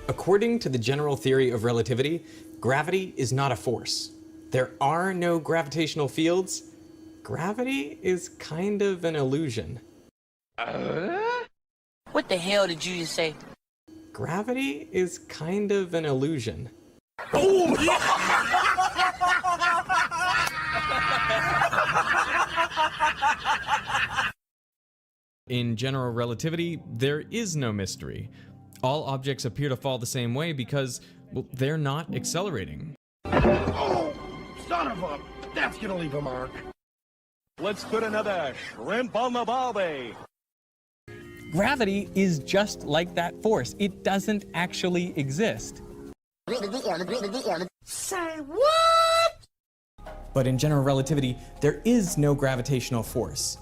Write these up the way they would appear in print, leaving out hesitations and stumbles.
According to the general theory of relativity, gravity is not a force. There are no gravitational fields. Gravity is kind of an illusion. What the hell did you just say? Gravity is kind of an illusion. In general relativity, there is no mystery. All objects appear to fall the same way because, well, they're not accelerating. Oh, son of a... That's gonna leave a mark. Let's put another shrimp on the barbie. Gravity is just like that force. It doesn't actually exist. Say what? But in general relativity, there is no gravitational force.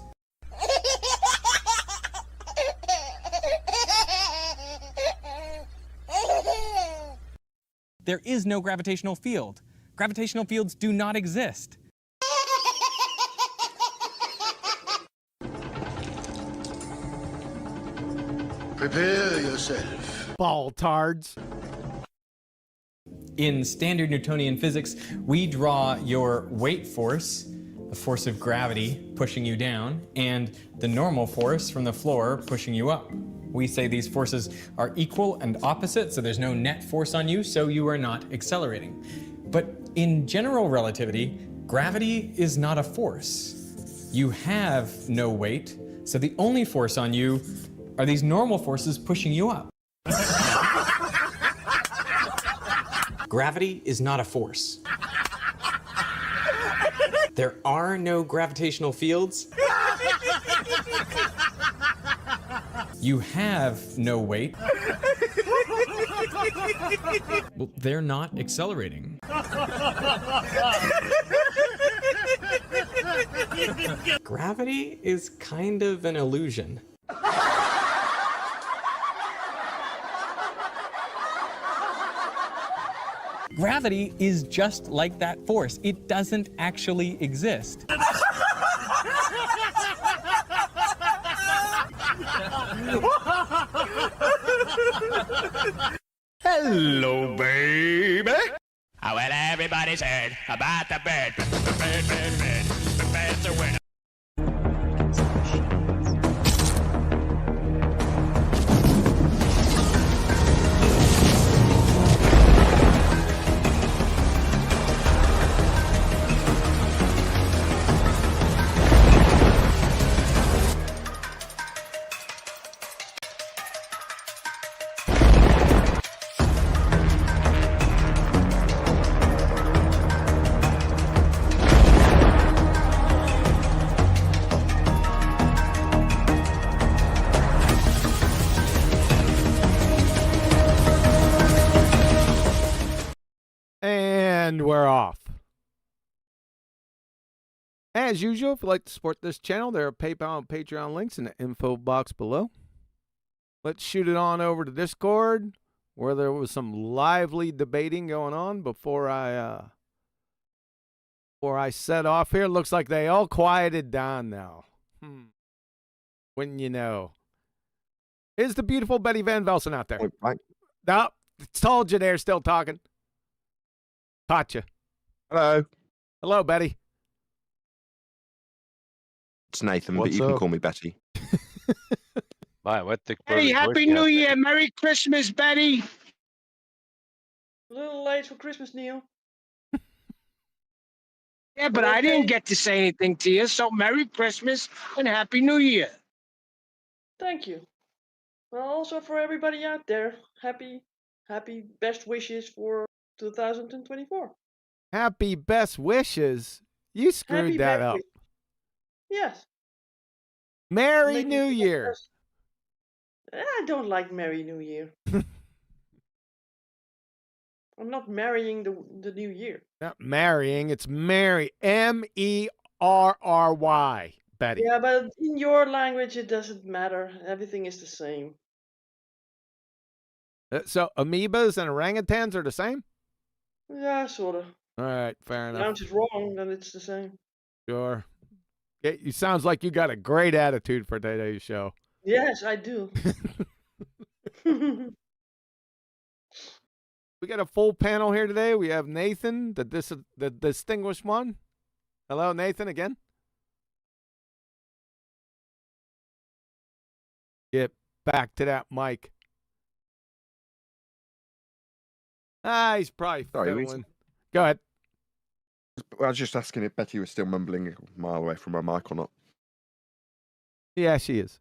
There is no gravitational field. Gravitational fields do not exist. Prepare yourself. Ball-tards. In standard Newtonian physics, we draw your weight force, the force of gravity pushing you down, and the normal force from the floor pushing you up. We say these forces are equal and opposite, so there's no net force on you, so you are not accelerating. But in general relativity, gravity is not a force. You have no weight, so the only force on you are these normal forces pushing you up. Gravity is not a force. There are no gravitational fields. You have no weight. Well, they're not accelerating. Gravity is kind of an illusion. Gravity is just like that force. It doesn't actually exist. Hello, baby. Oh, well, everybody's heard about the bird. The bird's a winner. And we're off. As usual, if you'd like to support this channel, there are PayPal and Patreon links in the info box below. Let's shoot it on over to Discord, where there was some lively debating going on before I set off here. Looks like they all quieted down now. Wouldn't you know? Is the beautiful Betty Van Velsen out there? Right. No, told you they're still talking. Caught you. Hello. Hello, Betty. It's Nathan, What's but you can up? call me Betty. Wow, what the Hey, Happy New Year. Merry Christmas, Betty. A little late for Christmas, Neil. Yeah, but I didn't get to say anything to you, so Merry Christmas and Happy New Year. Thank you. Well, also for everybody out there, happy best wishes for 2024. Happy best wishes. You screwed Happy that best up. wishes. Yes. Merry Making New it Year. best. I don't like Merry New Year. I'm not marrying the new year. Not marrying, it's Mary. Merry, Betty. Yeah, but in your language it doesn't matter. Everything is the same. So amoebas and orangutans are the same? Yeah, sort of. All right, fair enough. Pronounce it wrong, then it's the same. Sure. You sounds like you got a great attitude for today's show. Yes, I do. We got a full panel here today. We have Nathan, the distinguished one. Hello, Nathan, again. Get back to that mic. He's probably fiddling. Go ahead. I was just asking if Betty was still mumbling a mile away from her mic or not. Yeah, she is.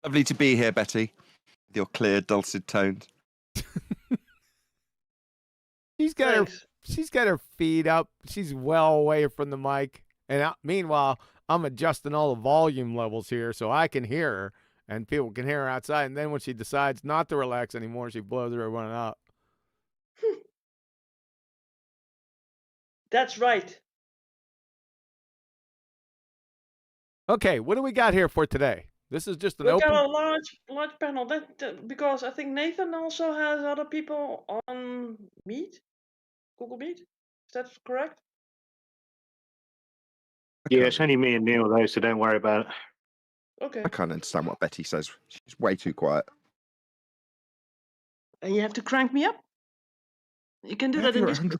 Lovely to be here, Betty. With your clear, dulcet tones. She's got her feet up. She's well away from the mic. And meanwhile, I'm adjusting all the volume levels here so I can hear her and people can hear her outside. And then when she decides not to relax anymore, she blows everyone up. That's right. Okay, what do we got here for today? This is just an We open. got a large panel because I think Nathan also has other people on Meet, Google Meet. Is that correct? Yeah, it's only me and Neil though, so don't worry about it. Okay. I can't understand what Betty says. She's way too quiet. And you have to crank me up. You can do that in this. 100%.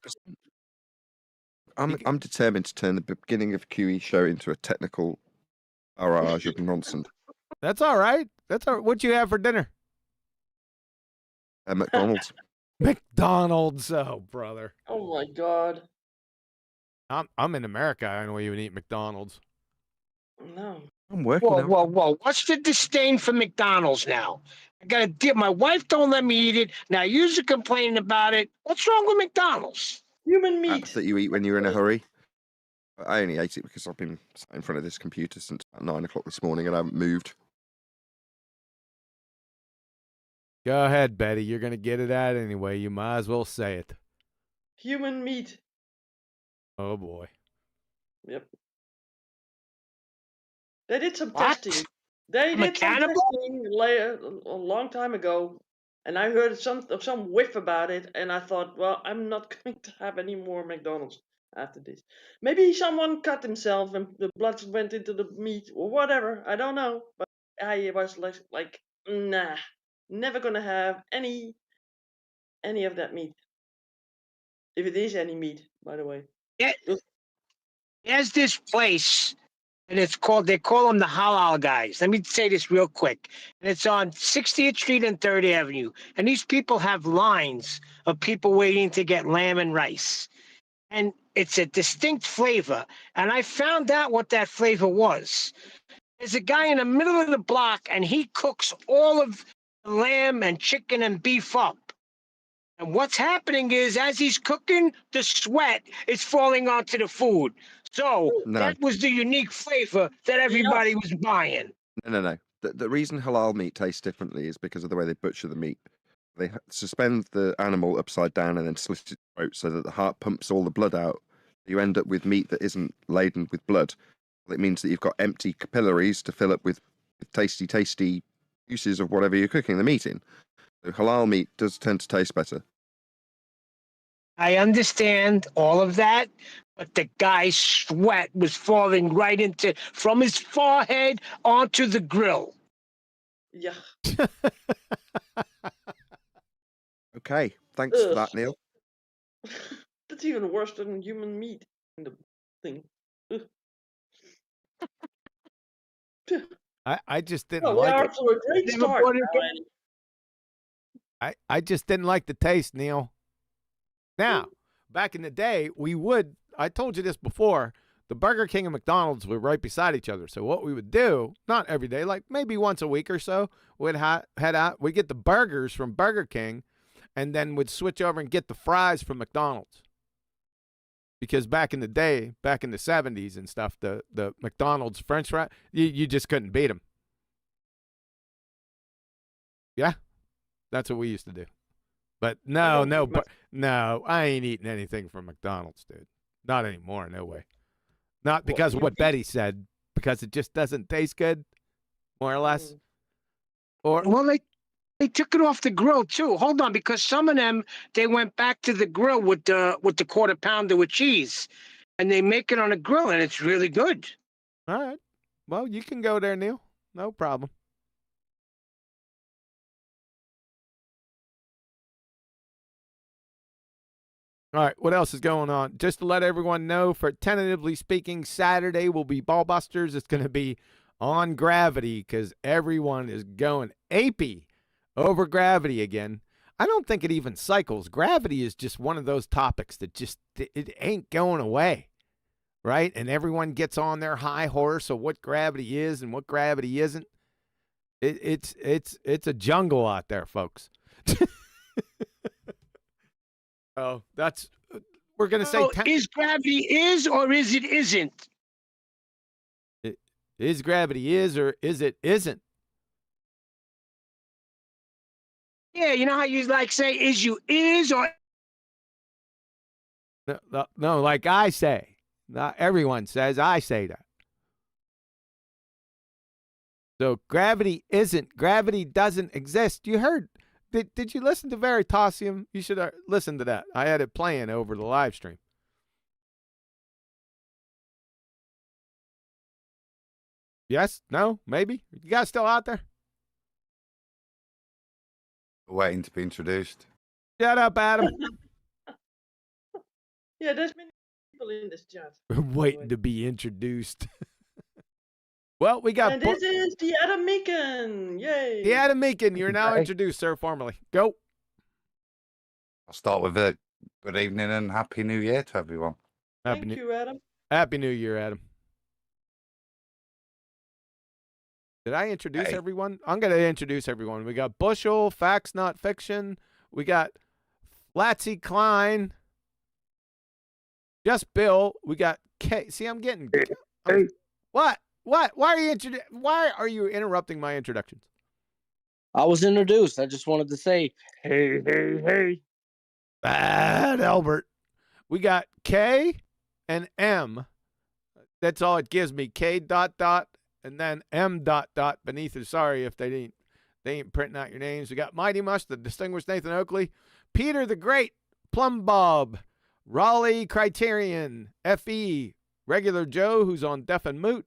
I'm determined to turn the beginning of QE show into a technical barrage of nonsense. That's all right. That's all right. What'd you have for dinner? McDonald's. McDonald's. Oh, brother. Oh my God. I'm in America. I don't even eat McDonald's. No. I'm working Whoa, now. whoa, whoa. What's the disdain for McDonald's now? I got to deal. My wife don't let me eat it. Now you're complaining about it. What's wrong with McDonald's? Human meat. Apps that you eat when you're in a hurry. I only ate it because I've been sat in front of this computer since about 9 o'clock this morning and I haven't moved. Go ahead, Betty. You're going to get it out anyway. You might as well say it. Human meat. Oh, boy. Yep. They did some What? testing. They I'm a did some cannibal? testing a long time ago, and I heard some whiff about it, and I thought, well, I'm not going to have any more McDonald's after this. Maybe someone cut himself and the blood went into the meat or whatever. I don't know, but I was like, nah, never gonna have any of that meat. If it is any meat, by the way. Yeah. Ugh. There's this place, and they call them the halal guys. Let me say this real quick. And it's on 60th Street and 3rd Avenue. And these people have lines of people waiting to get lamb and rice. And it's a distinct flavor. And I found out what that flavor was. There's a guy in the middle of the block, and he cooks all of the lamb and chicken and beef up. And what's happening is, as he's cooking, the sweat is falling onto the food. So No. that was the unique flavor that everybody was buying. No. The reason halal meat tastes differently is because of the way they butcher the meat. They suspend the animal upside down and then slit its throat so that the heart pumps all the blood out. You end up with meat that isn't laden with blood. It means that you've got empty capillaries to fill up with tasty juices of whatever you're cooking the meat in. So halal meat does tend to taste better. I understand all of that, but the guy's sweat was falling right from his forehead onto the grill. Yeah. Okay, thanks for that, Neil. That's even worse than human meat in the thing. Ugh. I just didn't Well, like we're it. off to a great Never start. bought it Alright. I just didn't like the taste, Neil. Now, back in the day, I told you this before, the Burger King and McDonald's were right beside each other. So what we would do, not every day, like maybe once a week or so, we'd head out, we'd get the burgers from Burger King, and then we'd switch over and get the fries from McDonald's. Because back in the day, back in the 70s and stuff, the McDonald's French fry, you just couldn't beat them. Yeah, that's what we used to do. But no, I ain't eating anything from McDonald's, dude. Not anymore, no way. Not because of what Betty said, because it just doesn't taste good, more or less. Or Well, they took it off the grill too. Hold on, because some of them they went back to the grill with the quarter pounder with cheese, and they make it on a grill, and it's really good. all right. Well, you can go there, Neil. No problem. All right, what else is going on? Just to let everyone know, for tentatively speaking, Saturday will be Ballbusters. It's going to be on gravity because everyone is going apey over gravity again. I don't think it even cycles. Gravity is just one of those topics that just it ain't going away, right? And everyone gets on their high horse of what gravity is and what gravity isn't. It's a jungle out there, folks. Oh, that's we're gonna say. Is gravity is or is it isn't? Is gravity is or is it isn't? Yeah, you know how you like say is you is or No, like I say. Not everyone says. I say that. So gravity isn't. Gravity doesn't exist. You heard. Did you listen to Veritasium? You should listen to that. I had it playing over the live stream. Yes? No? Maybe? You guys still out there? Waiting to be introduced. Shut up, Adam. Yeah, there's many people in this chat. Waiting to be introduced. Well, we got. And this is the Adam Meekin. Yay. The Adam Meekin. You're now introduced, sir, formally. Go. I'll start with a good evening and Happy New Year to everyone. Thank you, Adam. Happy New Year, Adam. Did I introduce everyone? I'm going to introduce everyone. We got Bushel, Facts Not Fiction. We got Flatsy Klein. Just Bill. We got K. See, I'm getting. What? What? Why are you interrupting my introductions? I was introduced. I just wanted to say, hey, hey, hey. Bad Albert. We got K and M. That's all it gives me. K ... and then M ... beneath it. Sorry if they ain't printing out your names. We got Mighty Mush, the distinguished Nathan Oakley, Peter the Great, Plum Bob, Raleigh Criterion, FE, Regular Joe, who's on Deaf and Moot,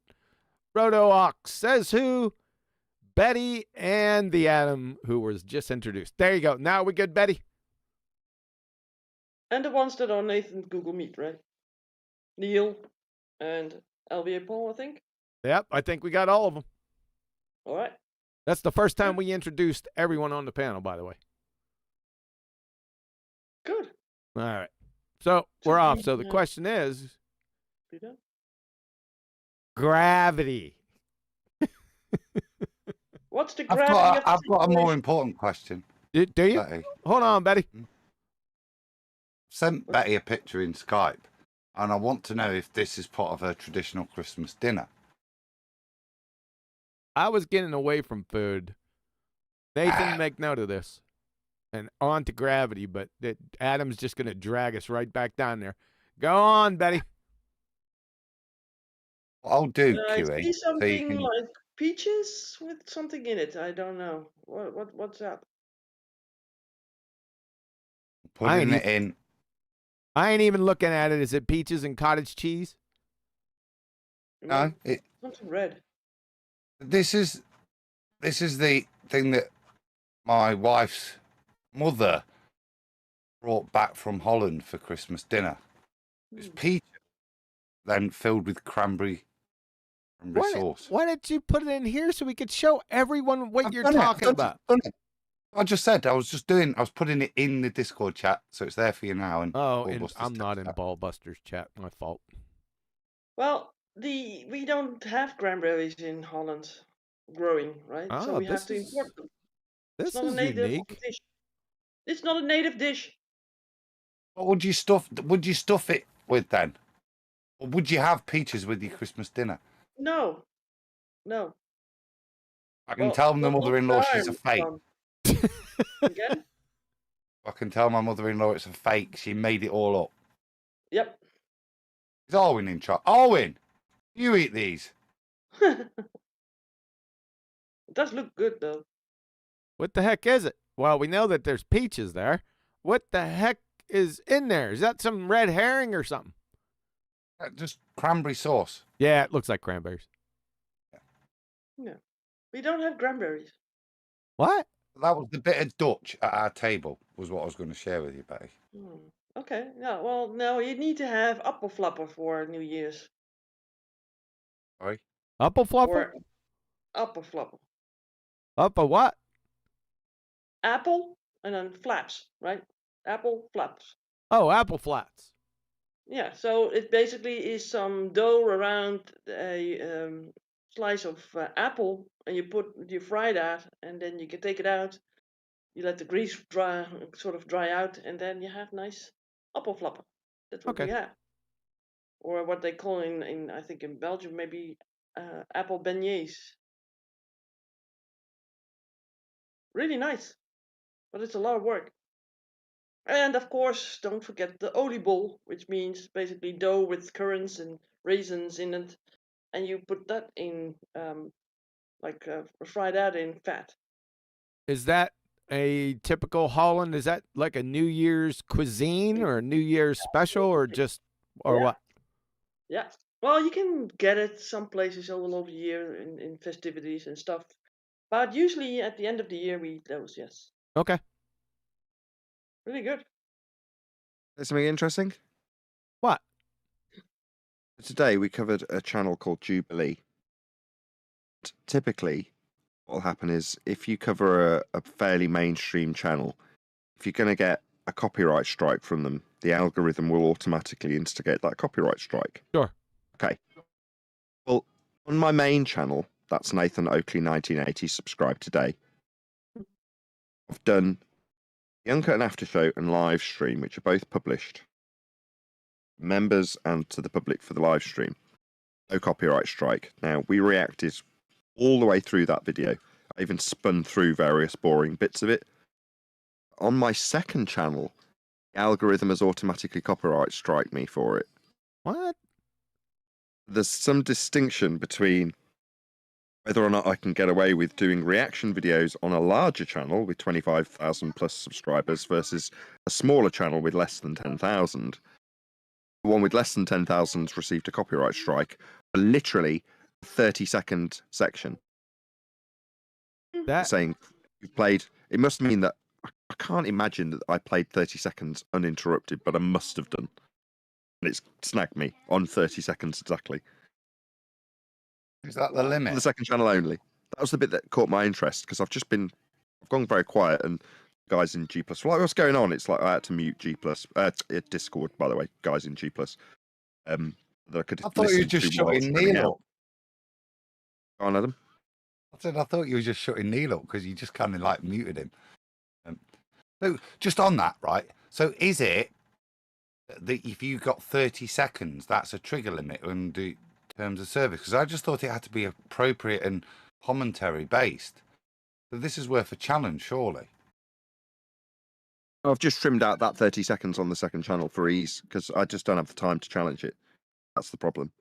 Roto Ox, Says Who, Betty, and the Adam, who was just introduced. There you go. Now we good, Betty? And the ones that are Nathan's Google Meet, right? Neil and LBA Paul, I think. Yep, I think we got all of them. All right. That's the first time we introduced everyone on the panel, by the way. Good. All right. So we're off. So the question is, gravity. What's the gravity of the I've got a more important question. Do you? Betty. Hold on, Betty. Sent Betty a picture in Skype, and I want to know if this is part of her traditional Christmas dinner. I was getting away from food. Nathan, make note of this. And on to gravity, but Adam's just going to drag us right back down there. Go on, Betty. I'll do, I QA. see So something can... like peaches with something in it. I don't know. What's that? Putting it in. I ain't even looking at it. Is it peaches and cottage cheese? No, it's something red. This is the thing that my wife's mother brought back from Holland for Christmas dinner. It's peach, then filled with cranberry sauce. Why didn't you put it in here so we could show everyone what you're talking about? I just said I was putting it in the Discord chat, so it's there for you now. And I'm not in Ballbusters chat. My fault. Well, we don't have cranberries in Holland growing, right? So we have to import them. This is unique. Dish. It's not a native dish. What would you stuff it with then? Or would you have peaches with your Christmas dinner? No. I can tell my mother-in-law she's a fake. Again? I can tell my mother-in-law it's a fake. She made it all up. Yep. Is Arwen in charge? Arwen, you eat these. It does look good though. What the heck is it? Well, we know that there's peaches there. What the heck is in there? Is that some red herring or something? Just cranberry sauce. Yeah, it looks like cranberries. Yeah. We don't have cranberries. What? That was the bit of Dutch at our table, was what I was going to share with you, Betty. Okay. Yeah. Well, no, you need to have apple flapper for New Year's Sorry. Apple fluffer? or apple flapper. Up a what? Apple and then flaps, right? Apple flaps. Oh, apple flats. Yeah. So it basically is some dough around a slice of apple, and you fry that, and then you can take it out. You let the grease dry out, and then you have nice apple flapper. That's what we Okay. have. Or what they call in I think in Belgium maybe apple beignets. Really nice, but it's a lot of work. And of course, don't forget the oliebol, which means basically dough with currants and raisins in it, and you put that in fry that in fat. Is that a typical Holland? Is that like a New Year's cuisine or a New Year's special or just, or Yeah. what? Yeah. Well, you can get it some places all over the year in festivities and stuff. But usually at the end of the year we eat those, yes. Okay. Really good. There's something interesting. What? Today we covered a channel called Jubilee. Typically, what will happen is if you cover a fairly mainstream channel, if you're going to get a copyright strike from them, the algorithm will automatically instigate that copyright strike. Sure. Okay. Well, on my main channel, that's Nathan Oakley 1980, subscribe today. I've done the Uncut and After Show and live stream, which are both published. Members and to the public for the live stream. No copyright strike. Now, we reacted all the way through that video. I even spun through various boring bits of it. On my second channel, the algorithm has automatically copyright strike me for it. What? There's some distinction between whether or not I can get away with doing reaction videos on a larger channel with 25,000 plus subscribers versus a smaller channel with less than 10,000. The one with less than 10,000 received a copyright strike for literally a 30-second section. That saying you've played, it must mean that I can't imagine that I played 30 seconds uninterrupted, but I must have done. And it's snagged me on 30 seconds exactly. Is that the limit? On the second channel only. That was the bit that caught my interest because I've gone very quiet and guys in G+. Well, like, what's going on? It's like I had to mute G+. Discord, by the way, guys in G+. That I could I thought you were just shutting Neil up. Go on, Adam. I thought you were just shutting Neil up because you just kind of like muted him. So just on that, right? So is it that if you got 30 seconds, that's a trigger limit in terms of service? Because I just thought it had to be appropriate and commentary based. So this is worth a challenge, surely. I've just trimmed out that 30 seconds on the second channel for ease because I just don't have the time to challenge it. That's the problem.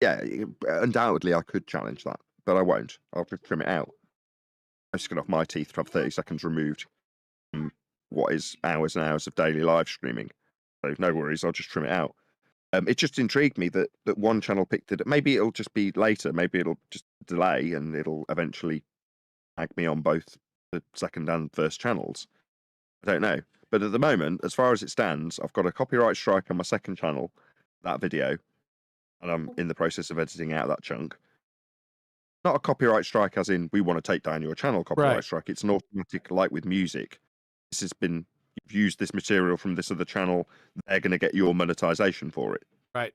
Yeah, undoubtedly I could challenge that, but I won't. I'll just trim it out. I'm just going off my teeth to have 30 seconds removed from what is hours and hours of daily live streaming. So no worries, I'll just trim it out. It just intrigued me that one channel picked it. Maybe it'll just be later. Maybe it'll just delay and it'll eventually tag me on both the second and first channels. I don't know. But at the moment, as far as it stands, I've got a copyright strike on my second channel, that video, and I'm in the process of editing out that chunk. Not a copyright strike as in we want to take down your channel copyright strike. It's an automatic, like with music. This has been, you've used this material from this other channel, they're going to get your monetization for it. Right.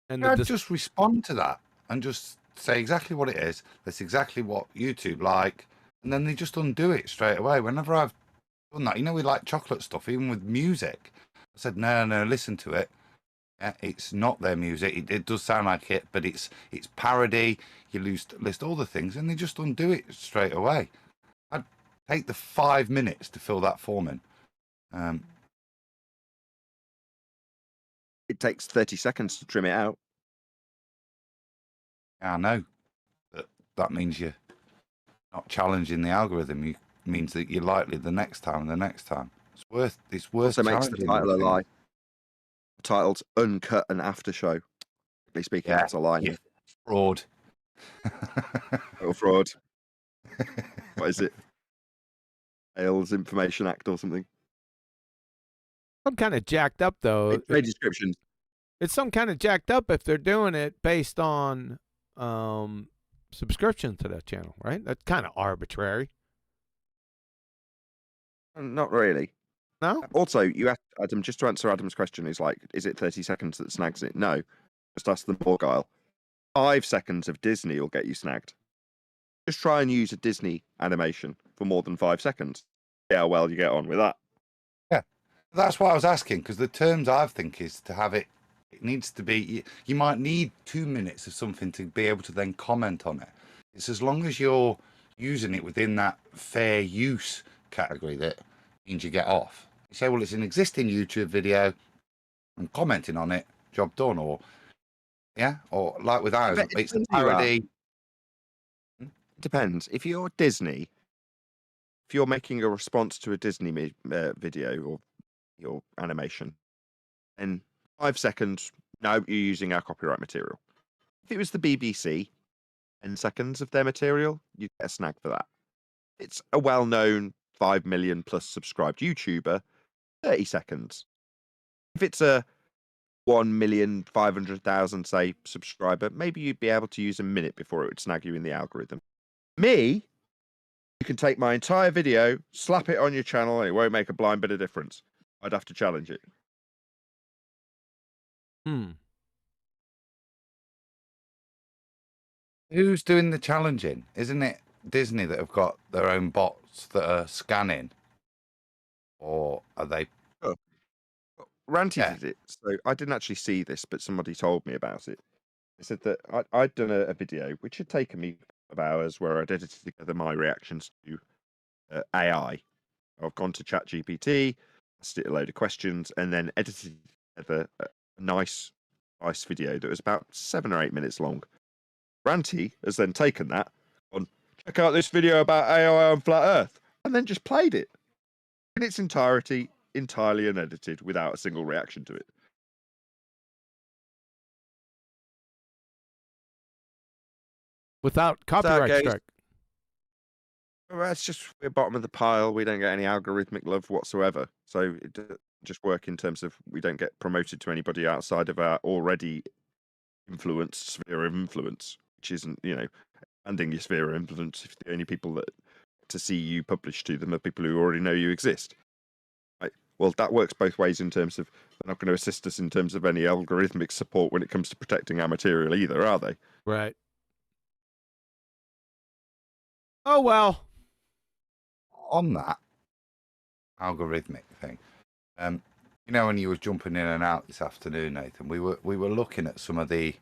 And I'd just respond to that and just say exactly what it is. That's exactly what YouTube like. And then they just undo it straight away. Whenever I've done that, with like chocolate stuff, even with music, I said, no, listen to it. Yeah, it's not their music. It does sound like it, but it's parody. You list all the things, and they just undo it straight away. I'd take the 5 minutes to fill that form in. It takes 30 seconds to trim it out. Yeah, I know. But that means you're not challenging the algorithm. It means that you're likely the next time and the next time. It's worth Also makes the title a lie. The title's Uncut and After Show. Speaking, that's a lie. Yeah. Fraud. Total fraud. What is it? Sales Information Act or something. I'm kind of jacked up though. Trade descriptions. It's some kind of jacked up if they're doing it based on subscription to that channel, right? That's kind of arbitrary. Not really. No? Also, you asked Adam, just to answer Adam's question, is like, is it 30 seconds that snags it? No. Just ask the poor guile. 5 seconds of Disney will get you snagged. Just try and use a Disney animation for more than 5 seconds. See how well you get on with that. Yeah, that's what I was asking, because the terms I think is to have it, it needs to be, you might need 2 minutes of something to be able to then comment on it. It's as long as you're using it within that fair use category that means you get off. You say, well, it's an existing YouTube video, I'm commenting on it, job done, or yeah, or like with ours, it's a parody. It depends. If you're Disney, if you're making a response to a Disney video or your animation, then 5 seconds, no, you're using our copyright material. If it was the BBC, 10 seconds of their material, you get a snag for that. It's a well-known 5 million plus subscribed YouTuber, 30 seconds. If it's a 1,500,000, say, subscriber, maybe you'd be able to use a minute before it would snag you in the algorithm. Me, you can take my entire video, slap it on your channel, and it won't make a blind bit of difference. I'd have to challenge it. Who's doing the challenging? Isn't it Disney that have got their own bots that are scanning? Or are they? Oh. Ranty did it, so I didn't actually see this, but somebody told me about it. They said that I'd done a video which had taken me 5 hours where I'd edited together my reactions to AI. I've gone to ChatGPT, asked it a load of questions, and then edited together a nice video that was about 7 or 8 minutes long. Ranty has then taken that on, check out this video about AI on Flat Earth, and then just played it in its entirety, entirely unedited, without a single reaction to it. Without copyright strike. Well, that's just, we're bottom of the pile. We don't get any algorithmic love whatsoever. So it doesn't just work in terms of we don't get promoted to anybody outside of our already influenced sphere of influence, which isn't, expanding your sphere of influence if the only people that to see you publish to them are people who already know you exist. Right? Well, that works both ways in terms of they're not going to assist us in terms of any algorithmic support when it comes to protecting our material either, are they? Right. Oh, well. On that algorithmic thing, when you were jumping in and out this afternoon, Nathan, we were looking at some of the.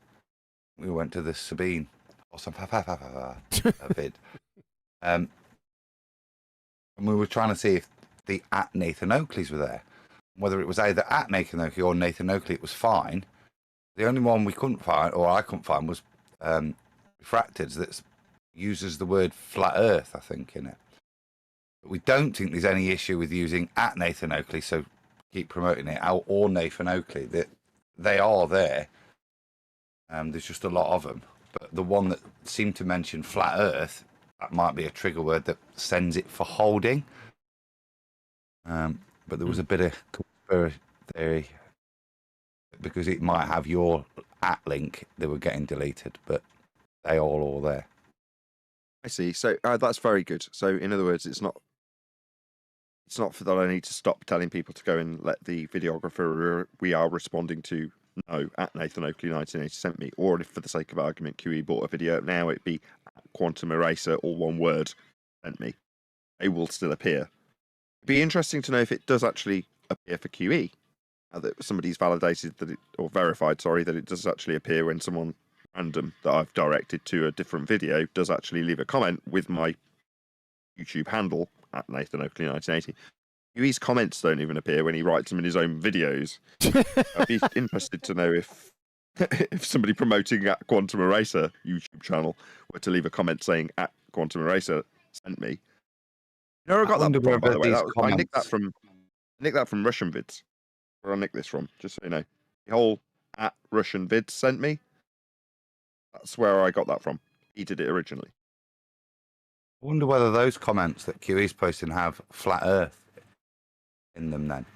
We went to the Sabine or some vid, and we were trying to see if the at Nathan Oakley's were there. Whether it was either at Nathan Oakley or Nathan Oakley, it was fine. The only one we couldn't find, or I couldn't find, was Refracted that uses the word flat Earth, I think, in it. But we don't think there's any issue with using at Nathan Oakley, so keep promoting it, or Nathan Oakley. That they are there. There's just a lot of them. But the one that seemed to mention flat Earth, that might be a trigger word that sends it for holding. But there was a bit of conspiracy theory because it might have your at link. They were getting deleted, but they all there. I see. So that's very good. So in other words, it's not for that I need to stop telling people to go and let the videographer we are responding to know at Nathan Oakley 1980 sent me, or if for the sake of argument QE bought a video now, it'd be Quantum Eraser, all one word, sent me. They will still appear. It'd be interesting to know if it does actually appear for QE. That somebody's validated that it, or verified, sorry, that it does actually appear when someone random that I've directed to a different video does actually leave a comment with my YouTube handle at Nathan Oakley 1980. QE's comments don't even appear when he writes them in his own videos. I'd be interested to know if somebody promoting at Quantum Eraser YouTube channel were to leave a comment saying at Quantum Eraser sent me. You know, I got that from, by the way. I nicked that from Russian vids. Where I nicked this from, just so you know. The whole at Russian vids sent me. That's where I got that from. He did it originally. I wonder whether those comments that QE's posting have flat Earth in them. Then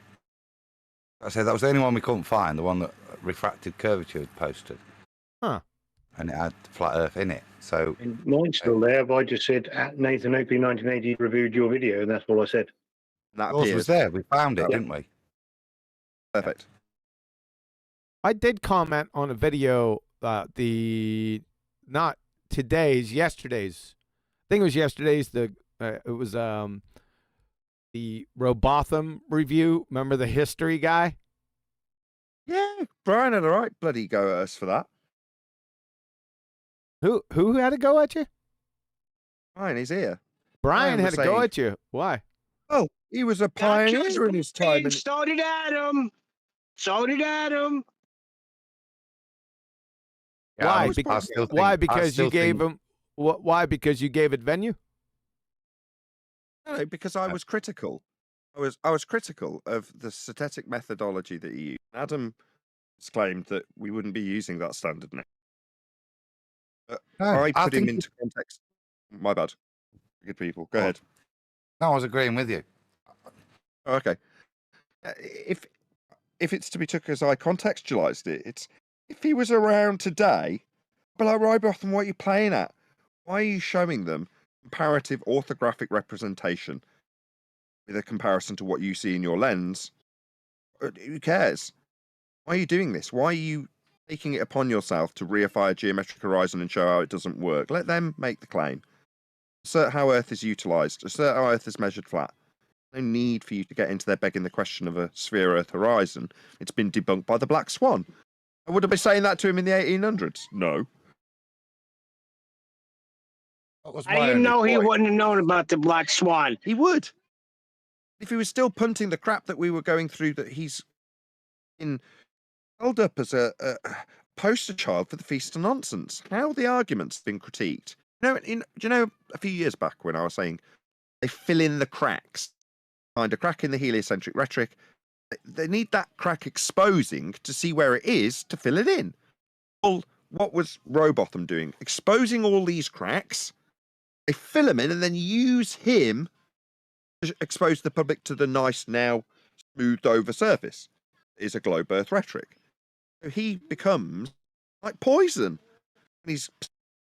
I said that was the only one we couldn't find. The one that refracted curvature had posted. Huh. And it had flat Earth in it. So And mine's still there. But I just said Nathan Oakley 1980 reviewed your video, and that's all I said. That yours was appears. there. We found it, Yeah. didn't we? Perfect. I did comment on a video, not today's, yesterday's. I think it was yesterday's. It was the Robotham review. Remember the history guy? Yeah, Brian had a right bloody go at us for that. Who had a go at you? Brian, he's here. Brian had was a go saying- at you. Why? Oh, he was a pioneer in his time. And So did Adam. So did Adam. Yeah, Why? I still think- Why? I Because you still gave think- him. Why? Because you gave it venue. no, because I was critical. I was critical of the synthetic methodology that he used. Adam has claimed that we wouldn't be using that standard now. No, I put him think into context. My bad. Good people. Go Oh. ahead. No, I was agreeing with you. Oh, okay. If it's to be took as I contextualized it, it's if he was around today, but like Robotham, what are you playing at? Why are you showing them comparative orthographic representation with a comparison to what you see in your lens? Who cares? Why are you doing this? Why are you taking it upon yourself to reify a geometric horizon and show how it doesn't work? Let them make the claim. Assert how Earth is utilized. Assert how Earth is measured flat. No need for you to get into there begging the question of a sphere Earth horizon. It's been debunked by the Black Swan. I would have been saying that to him in the 1800s. No. That was I my didn't only know he point. wouldn't have known about the Black Swan. He would. If he was still punting the crap that we were going through, that he's held up as a poster child for the Feast of Nonsense. How the argument's been critiqued. Do you know a few years back when I was saying they fill in the cracks, find a crack in the heliocentric rhetoric. They need that crack exposing to see where it is to fill it in. Well, what was Robotham doing? Exposing all these cracks. They fill them in and then use him to expose the public to the nice, now smoothed over surface. It is a globe earth rhetoric. So he becomes like poison. And he's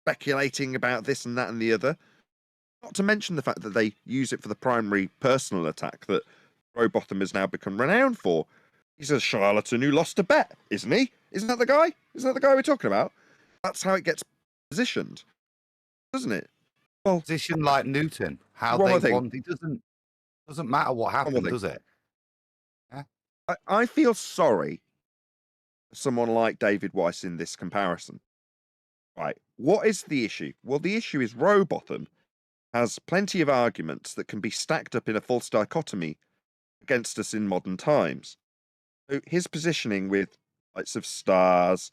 speculating about this and that and the other. Not to mention the fact that they use it for the primary personal attack that Robotham has now become renowned for. He's a charlatan who lost a bet, isn't he? Isn't that the guy? Isn't that the guy we're talking about? That's how it gets positioned, doesn't it? Well, Position like Newton. How one more they thing. want it doesn't matter what happened, thing. does it? I feel sorry for someone like David Weiss in this comparison. Right. What is the issue? Well, the issue is Robotham has plenty of arguments that can be stacked up in a false dichotomy against us in modern times. So his positioning with lights of stars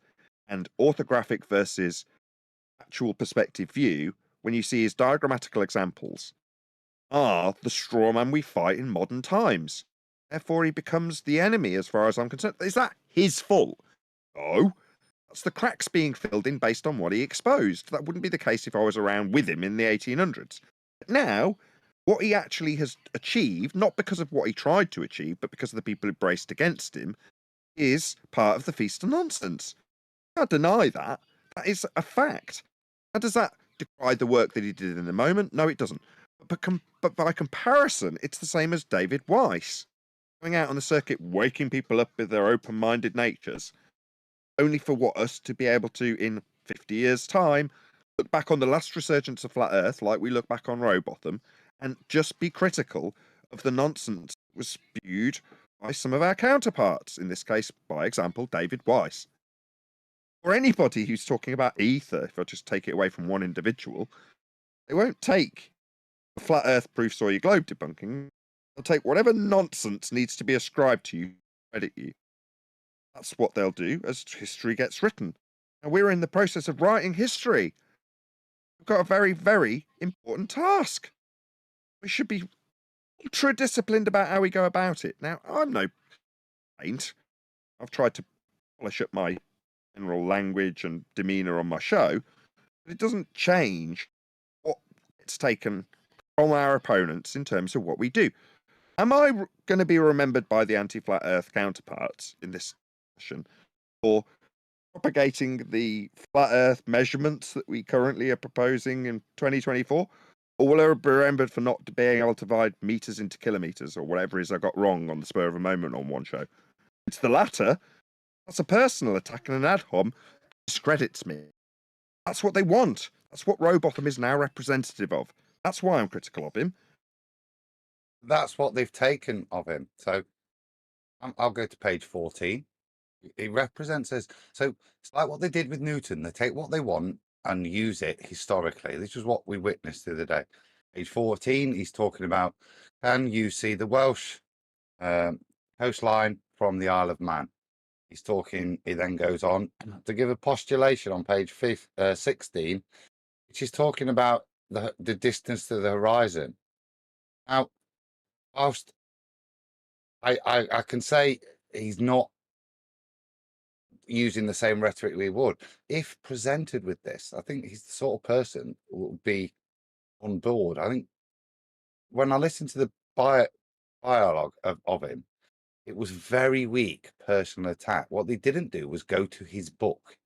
and orthographic versus actual perspective view, when you see his diagrammatical examples, are the straw man we fight in modern times. Therefore, he becomes the enemy as far as I'm concerned. Is that his fault? No. That's the cracks being filled in based on what he exposed. That wouldn't be the case if I was around with him in the 1800s. But now, what he actually has achieved, not because of what he tried to achieve, but because of the people who braced against him, is part of the Feast of Nonsense. I can't deny that. That is a fact. How does that decry the work that he did in the moment? No, it doesn't. But by comparison, it's the same as David Weiss. Going out on the circuit, waking people up with their open-minded natures, only for us to be able to, in 50 years' time, look back on the last resurgence of Flat Earth, like we look back on Robotham, and just be critical of the nonsense that was spewed by some of our counterparts, in this case, by example, David Weiss. Or anybody who's talking about ether, if I just take it away from one individual, they won't take the Flat Earth proofs or your globe debunking. They'll take whatever nonsense needs to be ascribed to you, credit you. That's what they'll do as history gets written. And we're in the process of writing history. We've got a very, very important task. We should be ultra disciplined about how we go about it. Now, I'm no saint. I've tried to polish up my general language and demeanour on my show, but it doesn't change what it's taken from our opponents in terms of what we do. Am I going to be remembered by the anti-flat Earth counterparts in this session for propagating the flat Earth measurements that we currently are proposing in 2024? Or will I be remembered for not being able to divide meters into kilometers or whatever it is I got wrong on the spur of a moment on one show? It's the latter. That's a personal attack and an ad hom discredits me. That's what they want. That's what Robotham is now representative of. That's why I'm critical of him. That's what they've taken of him. So I'll go to page 14. He represents us. So it's like what they did with Newton. They take what they want and use it historically. This is what we witnessed the other day. Page 14, he's talking about, can you see the Welsh coastline from the Isle of Man? He's talking, he then goes on to give a postulation on page 16, which is talking about the distance to the horizon. Now, whilst I can say he's not using the same rhetoric we would, if presented with this, I think he's the sort of person who will be on board. I think when I listened to the dialogue of him, it was very weak personal attack. What they didn't do was go to his book,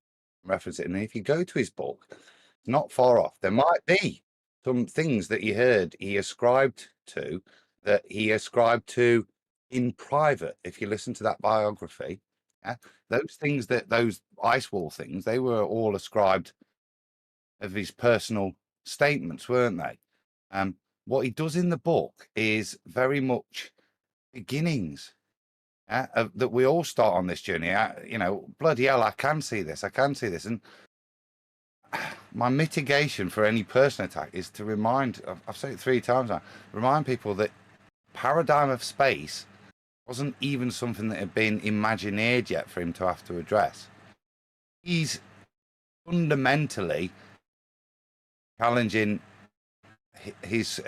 reference it. And if you go to his book, not far off, there might be some things that he heard he ascribed to that he ascribed to in private. If you listen to that biography, yeah, those things, that those ice wall things, they were all ascribed of his personal statements, weren't they? What he does in the book is very much beginnings. That we all start on this journey. You know, bloody hell, I can see this. And my mitigation for any personal attack is to remind, I've said it 3 times now, remind people that paradigm of space wasn't even something that had been imagineered yet for him to have to address. He's fundamentally challenging his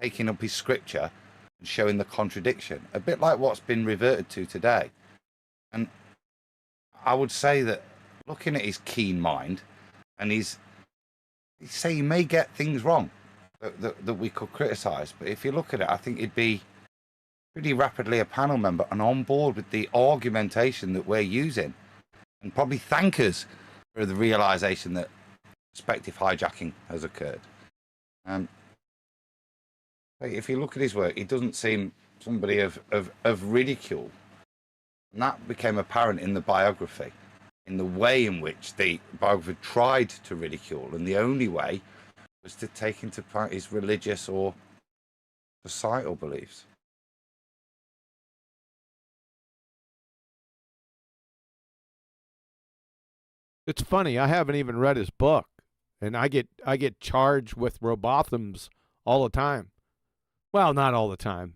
taking up his scripture and showing the contradiction, a bit like what's been reverted to today. And I would say that looking at his keen mind, and he'd say he may get things wrong that we could criticise, but if you look at it, I think he'd be pretty rapidly a panel member and on board with the argumentation that we're using, and probably thank us for the realisation that perspective hijacking has occurred. If you look at his work, he doesn't seem somebody of ridicule. And that became apparent in the biography, in the way in which the biographer tried to ridicule, and the only way was to take into account his religious or societal beliefs. It's funny, I haven't even read his book, and I get charged with Robothams all the time. Well, not all the time.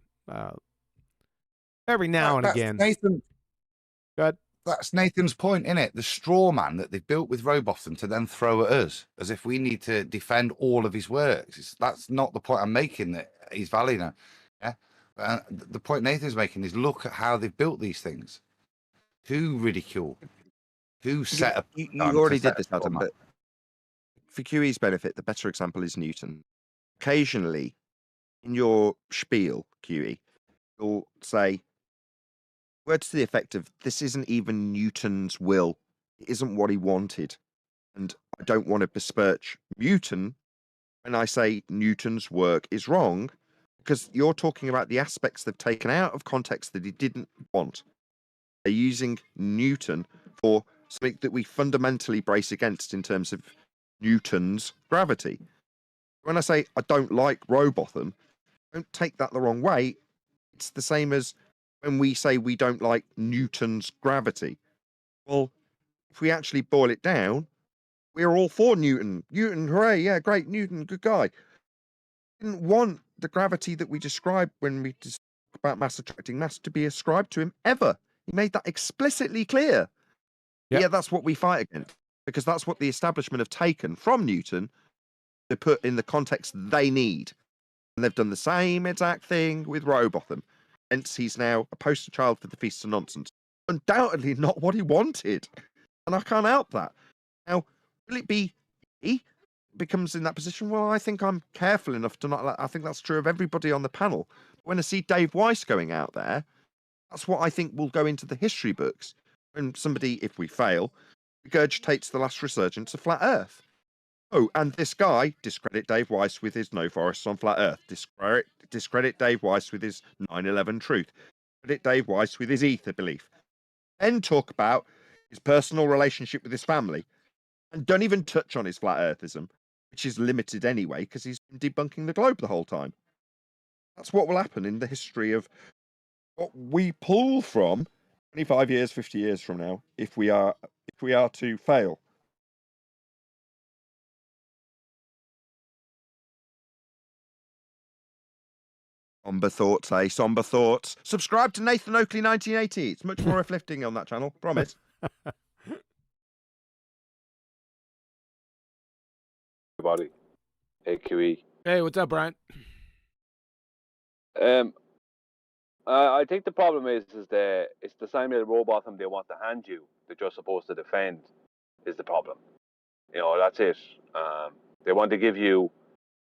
Every now and again. Nathan, good. That's Nathan's point, isn't it? The straw man that they've built with Robotham to then throw at us, as if we need to defend all of his works. That's not the point I'm making, that he's valid now. Yeah? The point Nathan's making is look at how they've built these things. To ridicule. To set up. You already did this, Adam, but for QE's benefit, the better example is Newton. Occasionally, in your spiel, QE, you'll say words to the effect of, this isn't even Newton's will. It isn't what he wanted. And I don't want to besmirch Newton when I say Newton's work is wrong, because you're talking about the aspects they've taken out of context that he didn't want. They're using Newton for something that we fundamentally brace against in terms of Newton's gravity. When I say I don't like Robotham, don't take that the wrong way. It's the same as when we say we don't like Newton's gravity. Well, if we actually boil it down, we're all for Newton. Newton, hooray, yeah, great, Newton, good guy. Didn't want the gravity that we described when we talk about mass attracting mass to be ascribed to him ever. He made that explicitly clear. Yep. Yeah, that's what we fight against, because that's what the establishment have taken from Newton to put in the context they need. And they've done the same exact thing with Robotham. Hence, he's now a poster child for the Feast of Nonsense. Undoubtedly not what he wanted. And I can't help that. Now, will it be me becomes in that position, well, I think I'm careful enough to not. I think that's true of everybody on the panel. When I see Dave Weiss going out there, that's what I think will go into the history books. When somebody, if we fail, regurgitates the last resurgence of flat Earth. Oh, and this guy, discredit Dave Weiss with his no forests on flat Earth. Discredit Dave Weiss with his 9/11 truth. Discredit Dave Weiss with his ether belief. Then talk about his personal relationship with his family. And don't even touch on his flat earthism, which is limited anyway, because he's been debunking the globe the whole time. That's what will happen in the history of what we pull from 25 years, 50 years from now, if we are to fail. Somber thoughts, eh? Somber thoughts. Subscribe to Nathan Oakley 1980. It's much more uplifting on that channel. Promise. Everybody. Hey, QE. Hey, what's up, Brian? I think the problem is that it's the same little robot they want to hand you that you're supposed to defend is the problem. You know, that's it. They want to give you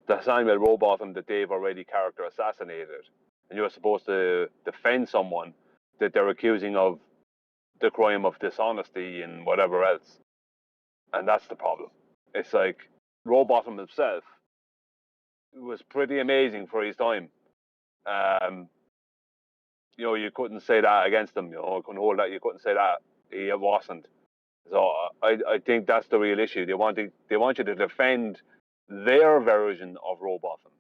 the same little robot that they've already character assassinated, and you're supposed to defend someone that they're accusing of the crime of dishonesty and whatever else. And that's the problem. It's like Robotham himself was pretty amazing for his time. You know, you couldn't say that against him. You know, couldn't hold that. You couldn't say that he wasn't. So I think that's the real issue. They want you to defend their version of Robotham.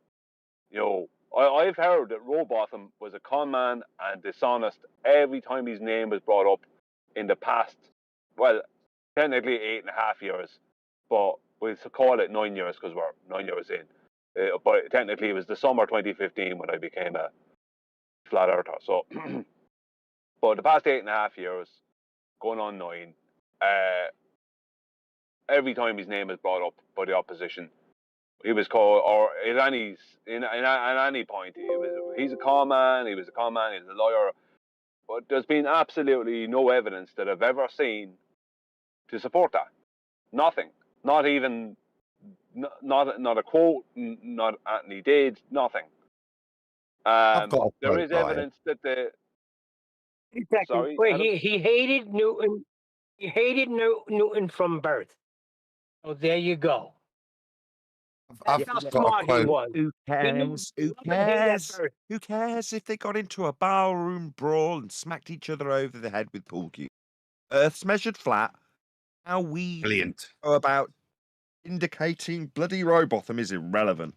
You know, I've heard that Robotham was a con man and dishonest every time his name was brought up in the past. Well, technically 8.5 years, but we'll call it 9 years because we're 9 years in. But technically, it was the summer 2015 when I became a flat earther. So, but the past 8.5 years, going on 9, every time his name is brought up by the opposition, he was called, or at any point, he's a con man, he was a con man, he's a lawyer. But there's been absolutely no evidence that I've ever seen to support that. Nothing. Not even, not a quote, not Anthony did, nothing. There is evidence that the. Sorry, wait, he hated Newton. He hated Newton from birth. So there you go. I've That's how got a smart he quote. was. Who cares? Who cares? Who cares if they got into a ballroom brawl and smacked each other over the head with pool cues? Earth's measured flat. How we Brilliant. go about indicating bloody Robotham is irrelevant.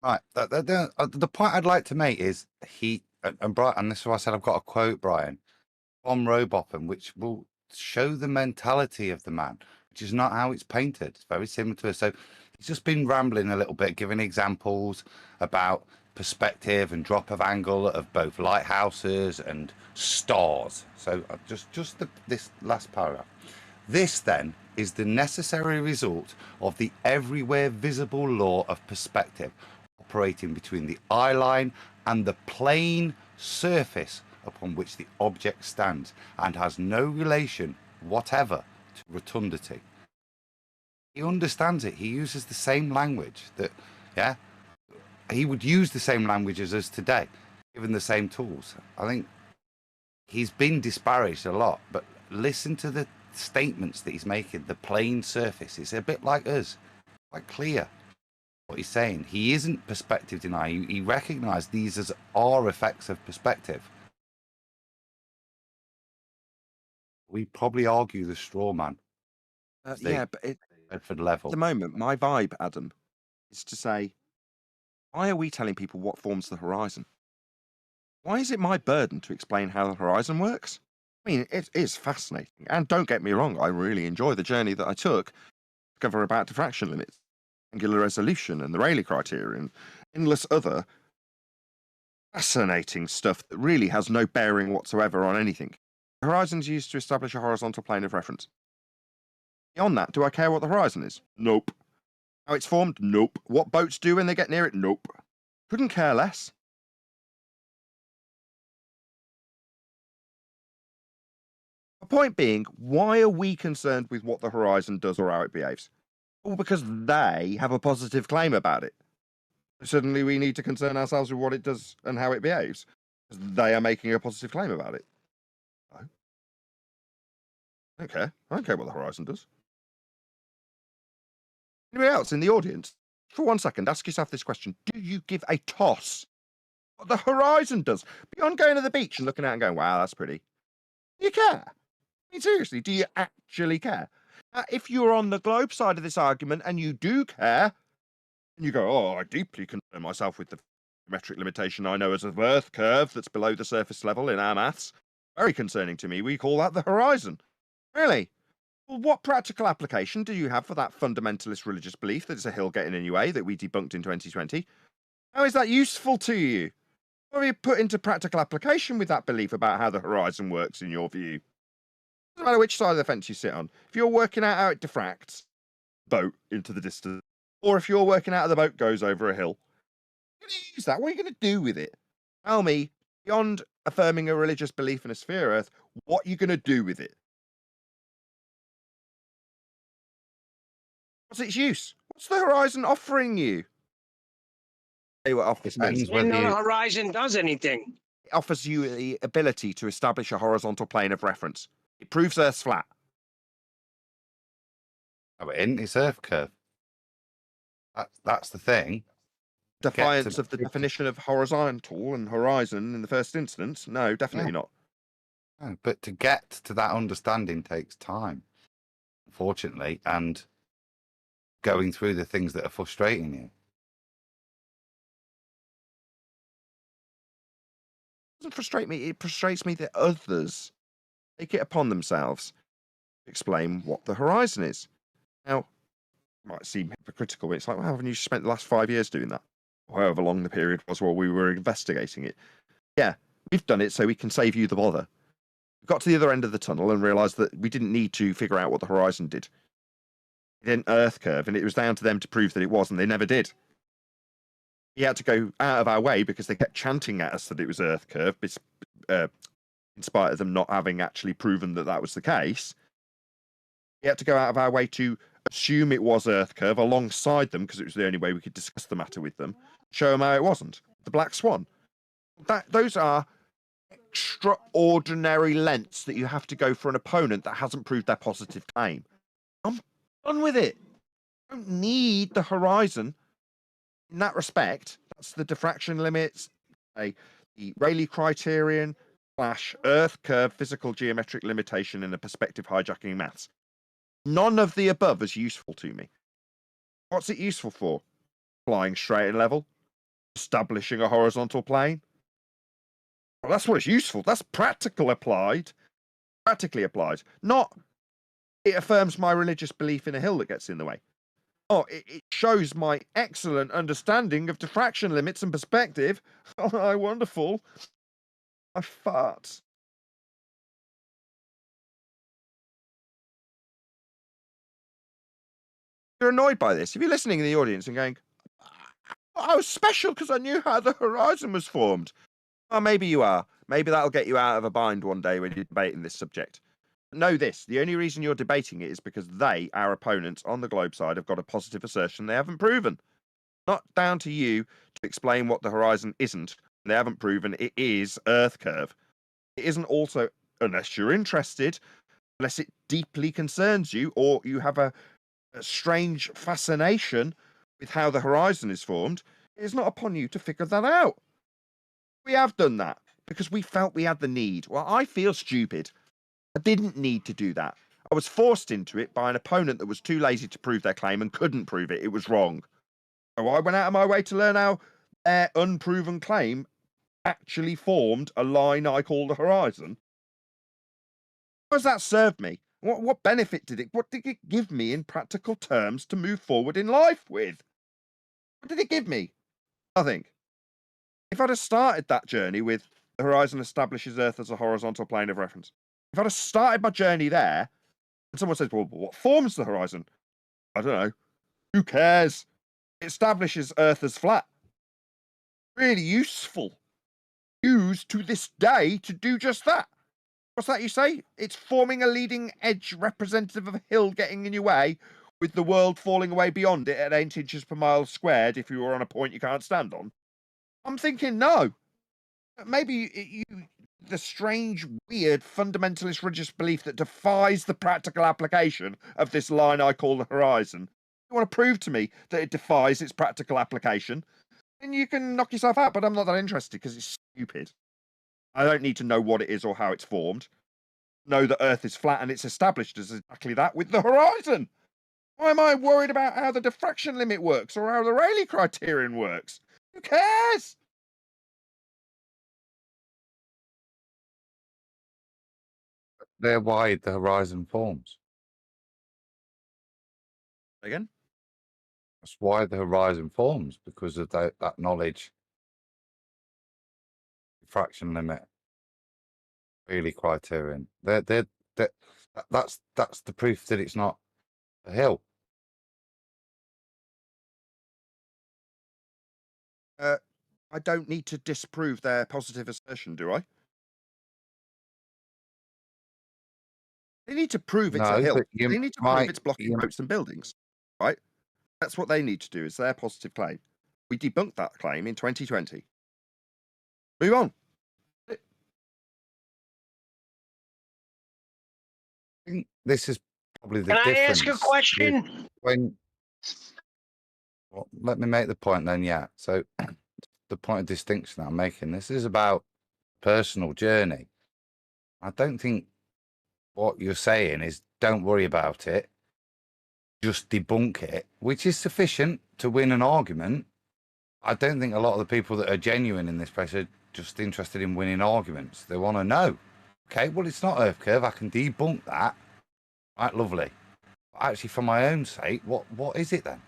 Right. The point I'd like to make is and this is why I said I've got a quote, Brian, from Robotham, which will show the mentality of the man, which is not how it's painted. It's very similar to us. So he's just been rambling a little bit, giving examples about perspective and drop of angle of both lighthouses and stars. So this last paragraph. This then is the necessary result of the everywhere visible law of perspective operating between the eye line and the plane surface upon which the object stands, and has no relation whatever to rotundity. He understands it. He uses the same language he would use the same language as us today, given the same tools. I think he's been disparaged a lot, but listen to the statements that he's making. The plane surface, it's a bit like us, quite clear what he's saying. He isn't perspective denying. He recognized these as are effects of perspective. We probably argue the straw man. But Bedford level. at the moment, my vibe, Adam, is to say, why are we telling people what forms the horizon? Why is it my burden to explain how the horizon works? I mean, it is fascinating. And don't get me wrong, I really enjoy the journey that I took to discover about diffraction limits, angular resolution, and the Rayleigh criterion, and endless other fascinating stuff that really has no bearing whatsoever on anything. The horizon is used to establish a horizontal plane of reference. Beyond that, do I care what the horizon is? Nope. How it's formed? Nope. What boats do when they get near it? Nope. Couldn't care less. The point being, why are we concerned with what the horizon does or how it behaves? Well, because they have a positive claim about it. Suddenly we need to concern ourselves with what it does and how it behaves. Because they are making a positive claim about it. No. I don't care. I don't care what the horizon does. Anybody else in the audience? For 1 second, ask yourself this question. Do you give a toss what the horizon does? Beyond going to the beach and looking out and going, wow, that's pretty. Do you care? I mean, seriously, do you actually care? If you're on the globe side of this argument and you do care, and you go, oh, I deeply concern myself with the metric limitation I know as an Earth curve that's below the surface level in our maths. Very concerning to me. We call that the horizon. Really? Well, what practical application do you have for that fundamentalist religious belief that it's a hill getting in your way that we debunked in 2020? How is that useful to you? What have you put into practical application with that belief about how the horizon works in your view? Doesn't matter which side of the fence you sit on. If you're working out how it diffracts, boat into the distance, or if you're working out how the boat goes over a hill, you're going to use that. What are you going to do with it? Tell me, beyond affirming a religious belief in a sphere Earth, what are you going to do with it? What's its use? What's the horizon offering you? Tell you what offers me. And the horizon does anything. It offers you the ability to establish a horizontal plane of reference. It proves Earth's flat. No, it isn't. It's Earth curve. That's the thing. Defiance of the definition of horizontal and horizon in the first instance? No, definitely not. No, but to get to that understanding takes time, unfortunately, and going through the things that are frustrating you. It doesn't frustrate me. It frustrates me that others take it upon themselves to explain what the horizon is. Now, it might seem hypocritical, but it's like, well, haven't you spent the last 5 years doing that? Or however long the period was while we were investigating it. Yeah, we've done it so we can save you the bother. We got to the other end of the tunnel and realised that we didn't need to figure out what the horizon did. It didn't Earth curve, and it was down to them to prove that it was, and they never did. We had to go out of our way because they kept chanting at us that it was Earth curve, in spite of them not having actually proven that that was the case. We had to go out of our way to assume it was Earth curve alongside them because it was the only way we could discuss the matter with them, show them how it wasn't. The black swan. Those are extraordinary lengths that you have to go for an opponent that hasn't proved their positive claim. I'm done with it. I don't need the horizon in that respect. That's the diffraction limits, the Rayleigh criterion / Earth curve physical geometric limitation in the perspective hijacking maths. None of the above is useful to me. What's it useful for? Flying straight and level? Establishing a horizontal plane? Well, that's what it's useful. That's practically applied. Not it affirms my religious belief in a hill that gets in the way. Oh, it shows my excellent understanding of diffraction limits and perspective. Oh, wonderful. I fart. You're annoyed by this. If you're listening in the audience and going, I was special because I knew how the horizon was formed. Well, maybe you are. Maybe that'll get you out of a bind one day when you're debating this subject. Know this, the only reason you're debating it is because they, our opponents on the globe side, have got a positive assertion they haven't proven. Not down to you to explain what the horizon isn't. They haven't proven it is Earth curve. It isn't also, unless you're interested, unless it deeply concerns you, or you have a strange fascination with how the horizon is formed, it is not upon you to figure that out. We have done that because we felt we had the need. Well, I feel stupid. I didn't need to do that. I was forced into it by an opponent that was too lazy to prove their claim and couldn't prove it. It was wrong. So I went out of my way to learn how their unproven claim actually formed a line I call the horizon. How has that served me? What benefit did it? What did it give me in practical terms to move forward in life with? What did it give me? Nothing. If I'd have started that journey with the horizon establishes Earth as a horizontal plane of reference, if I'd have started my journey there, and someone says, well, what forms the horizon? I don't know. Who cares? It establishes Earth as flat. Really useful. Used to this day to do just that. What's that you say? It's forming a leading edge representative of a hill getting in your way. with the world falling away beyond it at 8 inches per mile squared if you were on a point you can't stand on? I'm thinking no. Maybe the strange, weird, fundamentalist religious belief that defies the practical application of this line I call the horizon. You want to prove to me that it defies its practical application, then you can knock yourself out, but I'm not that interested because it's stupid. I don't need to know what it is or how it's formed. Know that Earth is flat and it's established as exactly that with the horizon. Why am I worried about how the diffraction limit works or how the Rayleigh criterion works? Who cares? They're why the horizon forms. Again? That's why the horizon forms, because of that knowledge. Diffraction limit. Rayleigh criterion. That's the proof that it's not a hill. I don't need to disprove their positive assertion, do I? They need to prove it's a No, hill. but you They need to prove it's blocking roads and buildings, right? That's what they need to do, is their positive claim. We debunked that claim in 2020. Move on. I think this is probably the Can I difference. ask a question? Well, let me make the point then, yeah. So the point of distinction I'm making, this is about personal journey. I don't think what you're saying is don't worry about it, just debunk it, which is sufficient to win an argument. I don't think a lot of the people that are genuine in this place are just interested in winning arguments. They want to know, okay, well, it's not Earth curve. I can debunk that. Right, lovely. But actually, for my own sake, what is it then?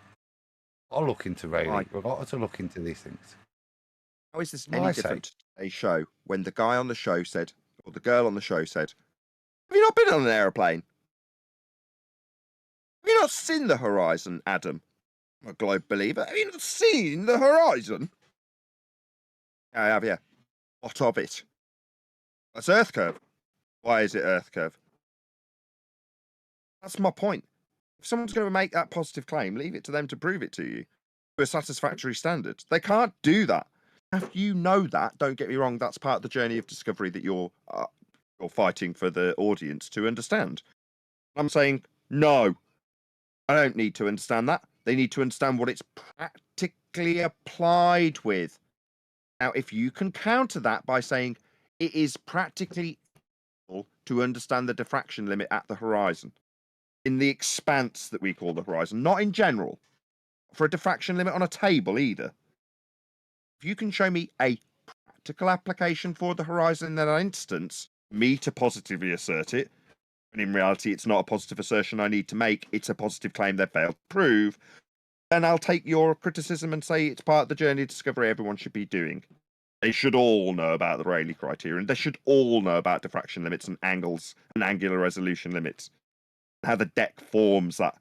I'll look into Rayleigh. We've got to look into these things. How is this any different to a show when the guy on the show said, or the girl on the show said, have you not been on an aeroplane? Have you not seen the horizon, Adam? I'm a globe believer. Have you not seen the horizon? I have, yeah. What of it? That's Earth curve. Why is it Earth curve? That's my point. If someone's going to make that positive claim, leave it to them to prove it to you to a satisfactory standard. They can't do that. If you know that, don't get me wrong, that's part of the journey of discovery that you're fighting for the audience to understand. I'm saying, no, I don't need to understand that. They need to understand what it's practically applied with. Now, if you can counter that by saying it is practically possible to understand the diffraction limit at the horizon, in the expanse that we call the horizon, not in general, for a diffraction limit on a table either. If you can show me a practical application for the horizon in that instance, me to positively assert it, and in reality it's not a positive assertion I need to make, it's a positive claim they failed to prove, then I'll take your criticism and say it's part of the journey of discovery everyone should be doing. They should all know about the Rayleigh criterion. They should all know about diffraction limits and angles and angular resolution limits. How the deck forms that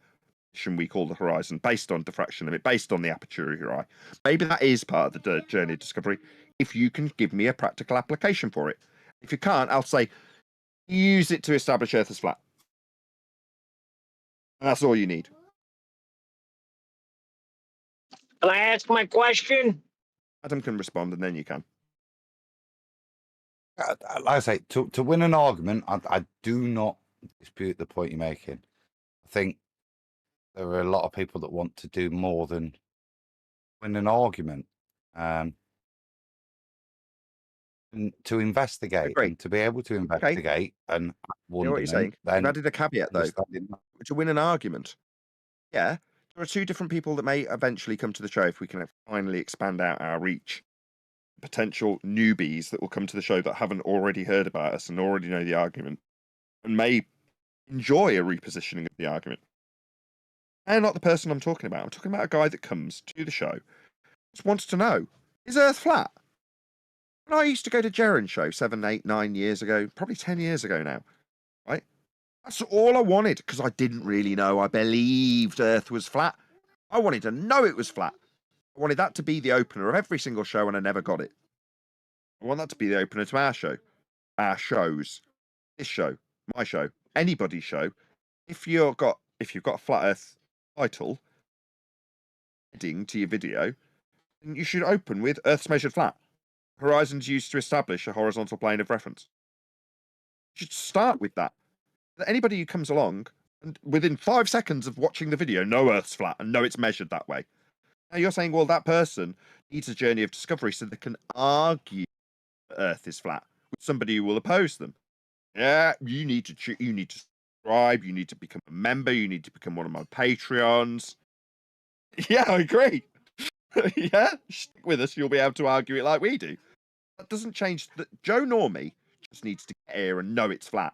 we call the horizon based on diffraction limit, based on the aperture of your eye. Maybe that is part of the journey of discovery if you can give me a practical application for it. If you can't, I'll say use it to establish Earth is flat. And that's all you need. Can I ask my question? Adam can respond and then you can. Like I say, to win an argument, I do not dispute the point you're making. I think there are a lot of people that want to do more than win an argument. And to investigate, and to be able to investigate and You know what you're saying? You've added a caveat though. To win an argument. Yeah, there are two different people that may eventually come to the show if we can finally expand out our reach. Potential newbies that will come to the show that haven't already heard about us and already know the argument and may enjoy a repositioning of the argument. And not the person I'm talking about. I'm talking about a guy that comes to the show, just wants to know, is Earth flat? When I used to go to Jaren's show 7, 8, 9 years ago, probably 10 years ago now, right? That's all I wanted because I didn't really know. I believed Earth was flat. I wanted to know it was flat. I wanted that to be the opener of every single show and I never got it. I want that to be the opener to our show, our shows, this show, my show, anybody's show. If you've got a flat Earth title, heading to your video, then you should open with Earth's measured flat. Horizons used to establish a horizontal plane of reference. You should start with that. Anybody who comes along and within 5 seconds of watching the video, know Earth's flat and know it's measured that way. Now you're saying, well, that person needs a journey of discovery so they can argue that Earth is flat with somebody who will oppose them. Yeah, you need to subscribe, you need to become a member, you need to become one of my Patreons. Yeah, I agree. Yeah, stick with us, you'll be able to argue it like we do. That doesn't change that Joe Normie just needs to get here and know it's flat.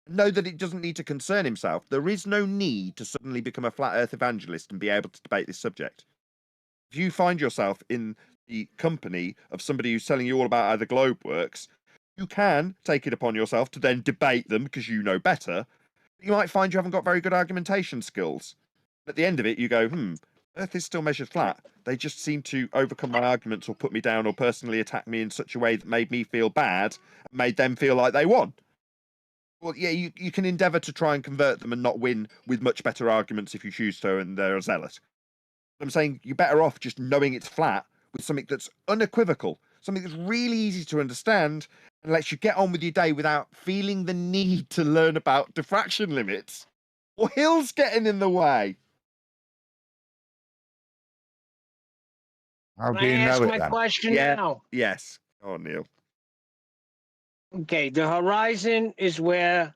Know that it doesn't need to concern himself. There is no need to suddenly become a flat earth evangelist and be able to debate this subject. If you find yourself in the company of somebody who's telling you all about how the globe works, you can take it upon yourself to then debate them because you know better. You might find you haven't got very good argumentation skills. At the end of it, you go, Earth is still measured flat. They just seem to overcome my arguments or put me down or personally attack me in such a way that made me feel bad and made them feel like they won. Well, yeah, you can endeavour to try and convert them and not win with much better arguments if you choose to, and they're a zealot. I'm saying you're better off just knowing it's flat with something that's unequivocal, something that's really easy to understand and lets you get on with your day without feeling the need to learn about diffraction limits or hills getting in the way. How Can do I you ask know it my then? question Yeah. now? Yes. Oh, Neil. Okay, the horizon is where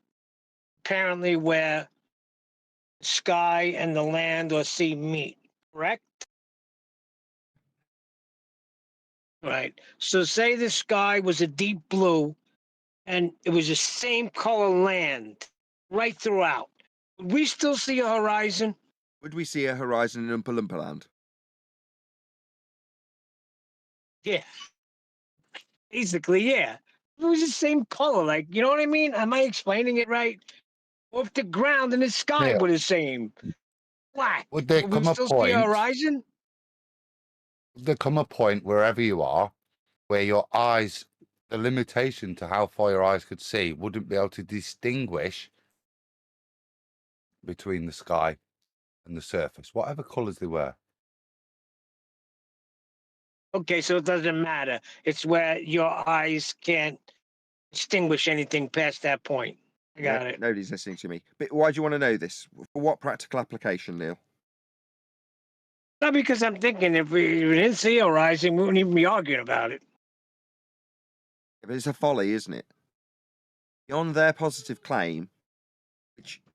apparently where sky and the land or sea meet, correct? Right. So say the sky was a deep blue and it was the same color land right throughout. Would we still see a horizon? Would we see a horizon in Oompa Loompa Land? Yeah. Basically, yeah. It was the same color, like, you know what I mean? Am I explaining it right? Or if the ground and the sky Yeah. were the same, black, Would there would we come a still see a point? horizon? Would there come a point wherever you are, where your eyes, the limitation to how far your eyes could see, wouldn't be able to distinguish between the sky and the surface, whatever colours they were? Okay, so it doesn't matter. It's where your eyes can't distinguish anything past that point. I got it. Nobody's listening to me. But why do you want to know this? For what practical application, Neil? Not because I'm thinking if we didn't see a horizon, we wouldn't even be arguing about it. Yeah, but it's a folly, isn't it? Beyond their positive claim, which we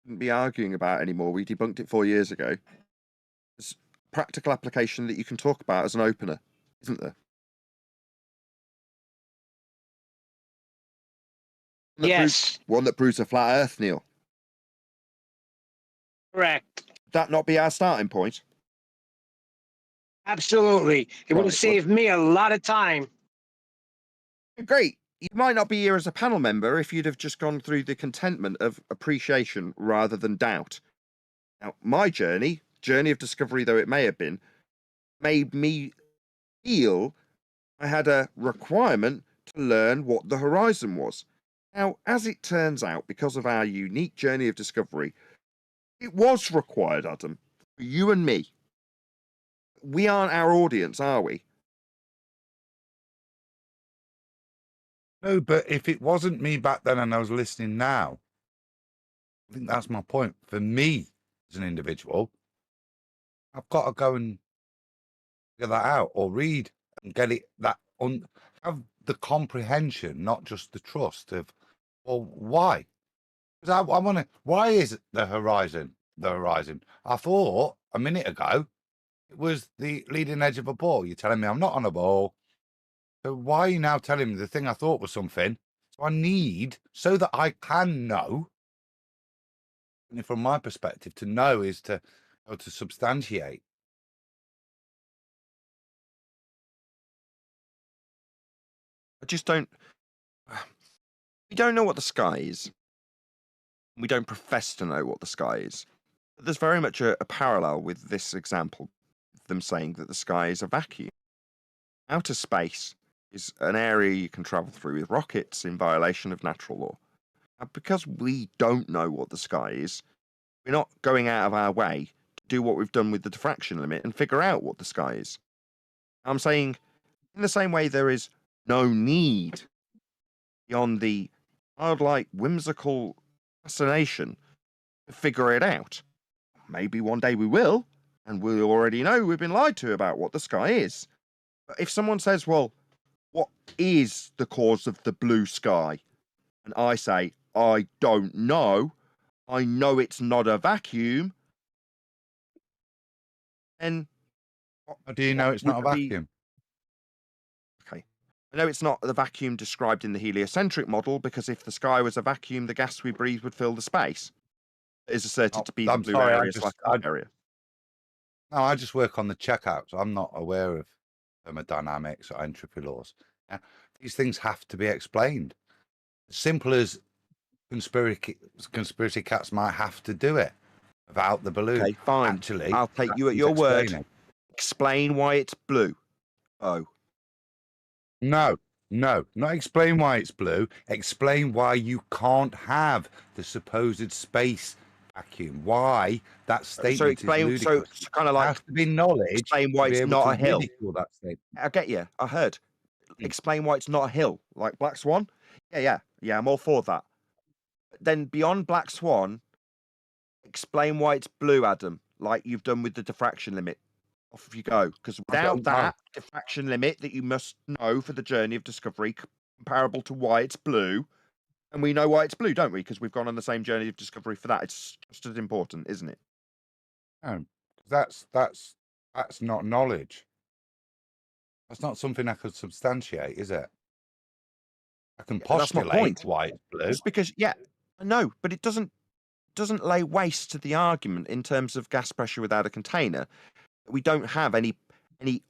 shouldn't be arguing about anymore, we debunked it 4 years ago. There's practical application that you can talk about as an opener, isn't there? Yes. One that proves a flat Earth, Neil. Correct. Would that not be our starting point? Absolutely. It would Right, have saved me a lot of time. Great. You might not be here as a panel member if you'd have just gone through the contentment of appreciation rather than doubt. Now, my journey of discovery though it may have been, made me feel I had a requirement to learn what the horizon was. Now, as it turns out, because of our unique journey of discovery, it was required, Adam, for you and me. We aren't our audience, are we? No, but if it wasn't me back then and I was listening now, I think that's my point. For me as an individual, I've got to go and figure that out or read and get it have the comprehension, not just the trust of, well, why? Because I want to. Why is the horizon the horizon? I thought a minute ago it was the leading edge of a ball. You're telling me I'm not on a ball. So why are you now telling me the thing I thought was something? So I need, so that I can know, and from my perspective, to know is to substantiate. I just don't. We don't know what the sky is. We don't profess to know what the sky is. But there's very much a parallel with this example, them saying that the sky is a vacuum. Outer space is an area you can travel through with rockets in violation of natural law. Now, because we don't know what the sky is, We're not going out of our way to do what we've done with the diffraction limit and figure out what the sky is. I'm saying, in the same way, there is no need beyond the childlike, whimsical fascination to figure it out. Maybe one day we will, and we already know we've been lied to about what the sky is. But if someone says, well, what is the cause of the blue sky? And I say, I don't know. I know it's not a vacuum. And how do you know it's not a vacuum? Okay. I know it's not the vacuum described in the heliocentric model, because if the sky was a vacuum, the gas we breathe would fill the space. It is asserted to be the blue area / area. No, I just work on the checkout, so I'm not aware of thermodynamics or entropy laws. Yeah? These things have to be explained. As simple as conspiracy cats might have to do it without the balloon. Okay, fine. Actually, I'll take you at your word. Explain why it's blue. Oh. No, not explain why it's blue. Explain why you can't have the supposed space vacuum. Why that statement so explain, is ludicrous. So kind of like has to be knowledge. Explain why it's not a hill. That statement. I get you. I heard. Explain why it's not a hill, like Black Swan. Yeah. I'm all for that. But then beyond Black Swan, explain why it's blue, Adam, like you've done with the diffraction limit. Off you go, because without that diffraction limit that you must know for the journey of discovery, comparable to why it's blue, and we know why it's blue, don't we? Because we've gone on the same journey of discovery for that. It's just as important, isn't it? No, that's not knowledge. That's not something I could substantiate, is it? I can postulate why it's blue. It's because, I know, but it doesn't lay waste to the argument in terms of gas pressure without a container. We don't have any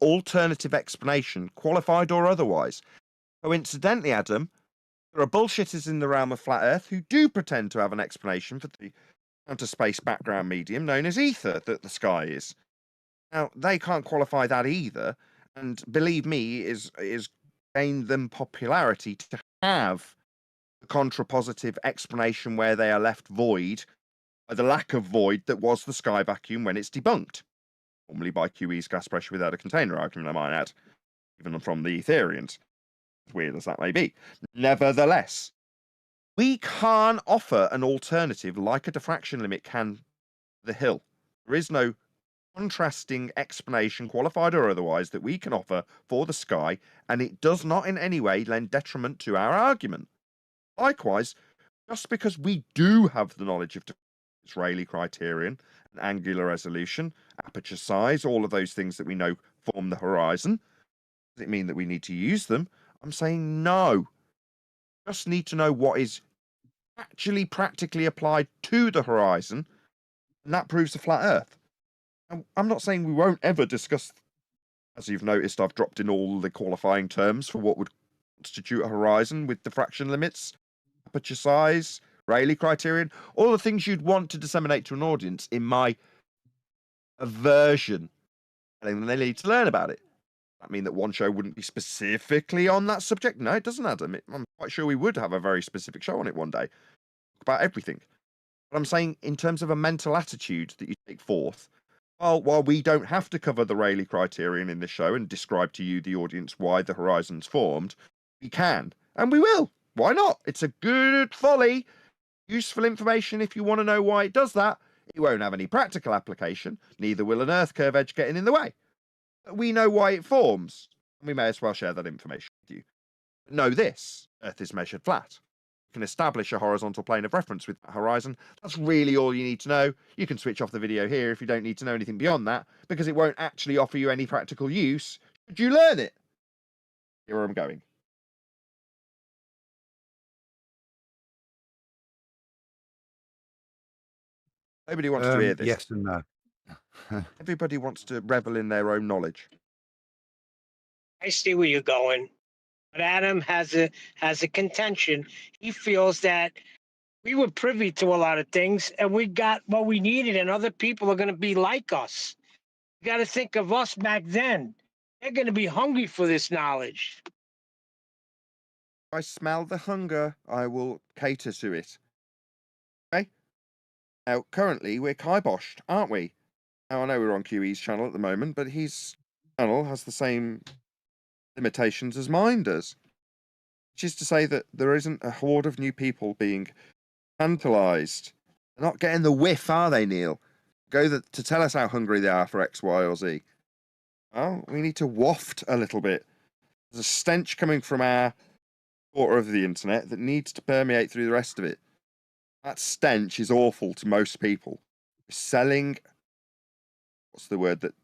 alternative explanation, qualified or otherwise. Coincidentally, Adam, there are bullshitters in the realm of flat Earth who do pretend to have an explanation for the outer space background medium known as ether that the sky is. Now, they can't qualify that either, and believe me, is gained them popularity to have the contrapositive explanation where they are left void by the lack of void that was the sky vacuum when it's debunked. Normally by QE's gas pressure without a container argument, I might add, even from the Etherians, as weird as that may be. Nevertheless, we can't offer an alternative like a diffraction limit can the hill. There is no contrasting explanation, qualified or otherwise, that we can offer for the sky, and it does not in any way lend detriment to our argument. Likewise, just because we do have the knowledge of Israeli criterion, and angular resolution, aperture size, all of those things that we know form the horizon, does it mean that we need to use them? I'm saying no. Just need to know what is actually practically applied to the horizon, and that proves the flat Earth. And I'm not saying we won't ever discuss, as you've noticed, I've dropped in all the qualifying terms for what would constitute a horizon with diffraction limits, aperture size, Rayleigh criterion, all the things you'd want to disseminate to an audience in my aversion, and they need to learn about it. That mean that one show wouldn't be specifically on that subject? No, it doesn't, Adam. I'm quite sure we would have a very specific show on it one day, about everything. But I'm saying, in terms of a mental attitude that you take forth, while we don't have to cover the Rayleigh criterion in this show and describe to you, the audience, why the horizon's formed, we can, and we will. Why not? It's a good folly. Useful information if you want to know why it does that. It won't have any practical application, neither will an Earth curve edge getting in the way. But we know why it forms, and we may as well share that information with you. But know this, Earth is measured flat. You can establish a horizontal plane of reference with that horizon. That's really all you need to know. You can switch off the video here if you don't need to know anything beyond that, because it won't actually offer you any practical use should you learn it. Here I'm going. Nobody wants to hear this. Yes and no. Everybody wants to revel in their own knowledge. I see where you're going. But Adam has a contention. He feels that we were privy to a lot of things and we got what we needed, and other people are going to be like us. You got to think of us back then. They're going to be hungry for this knowledge. If I smell the hunger, I will cater to it. Okay? Now, currently, we're kiboshed, aren't we? Now, I know we're on QE's channel at the moment, but his channel has the same limitations as mine does. Which is to say that there isn't a horde of new people being tantalised. They're not getting the whiff, are they, Neil? To tell us how hungry they are for X, Y, or Z. Well, we need to waft a little bit. There's a stench coming from our quarter of the internet that needs to permeate through the rest of it. That stench is awful to most people. Selling, what's the word that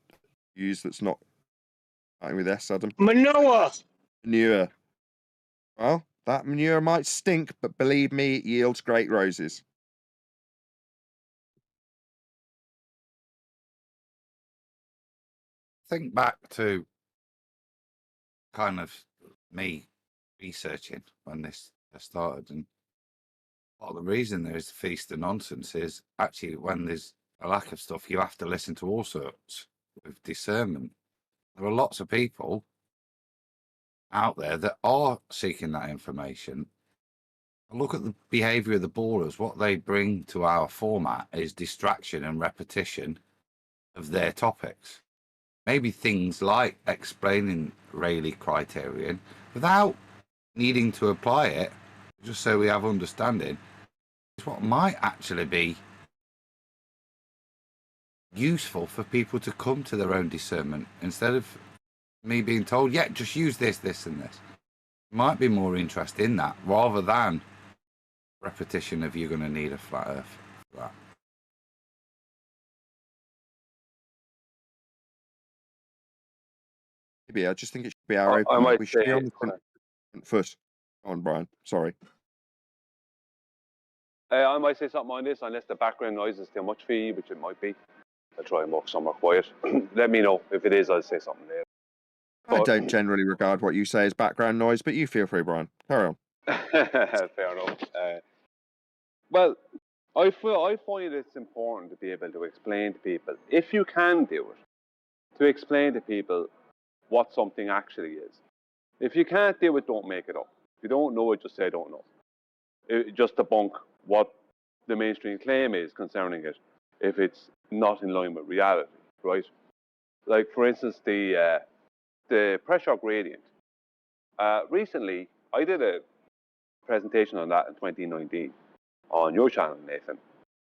you use that's not starting with S, Adam? Manure. Manure. Well, that manure might stink, but believe me, it yields great roses. Think back to kind of me researching when this started, and part of the reason there is a feast of nonsense is actually when there's a lack of stuff, you have to listen to all sorts with discernment. There are lots of people out there that are seeking that information. Look at the behavior of the ballers. What they bring to our format is distraction and repetition of their topics. Maybe things like explaining Rayleigh criterion without needing to apply it, just so we have understanding, is what might actually be useful for people to come to their own discernment instead of me being told, yeah, just use this, this, and this. Might be more interest in that rather than repetition of you're going to need a flat earth for that. Maybe I just think it should be our I open. might We should be say- on the front foot. Go on, Brian. Sorry. I might say something on this unless the background noise is too much for you, which it might be. I'll try and walk somewhere quiet. Let me know. If it is, I'll say something there. I don't generally regard what you say as background noise, but you feel free, Brian. Carry on. Fair enough. Well, I find it's important to be able to explain to people, if you can do it, to explain to people what something actually is. If you can't do it, don't make it up. If you don't know it, just say I don't know. Just debunk what the mainstream claim is concerning it, if it's not in line with reality, right? Like, for instance, the pressure gradient. Recently, I did a presentation on that in 2019 on your channel, Nathan.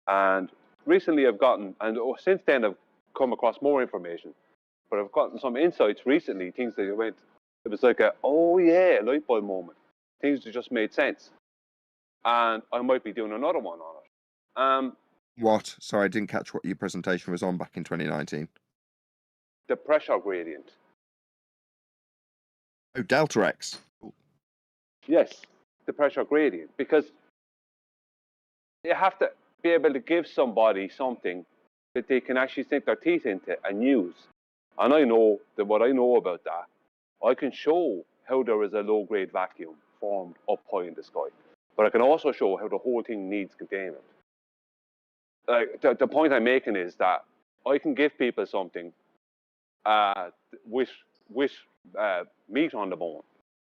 And recently I've gotten, and since then I've come across more information, but I've gotten some insights recently, things that it was like oh yeah, light bulb moment. Things that just made sense. And I might be doing another one on it. What? Sorry, I didn't catch what your presentation was on back in 2019. The pressure gradient. Oh, Delta X. Cool. Yes, the pressure gradient. Because you have to be able to give somebody something that they can actually sink their teeth into and use. And I know that what I know about that, I can show how there is a low-grade vacuum formed up high in the sky. But I can also show how the whole thing needs containment. Like, the point I'm making is that I can give people something with meat on the bone,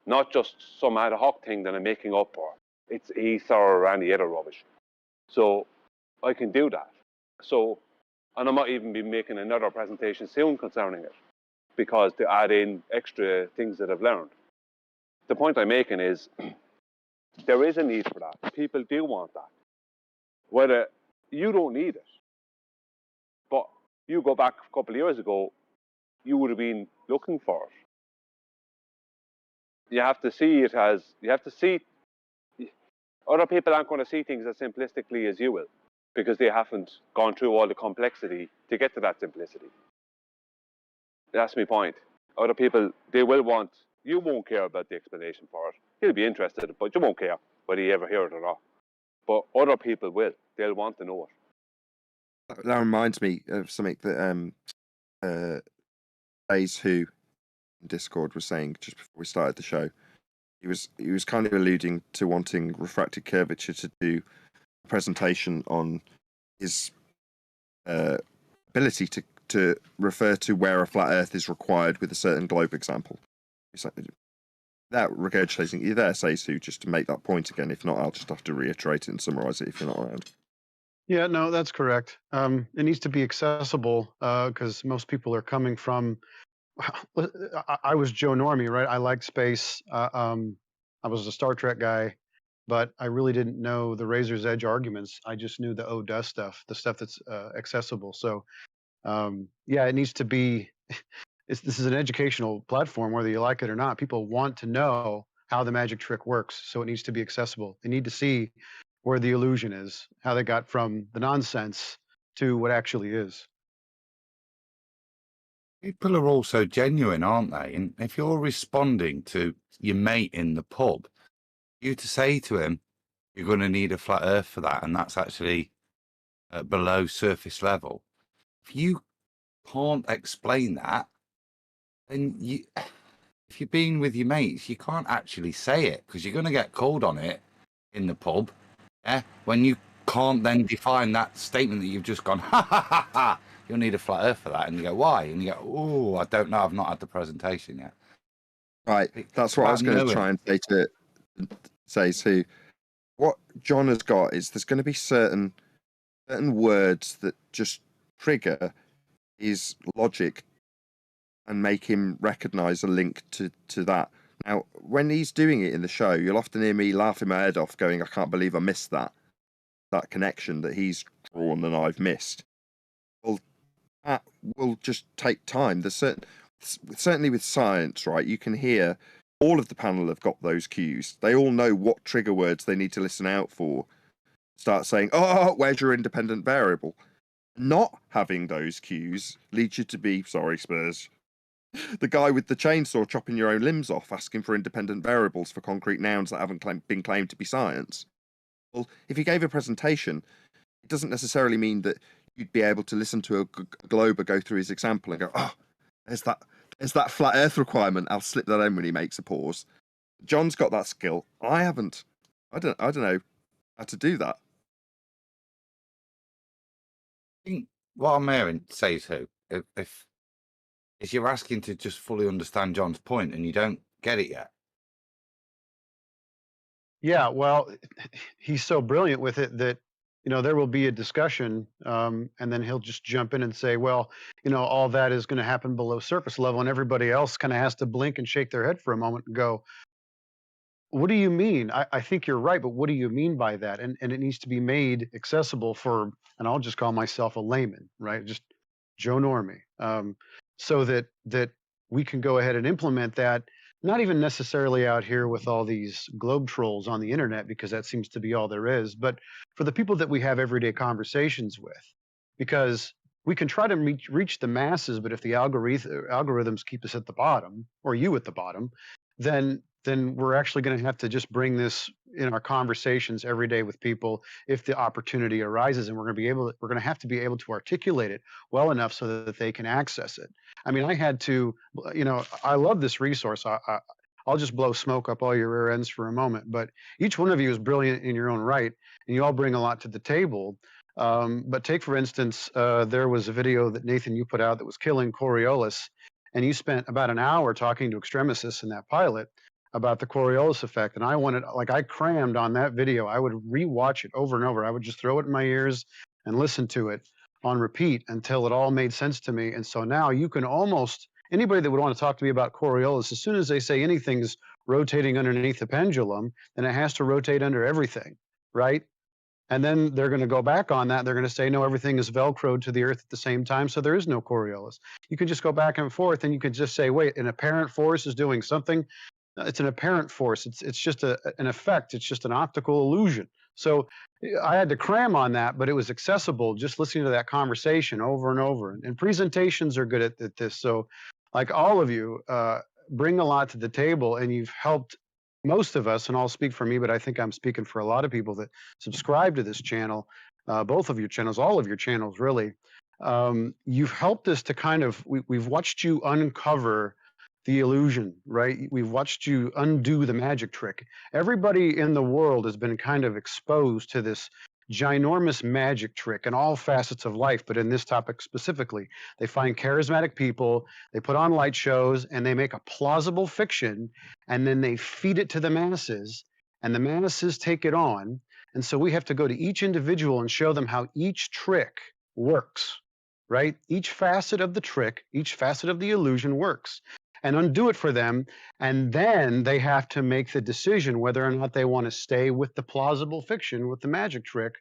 not just some ad hoc thing that I'm making up, or it's ether or any other rubbish. So I can do that. So, and I might even be making another presentation soon concerning it, because to add in extra things that I've learned. The point I'm making is there is a need for that. People do want that. Whether you don't need it, but you go back a couple of years ago, you would have been looking for it. You have to see it as, other people aren't going to see things as simplistically as you will, because they haven't gone through all the complexity to get to that simplicity. That's my point. Other people, they will want, you won't care about the explanation for it. You'll be interested, but you won't care whether you ever hear it or not. But other people will. They'll want to know it. That reminds me of something that Days Who in Discord was saying just before we started the show. He was kind of alluding to wanting refracted curvature to do a presentation on his ability to refer to where a flat Earth is required with a certain globe example. That regurgitating you there, Seisu, just to make that point again. If not, I'll just have to reiterate it and summarise it if you're not around. Yeah, no, that's correct. It needs to be accessible because most people are coming from. I was Joe Normie, right? I liked space. I was a Star Trek guy, but I really didn't know the razor's edge arguments. I just knew the does stuff, the stuff that's accessible. So, yeah, it needs to be. This is an educational platform, whether you like it or not. People want to know how the magic trick works, so it needs to be accessible. They need to see where the illusion is, how they got from the nonsense to what actually is. People are also genuine, aren't they? And if you're responding to your mate in the pub, you to say to him, you're going to need a flat earth for that, and that's actually below surface level. If you can't explain that, then if you're being with your mates, you can't actually say it because you're going to get called on it in the pub. Yeah, when you can't then define that statement that you've just gone, ha ha ha ha, you'll need a flat earth for that. And you go, why? And you go, oh, I don't know, I've not had the presentation yet. Right, that's what I was going to try and say to what John has got is there's going to be certain words that just trigger his logic and make him recognize a link to that. Now, when he's doing it in the show, you'll often hear me laughing my head off going, I can't believe I missed that connection that he's drawn and I've missed. Well, that will just take time. There's certainly with science, right? You can hear all of the panel have got those cues. They all know what trigger words they need to listen out for. Start saying, oh, where's your independent variable? Not having those cues leads you to be, sorry, Spurs, the guy with the chainsaw chopping your own limbs off, asking for independent variables for concrete nouns that haven't been claimed to be science. Well, if you gave a presentation, it doesn't necessarily mean that you'd be able to listen to a Glober go through his example and go, oh, there's that flat earth requirement. I'll slip that in when he makes a pause. John's got that skill. I haven't. I don't know how to do that. I think what I'm hearing say to if you're asking to just fully understand John's point and you don't get it yet. Yeah, well, he's so brilliant with it that, there will be a discussion, and then he'll just jump in and say, well, all that is going to happen below surface level, and everybody else kind of has to blink and shake their head for a moment and go, what do you mean? I think you're right, but what do you mean by that? And it needs to be made accessible for, and I'll just call myself a layman, right? Just Joe Normie, so that we can go ahead and implement that. Not even necessarily out here with all these globe trolls on the internet, because that seems to be all there is, but for the people that we have everyday conversations with, because we can try to reach the masses, but if the algorithms keep us at the bottom, or you at the bottom, then we're actually going to have to just bring this in our conversations every day with people if the opportunity arises, and we're going to have to be able to articulate it well enough so that they can access it. I mean, I had to, I love this resource. I'll just blow smoke up all your rear ends for a moment, but each one of you is brilliant in your own right, and you all bring a lot to the table. But take, for instance, there was a video that Nathan, you put out that was killing Coriolis, and you spent about an hour talking to extremicists in that pilot about the Coriolis effect. And I crammed on that video. I would rewatch it over and over. I would just throw it in my ears and listen to it on repeat until it all made sense to me. And so now you can almost, anybody that would want to talk to me about Coriolis, as soon as they say anything's rotating underneath the pendulum, then it has to rotate under everything, right? And then they're going to go back on that. They're going to say, no, everything is Velcroed to the earth at the same time, so there is no Coriolis. You can just go back and forth, and you could just say, wait, an apparent force is doing something. It's an apparent force. It's just an effect. It's just an optical illusion. So I had to cram on that, but it was accessible just listening to that conversation over and over. And presentations are good at this. So like all of you bring a lot to the table, and you've helped most of us, and I'll speak for me, but I think I'm speaking for a lot of people that subscribe to this channel, both of your channels, all of your channels, really. You've helped us to kind of, we've watched you uncover the illusion, right? We've watched you undo the magic trick. Everybody in the world has been kind of exposed to this ginormous magic trick in all facets of life, but in this topic specifically. They find charismatic people, they put on light shows, and they make a plausible fiction, and then they feed it to the masses, and the masses take it on, And so we have to go to each individual and show them how each trick works, right? Each facet of the trick, each facet of the illusion works, and undo it for them. And then they have to make the decision whether or not they want to stay with the plausible fiction, with the magic trick,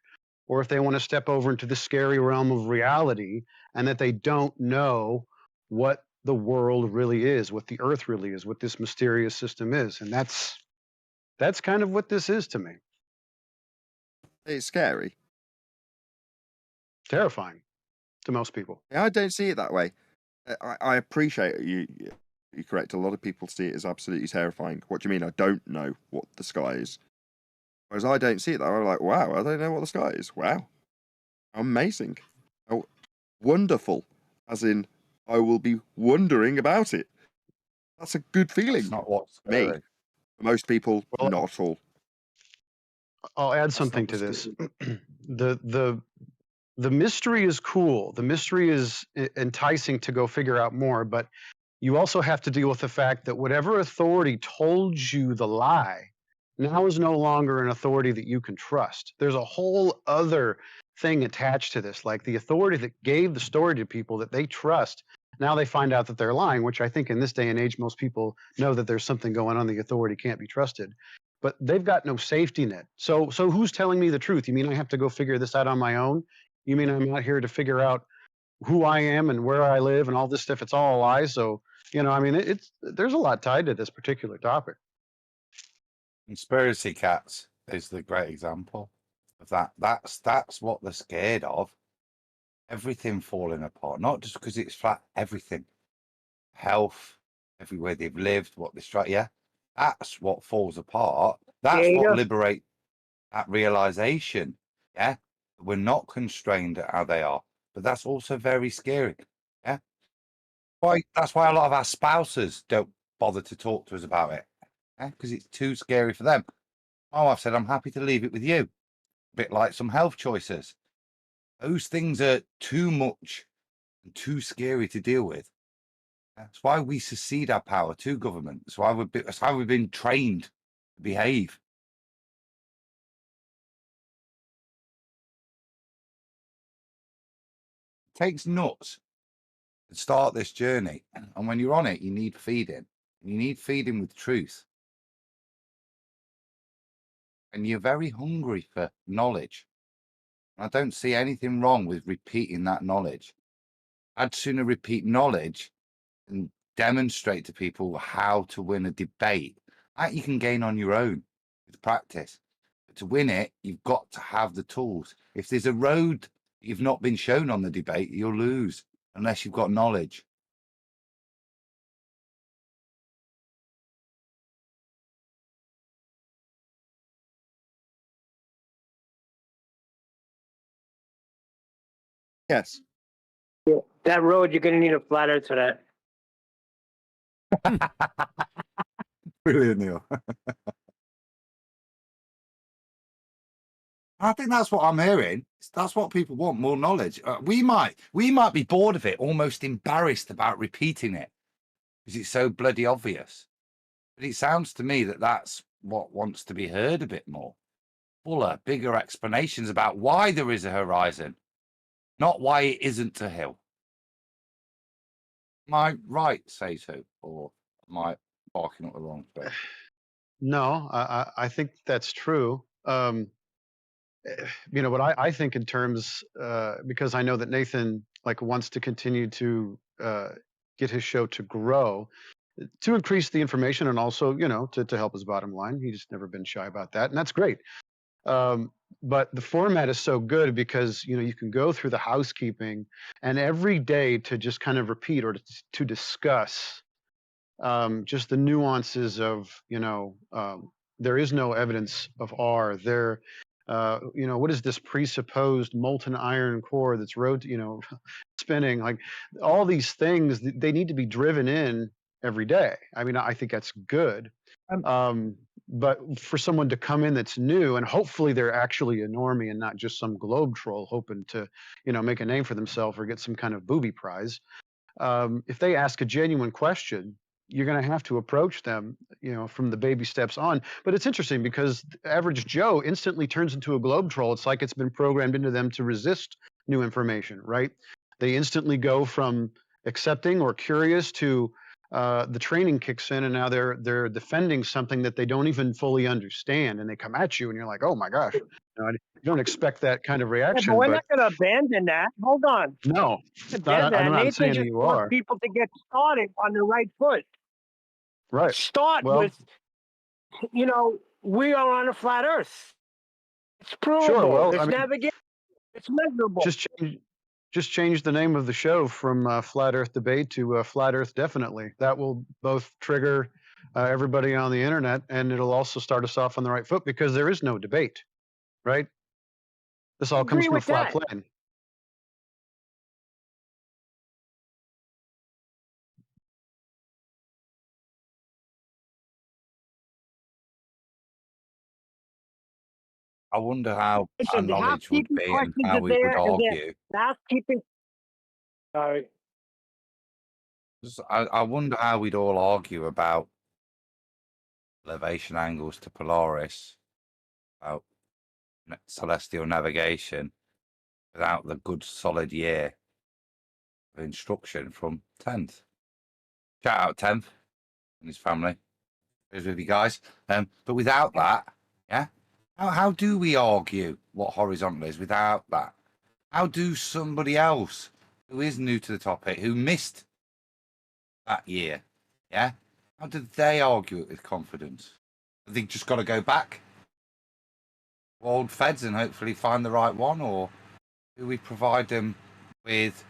or if they want to step over into the scary realm of reality, and that they don't know what the world really is, what the earth really is, what this mysterious system is. And that's kind of what this is to me. It's scary. Terrifying to most people. Yeah, I don't see it that way. I appreciate you. You're correct. A lot of people see it as absolutely terrifying. What do you mean? I don't know what the sky is. Whereas I don't see it that way. I'm like, wow, I don't know what the sky is. Wow, amazing, oh, wonderful. As in, I will be wondering about it. That's a good feeling. That's not what's Me. scary. Most people, Well, not at all. I'll add That's something not to what's this. The mystery is cool. The mystery is enticing to go figure out more, but you also have to deal with the fact that whatever authority told you the lie now is no longer an authority that you can trust. There's a whole other thing attached to this, like the authority that gave the story to people that they trust. Now they find out that they're lying, which I think in this day and age, most people know that there's something going on. The authority can't be trusted, but they've got no safety net. So who's telling me the truth? You mean I have to go figure this out on my own? You mean I'm out here to figure out who I am and where I live and all this stuff? It's all a lie. So, I mean, there's a lot tied to this particular topic. Conspiracy cats is the great example of that. That's what they're scared of. Everything falling apart, not just because it's flat. Everything, health, everywhere they've lived, what they strike. Yeah, that's what falls apart. That's what liberate that realization. Yeah, we're not constrained at how they are, but that's also very scary. Yeah, that's why a lot of our spouses don't bother to talk to us about it. Yeah, because it's too scary for them. Oh, I've said I'm happy to leave it with you. A bit like some health choices. Those things are too much and too scary to deal with. That's why we secede our power to government. That's how we've been trained to behave. It takes nuts to start this journey. And when you're on it, you need feeding. You need feeding with truth. And you're very hungry for knowledge. I don't see anything wrong with repeating that knowledge. I'd sooner repeat knowledge and demonstrate to people how to win a debate. That you can gain on your own with practice. But to win it, you've got to have the tools. If there's a road you've not been shown on the debate, you'll lose unless you've got knowledge. Yes. That road, you're going to need a flat earth for that. Brilliant, Neil. I think that's what I'm hearing. That's what people want, more knowledge. We might be bored of it, almost embarrassed about repeating it because it's so bloody obvious. But it sounds to me that that's what wants to be heard a bit more. Fuller, bigger explanations about why there is a horizon, not why it isn't a hill. Am I right, say so, or am I barking up the wrong tree? No, I think that's true. But I think in terms, because I know that Nathan wants to continue to get his show to grow, to increase the information, and also to help his bottom line. He's never been shy about that, and that's great. But the format is so good because you can go through the housekeeping and every day to just kind of repeat or to discuss just the nuances of there is no evidence of R. There, what is this presupposed molten iron core that's spinning? Like all these things, they need to be driven in every day. I mean, I think that's good. But for someone to come in that's new, and hopefully they're actually a normie and not just some globe troll hoping to, make a name for themselves or get some kind of booby prize. If they ask a genuine question, you're going to have to approach them, from the baby steps on. But it's interesting because the average Joe instantly turns into a globe troll. It's like it's been programmed into them to resist new information, right? They instantly go from accepting or curious to the training kicks in, and now they're defending something that they don't even fully understand, and they come at you, and you're like, oh my gosh, you don't expect that kind of Yeah, reaction. but we're not going to abandon that. Hold on. No, Abandon that. I'm not Nathan saying just that you wants are. people to get started on the right foot. Right. Start Well, with, we are on a flat Earth. It's provable. sure. Well, It's I mean, navigable. It's measurable. just change the name of the show from Flat Earth Debate to Flat Earth Definitely. That will both trigger everybody on the internet, and it'll also start us off on the right foot because there is no debate, right? This all comes Agree from a with flat that. plane. I wonder how our Listen, the knowledge would housekeeping be and questions how are we would there, and argue. the housekeeping. Sorry. I wonder how we'd all argue about elevation angles to Polaris, about celestial navigation, without the good solid year of instruction from 10th. Shout out 10th and his family. Who's with you guys? But without that, yeah, how do we argue what horizontal is without that? How do somebody else who is new to the topic, who missed that year, yeah, how did they argue it with confidence? Have they just got to go back to old feds and hopefully find the right one, or do we provide them with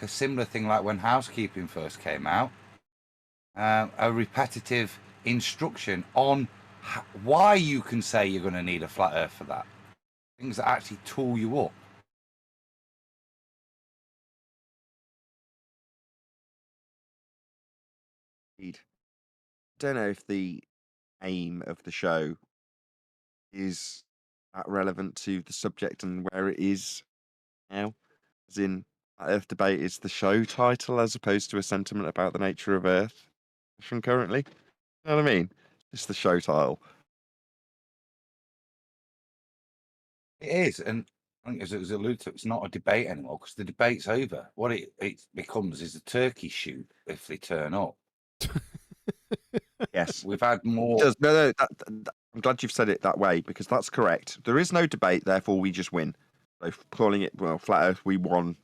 a similar thing like when housekeeping first came out, a repetitive instruction on why you can say you're going to need a flat earth for that, things that actually tool you up? Indeed. Don't know if the aim of the show is that relevant to the subject and where it is now, as in Earth Debate is the show title as opposed to a sentiment about the nature of Earth from currently. You know what I mean? It's the show title. It is, and I think as it was alluded to, it's not a debate anymore because the debate's over. What it becomes is a turkey shoot if they turn up. Yes, we've had more. No, I'm glad you've said it that way because that's correct. There is no debate, therefore we just win. So calling it flat Earth, we won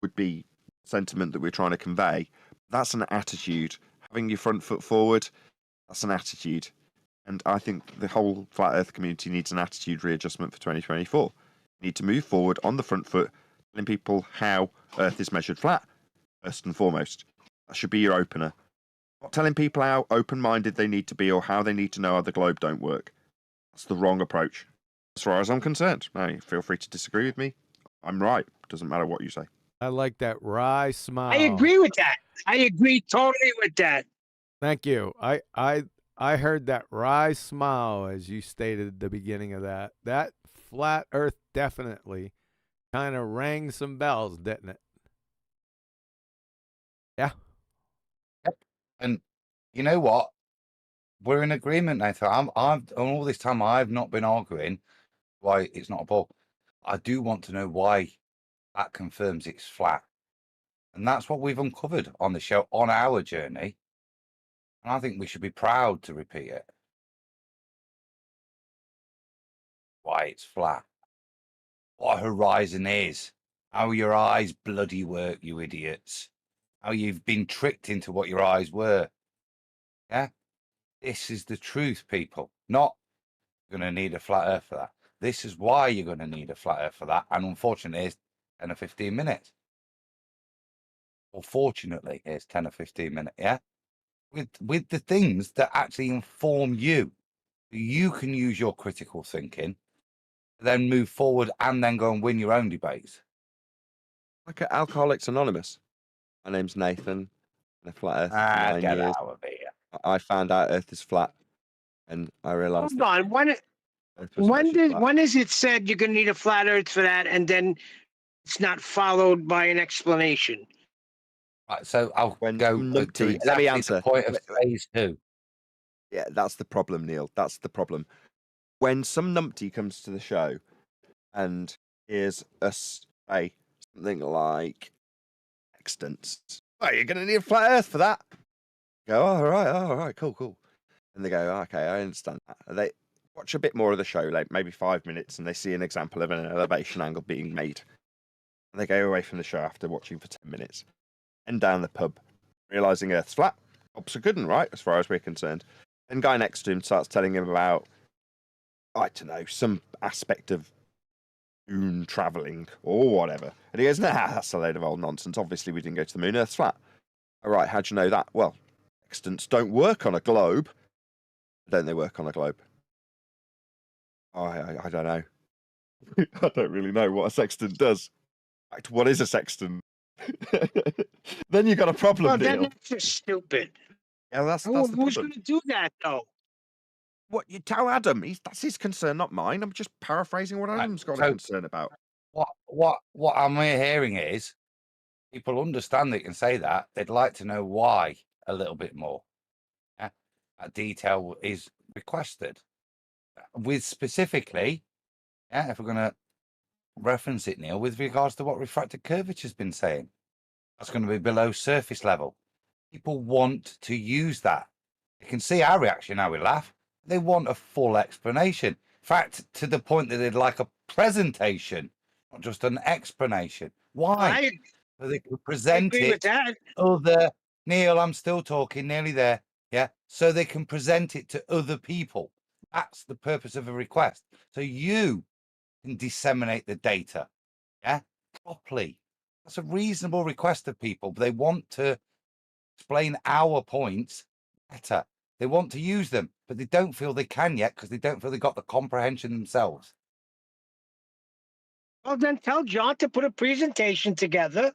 would be sentiment that we're trying to convey. That's an attitude. Having your front foot forward, that's an attitude. And I think the whole flat Earth community needs an attitude readjustment for 2024. You need to move forward on the front foot, telling people how Earth is measured flat, first and foremost. That should be your opener. Not telling people how open-minded they need to be or how they need to know how the globe don't work. That's the wrong approach. As far as I'm concerned. Now, feel free to disagree with me. I'm right. Doesn't matter what you say. I like that wry smile. I agree with that. I agree totally with that. Thank you. I heard that wry smile as you stated at the beginning of that. That flat Earth definitely kind of rang some bells, didn't it? Yeah. Yep. And you know what? We're in agreement, Nathan. I've on all this time I've not been arguing why it's not a ball. I do want to know why that confirms it's flat. And that's what we've uncovered on the show on our journey. And I think we should be proud to repeat it. Why it's flat. What a horizon is. How your eyes bloody work, you idiots. How you've been tricked into what your eyes were. Yeah? This is the truth, people. Not you're going to need a flat earth for that. This is why you're going to need a flat earth for that. And unfortunately, it's 10 or 15 minutes. Or fortunately, it's 10 or 15 minutes, yeah? With the things that actually inform you. You can use your critical thinking, then move forward and then go and win your own debates. Like at Alcoholics Anonymous. My name's Nathan. I'm a flat Earth for 9 Get years. out of here. I found out Earth is flat, and I realised. Hold on. When is it said you're going to need a flat Earth for that, and then it's not followed by an explanation? So I'll When go some to numpty, exactly let me the answer. point of phase 2. Yeah, that's the problem, Neil. That's the problem. When some numpty comes to the show and hears us say something like extents, oh, you're going to need a flat Earth for that. Go, all right, cool. And they go, okay, I understand that. And they watch a bit more of the show, like maybe 5 minutes, and they see an example of an elevation angle being made. And they go away from the show after watching for 10 minutes and down the pub, realizing Earth's flat. Job's a good one, right? As far as we're concerned. And guy next to him starts telling him about, I don't know, some aspect of moon traveling or whatever. And he goes, nah, that's a load of old nonsense. Obviously, we didn't go to the moon. Earth's flat. All right, how'd you know that? Well, sextants don't work on a globe. Don't they work on a globe? Oh, I don't know. I don't really know what a sextant does. In fact, what is a sextant? Then you got a problem, Well, Neil. that's just stupid. Yeah, that's the Who's problem. going to do that, though? What you tell Adam? That's his concern, not mine. I'm just paraphrasing what Adam's got a concern about. What I'm hearing is people understand they can say that. They'd like to know why a little bit more. Yeah? That detail is requested. With specifically, yeah, if we're going to reference it, Neil, with regards to what refracted curvature's been saying, that's going to be below surface level. People want to use that. You can see our reaction, how we laugh. They want a full explanation. In fact, to the point that they'd like a presentation, not just an explanation. Why? So they can present agree it with that. other. Neil, I'm still talking, nearly there. Yeah. So they can present it to other people. That's the purpose of a request. So you can disseminate the data, yeah, properly. That's a reasonable request of people. They want to explain our points better. They want to use them, but they don't feel they can yet because they don't feel they got the comprehension themselves. Well, then tell John to put a presentation together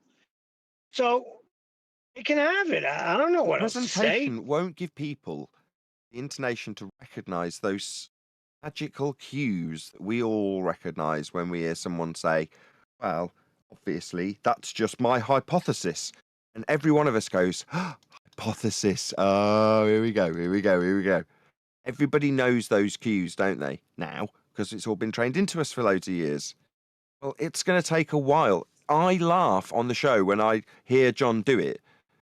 so they can have it. I don't know what else to say. Presentation won't give people the intonation to recognize those magical cues that we all recognize when we hear someone say, well, obviously, that's just my hypothesis. And every one of us goes, hypothesis. Oh, here we go. Everybody knows those cues, don't they, now? Because it's all been trained into us for loads of years. Well, it's going to take a while. I laugh on the show when I hear John do it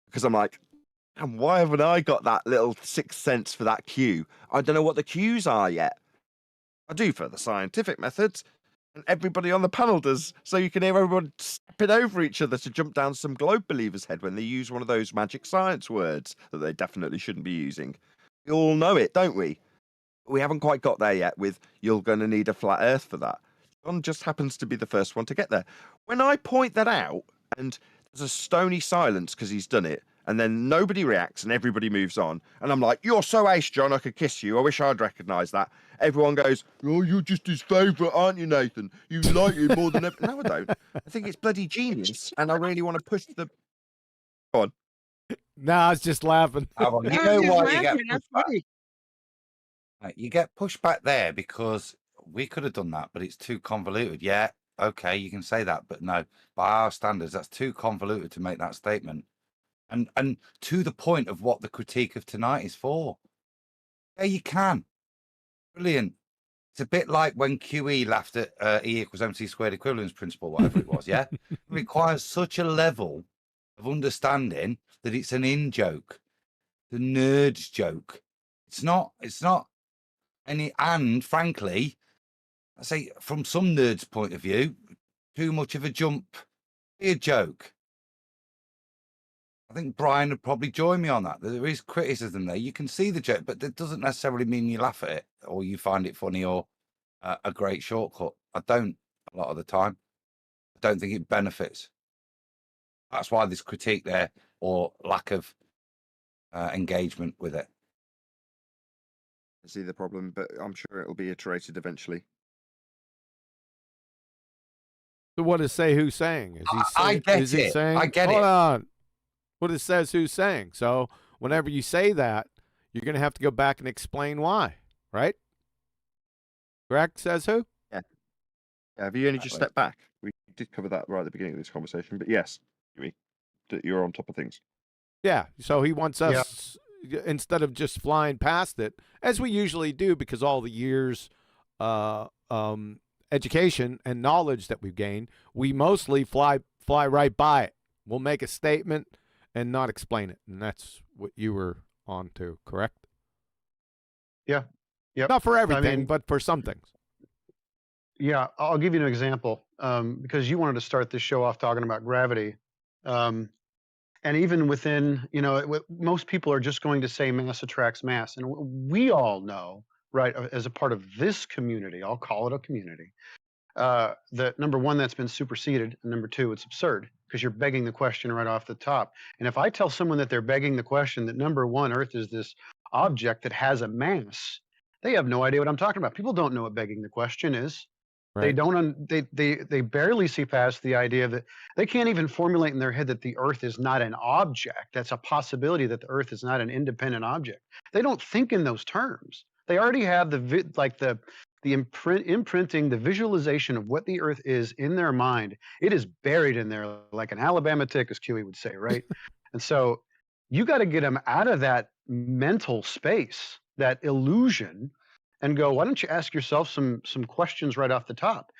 because I'm like, and why haven't I got that little sixth sense for that cue? I don't know what the cues are yet. I do for the scientific methods, and everybody on the panel does, so you can hear everyone stepping over each other to jump down some globe believer's head when they use one of those magic science words that they definitely shouldn't be using. We all know it, don't we? We haven't quite got there yet with you're going to need a flat earth for that. John just happens to be the first one to get there. When I point that out, and there's a stony silence because he's done it, and then nobody reacts and everybody moves on, and I'm like, you're so ace, John, I could kiss you. I wish I'd recognise that. Everyone goes, oh, you're just his favourite, aren't you, Nathan? You like him more than ever. No, I don't. I think it's bloody genius, and I really want to push the... Go on. No, I was just laughing. You know why you get pushback? You get pushback there because we could have done that, but it's too convoluted. Yeah, okay, you can say that, but no, by our standards, that's too convoluted to make that statement. And to the point of what the critique of tonight is for. Yeah, you can. Brilliant. It's a bit like when QE laughed at E equals MC squared equivalence principle, whatever it was, yeah? It requires such a level of understanding that it's an in-joke, the nerd's joke. It's not any, and frankly, I say from some nerds' point of view, too much of a jump, be a joke. I think Brian would probably join me on that. There is criticism there. You can see the joke, but that doesn't necessarily mean you laugh at it or you find it funny or a great shortcut. I don't a lot of the time. I don't think it benefits. That's why there's critique there or lack of engagement with it. I see the problem, but I'm sure it'll be iterated eventually. So what does say who's saying? Is he I get is he it. saying? I get Hold it. on. What it says who's saying. So whenever you say that, you're going to have to go back and explain why, right? Correct? Says who? Yeah. Have you only just stepped back? We did cover that right at the beginning of this conversation, but yes, Jimmy. that you're on top of things. Yeah, so he wants us, instead of just flying past it, as we usually do because all the years education and knowledge that we've gained, we mostly fly right by it. We'll make a statement and not explain it, and that's what you were on to, correct? Yeah. Yep. Not for everything, I mean, but for some things. Yeah, I'll give you an example because you wanted to start this show off talking about gravity. And even within, most people are just going to say mass attracts mass. And we all know, right, as a part of this community, I'll call it a community, that number one, that's been superseded. And number two, it's absurd because you're begging the question right off the top. And if I tell someone that they're begging the question that number one, Earth is this object that has a mass, they have no idea what I'm talking about. People don't know what begging the question is. They don't. They barely see past the idea that they can't even formulate in their head that the Earth is not an object. That's a possibility that the Earth is not an independent object. They don't think in those terms. They already have the imprinting, the visualization of what the Earth is in their mind. It is buried in there like an Alabama tick, as Kiwi would say, right? And so you got to get them out of that mental space, that illusion, and go, why don't you ask yourself some questions right off the top?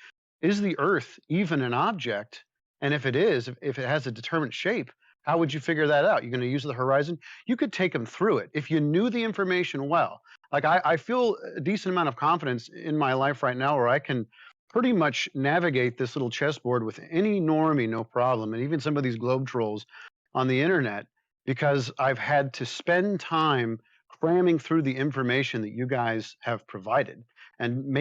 Is the Earth even an object? And if it is, if it has a determined shape, how would you figure that out? You're going to use the horizon? You could take them through it if you knew the information well. Like I feel a decent amount of confidence in my life right now where I can pretty much navigate this little chessboard with any normie, no problem. And even some of these globe trolls on the internet, because I've had to spend time cramming through the information that you guys have provided and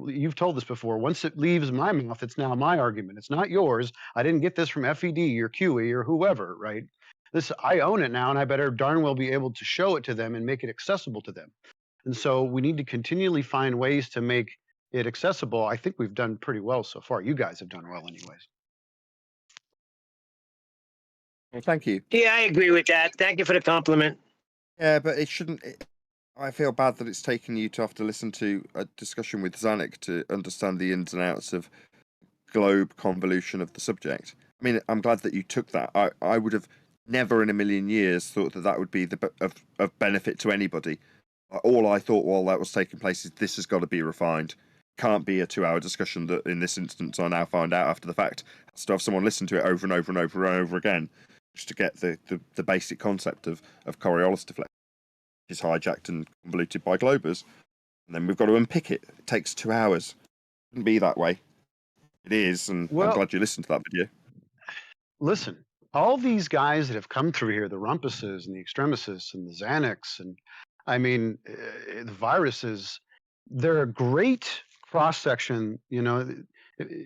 you've told this before, once it leaves my mouth, it's now my argument. It's not yours. I didn't get this from FED or QE or whoever, right? I own it now, and I better darn well be able to show it to them and make it accessible to them. And so we need to continually find ways to make it accessible. I think we've done pretty well so far. You guys have done well anyways. Well, thank you. Yeah, I agree with that. Thank you for the compliment. Yeah, but it shouldn't. I feel bad that it's taken you to have to listen to a discussion with Zanuck to understand the ins and outs of globe convolution of the subject. I mean, I'm glad that you took that. I would have never in a million years thought that would be of benefit to anybody. All I thought while that was taking place is this has got to be refined. Can't be a 2-hour discussion that in this instance I now find out after the fact. Has to have someone listen to it over and over and over and over again just to get the basic concept of Coriolis deflection, which is hijacked and convoluted by globers. And then we've got to unpick it. It takes 2 hours. It shouldn't be that way. It is, and I'm glad you listened to that video. Listen, all these guys that have come through here, the Rumpuses and the Extremists and the Xanax, and I mean, the viruses, they're a great cross-section,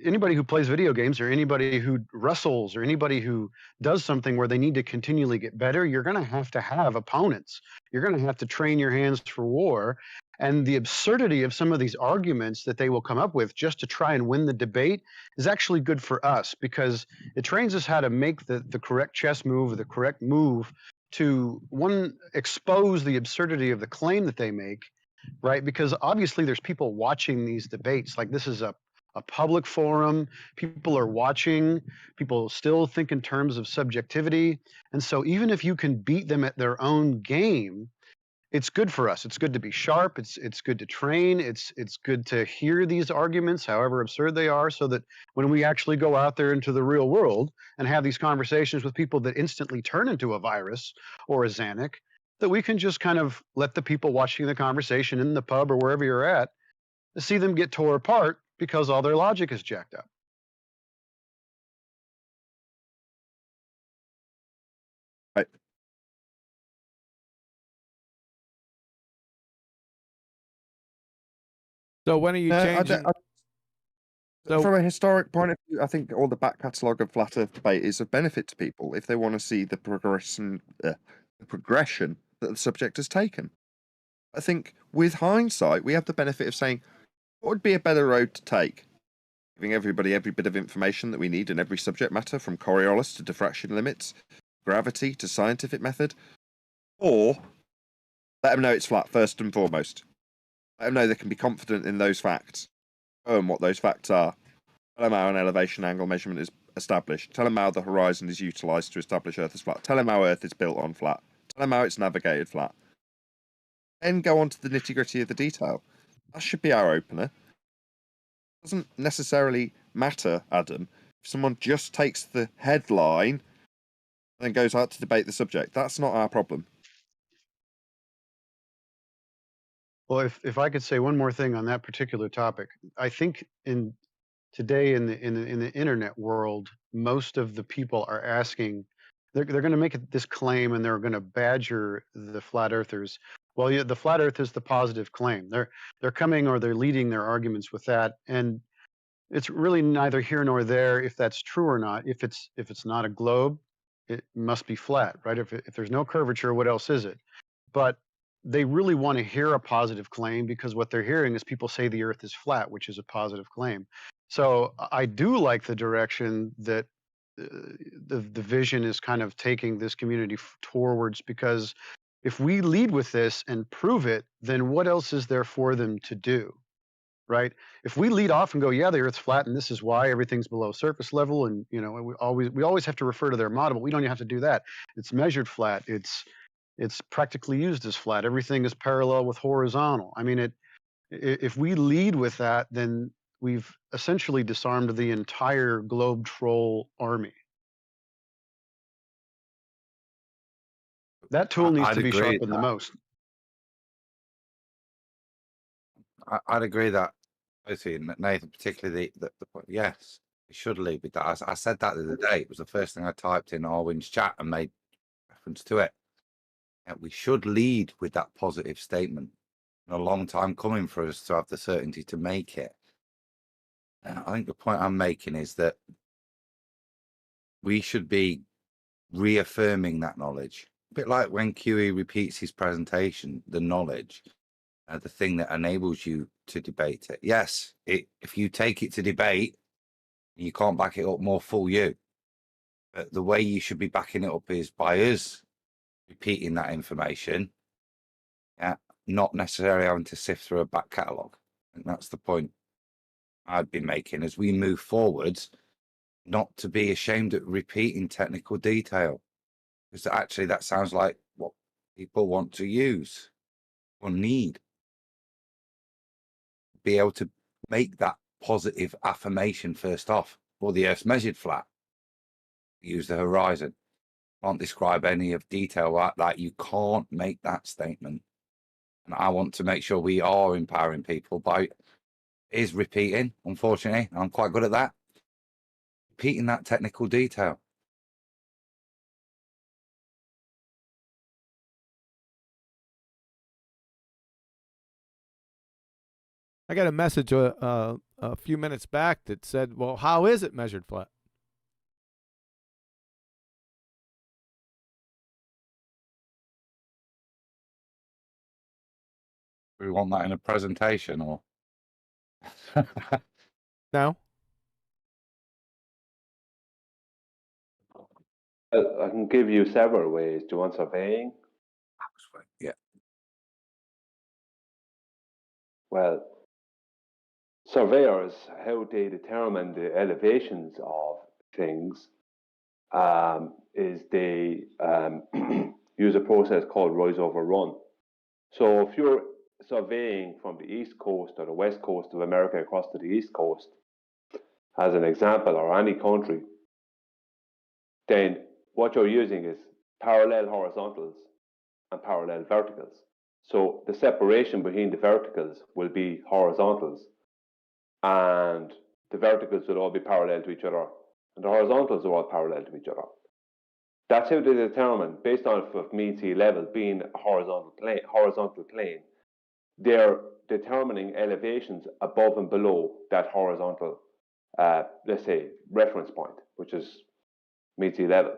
anybody who plays video games or anybody who wrestles or anybody who does something where they need to continually get better, you're going to have opponents. You're going to have to train your hands for war. And the absurdity of some of these arguments that they will come up with just to try and win the debate is actually good for us because it trains us how to make the correct chess move or the correct move to, one, expose the absurdity of the claim that they make, right? Because obviously there's people watching these debates. Like this is a public forum. People are watching. People still think in terms of subjectivity. And so even if you can beat them at their own game, it's good for us. It's good to be sharp. It's good to train. It's good to hear these arguments, however absurd they are, so that when we actually go out there into the real world and have these conversations with people that instantly turn into a virus or a Xanac, that we can just kind of let the people watching the conversation in the pub or wherever you're at, see them get tore apart because all their logic is jacked up. Right. So when are you changing? From a historic point of view, I think all the back catalogue of flat Earth debate is of benefit to people if they want to see the progression that the subject has taken. I think with hindsight, we have the benefit of saying, what would be a better road to take? Giving everybody every bit of information that we need in every subject matter, from Coriolis to diffraction limits, gravity to scientific method, or let them know it's flat first and foremost. Let them know they can be confident in those facts. What those facts are. Tell them how an elevation angle measurement is established. Tell them how the horizon is utilized to establish Earth as flat. Tell them how Earth is built on flat. Tell them how it's navigated flat. Then go on to the nitty-gritty of the detail. That should be our opener. It doesn't necessarily matter, Adam, if someone just takes the headline and then goes out to debate the subject. That's not our problem. Well, if I could say one more thing on that particular topic, I think today in the internet world, most of the people are asking, they're going to make this claim and they're going to badger the flat earthers. Well, yeah, the flat Earth is the positive claim. They're coming or they're leading their arguments with that, and it's really neither here nor there if that's true or not. If it's not a globe, it must be flat, right? If there's no curvature, what else is it? But they really want to hear a positive claim because what they're hearing is people say the Earth is flat, which is a positive claim. So I do like the direction that the vision is kind of taking this community towards, because if we lead with this and prove it, then what else is there for them to do, right? If we lead off and go, yeah, the Earth's flat and this is why everything's below surface level, and we always have to refer to their model, but we don't even have to do that. It's measured flat. It's practically used as flat. Everything is parallel with horizontal. I mean, if we lead with that, then we've essentially disarmed the entire globe troll army. That tool needs to be sharpened the most. I'd agree that, I see, Nathan, particularly the point. Yes, we should lead with that. I said that the other day. It was the first thing I typed in Arwin's chat and made reference to it. We should lead with that positive statement. A long time coming for us to have the certainty to make it. I think the point I'm making is that we should be reaffirming that knowledge. A bit like when QE repeats his presentation, the knowledge, the thing that enables you to debate it. Yes, if you take it to debate, you can't back it up, more fool you. But the way you should be backing it up is by us repeating that information, not necessarily having to sift through a back catalogue. And that's the point I'd be making as we move forwards, not to be ashamed of repeating technical detail, because actually that sounds like what people want to use or need. Be able to make that positive affirmation first off. Well, the Earth's measured flat. Use the horizon. Can't describe any of detail like that. You can't make that statement. And I want to make sure we are empowering people by repeating, unfortunately. I'm quite good at that. Repeating that technical detail. I got a message a few minutes back that said, well, how is it measured flat? We want that in a presentation or? No. I can give you several ways. Do you want surveying? Yeah. Well, surveyors, how they determine the elevations of things is they use a process called rise over run. So if you're surveying from the east coast or the west coast of America across to the east coast, as an example, or any country, then what you're using is parallel horizontals and parallel verticals. So the separation between the verticals will be horizontals, and the verticals will all be parallel to each other, and the horizontals are all parallel to each other. That's how they determine, based on mean sea level being a horizontal plane, they're determining elevations above and below that horizontal, let's say, reference point, which is mean sea level.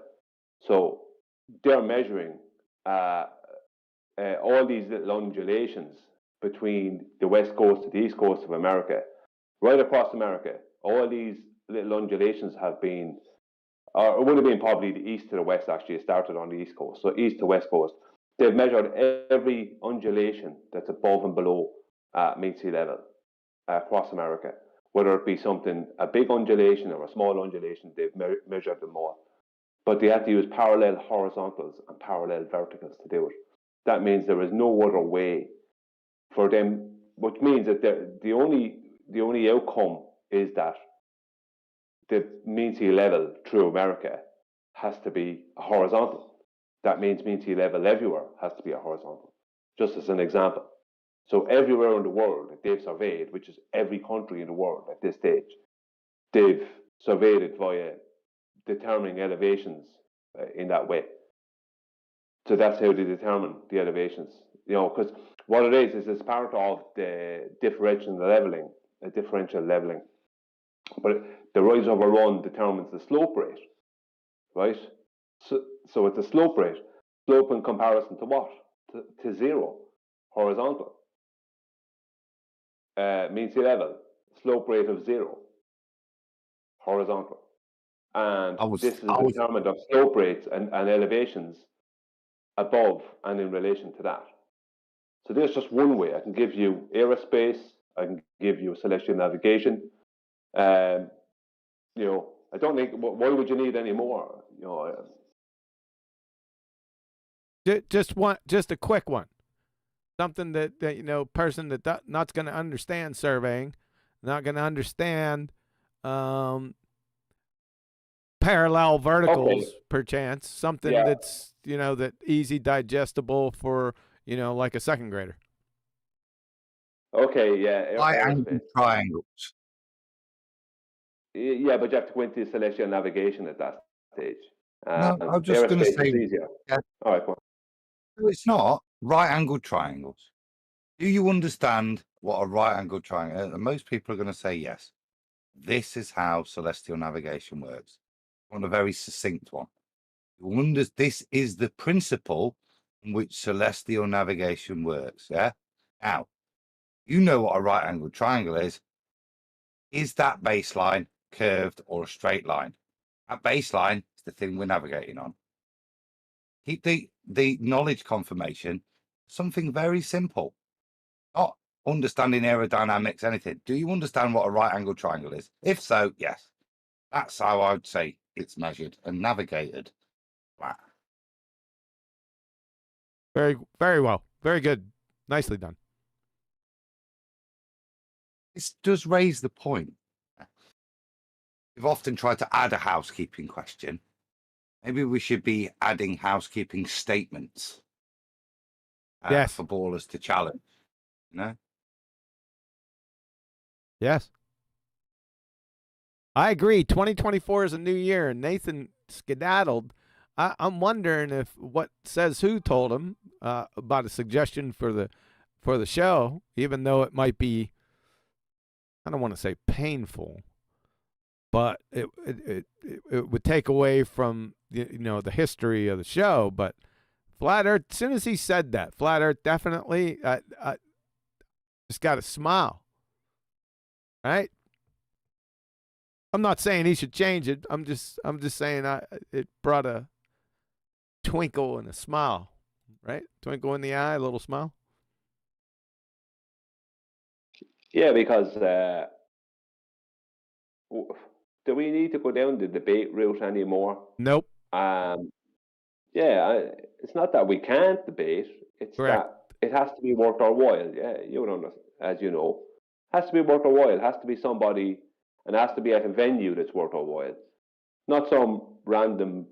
So they're measuring all these little undulations between the west coast to the east coast of America, right across America. All these little undulations have been, or it would have been probably the east to the west. Actually, it started on the east coast, so east to west coast. They've measured every undulation that's above and below mean sea level across America. whether it be a big undulation or a small undulation, they've measured them more. But they had to use parallel horizontals and parallel verticals to do it. That means there is no other way for them, which means that the only outcome is that the mean sea level through America has to be a horizontal. That means mean sea level everywhere has to be a horizontal, just as an example. So everywhere in the world that they've surveyed, which is every country in the world at this stage, they've surveyed it via determining elevations in that way. So that's how they determine the elevations. Because what it is it's part of the differential leveling. But the rise over run determines the slope rate, right? So it's a slope rate. Slope in comparison to what? To zero, horizontal. Mean sea level, slope rate of 0, horizontal. And this is determined of slope rates and elevations above and in relation to that. So there's just one way. I can give you aerospace, I can give you celestial navigation. I don't think, why would you need any more? Just a quick one. Something that person that not going to understand surveying, not going to understand parallel verticals, perchance. Something that's that easy digestible for like a second grader. Okay, yeah. Right-angled triangles. Yeah, but you have to go into celestial navigation at that stage. No, I'm just going to say, easier. Yeah. All right, go on. No, it's not right-angled triangles. Do you understand what a right-angled triangle is? And most people are going to say yes. This is how celestial navigation works. I want a very succinct one. This is the principle in which celestial navigation works. Yeah. Now, you know what a right-angled triangle is. Is that baseline curved or a straight line? That baseline is the thing we're navigating on. Keep the knowledge confirmation something very simple. Not understanding aerodynamics, anything. Do you understand what a right-angled triangle is? If so, yes. That's how I would say it's measured and navigated. Wow. Very, very well. Very good. Nicely done. This does raise the point. We've often tried to add a housekeeping question. Maybe we should be adding housekeeping statements for ballers to challenge. Yes. I agree. 2024 is a new year, and Nathan skedaddled. I'm wondering if what Says Who told him about a suggestion for the show, even though it might be, I don't want to say painful, but it would take away from the history of the show. But Flat Earth, as soon as he said that, Flat Earth definitely just got a smile, right? I'm not saying he should change it. I'm just saying it brought a twinkle and a smile, right? Twinkle in the eye, a little smile. Yeah, because do we need to go down the debate route anymore? Nope. It's not that we can't debate. It's that it has to be worth our while. Yeah, as you know, has to be worth our while. It has to be somebody, and it has to be at a venue that's worth our while, not some random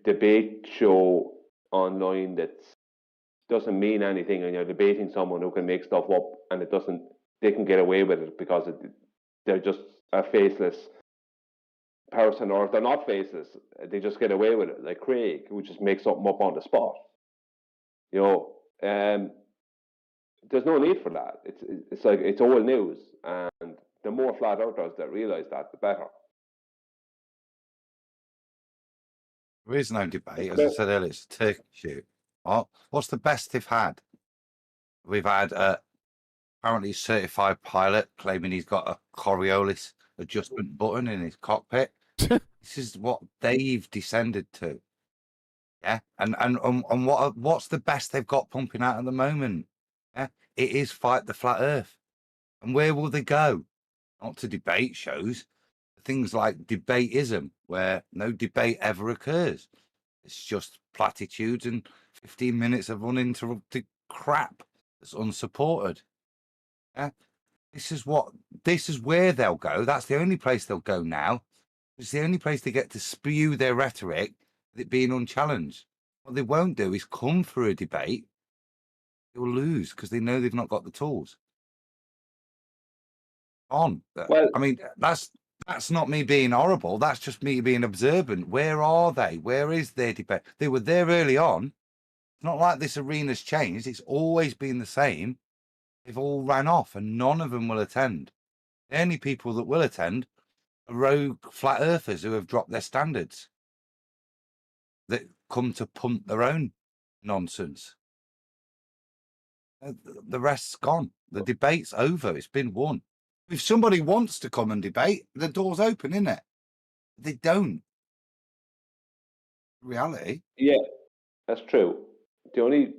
debate show online that doesn't mean anything, and you're debating someone who can make stuff up, and they can get away with it because they're just a faceless person, or if they're not faceless, they just get away with it, like Craig, who just makes something up on the spot. There's no need for that. It's like it's old news, and the more flat earthers that realize that, the better. There is no debate, as I said earlier. It's a turkey shoot. What's the best they've had? We've had apparently a certified pilot claiming he's got a Coriolis adjustment button in his cockpit. This is what they've descended to. Yeah, and what's the best they've got pumping out at the moment? Yeah, it is fight the flat Earth. And where will they go? Not to debate shows. Things like Debateism, where no debate ever occurs. It's just platitudes and 15 minutes of uninterrupted crap that's unsupported. Yeah? This is where they'll go. That's the only place they'll go now. It's the only place they get to spew their rhetoric, with it being unchallenged. What they won't do is come for a debate. They will lose because they know they've not got the tools. Well, I mean, that's not me being horrible. That's just me being observant. Where are they? Where is their debate? They were there early on. It's not like this arena's changed. It's always been the same. They've all ran off and none of them will attend. The only people that will attend are rogue flat earthers who have dropped their standards, that come to pump their own nonsense. The rest's gone. The debate's over. It's been won. If somebody wants to come and debate, the door's open, isn't it? They don't. Reality. Yeah, that's true. The only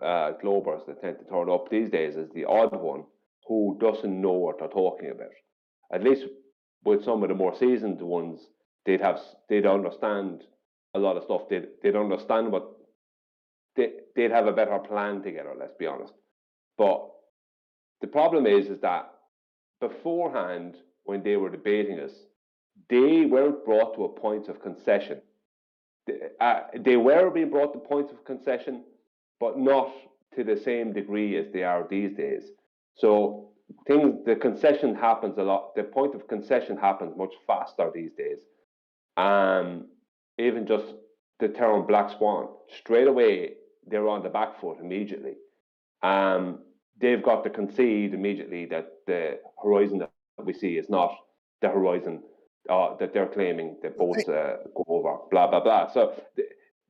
Globers that tend to turn up these days is the odd one who doesn't know what they're talking about. At least with some of the more seasoned ones, they'd understand a lot of stuff. They'd understand what they'd have a better plan together. Let's be honest. But the problem is that beforehand, when they were debating us, they weren't brought to a point of concession. They were being brought to points of concession, but not to the same degree as they are these days. So the concession happens a lot. The point of concession happens much faster these days. Even just the term black swan, straight away they're on the back foot immediately. They've got to concede immediately that the horizon that we see is not the horizon that they're claiming that boats go over, blah, blah, blah. So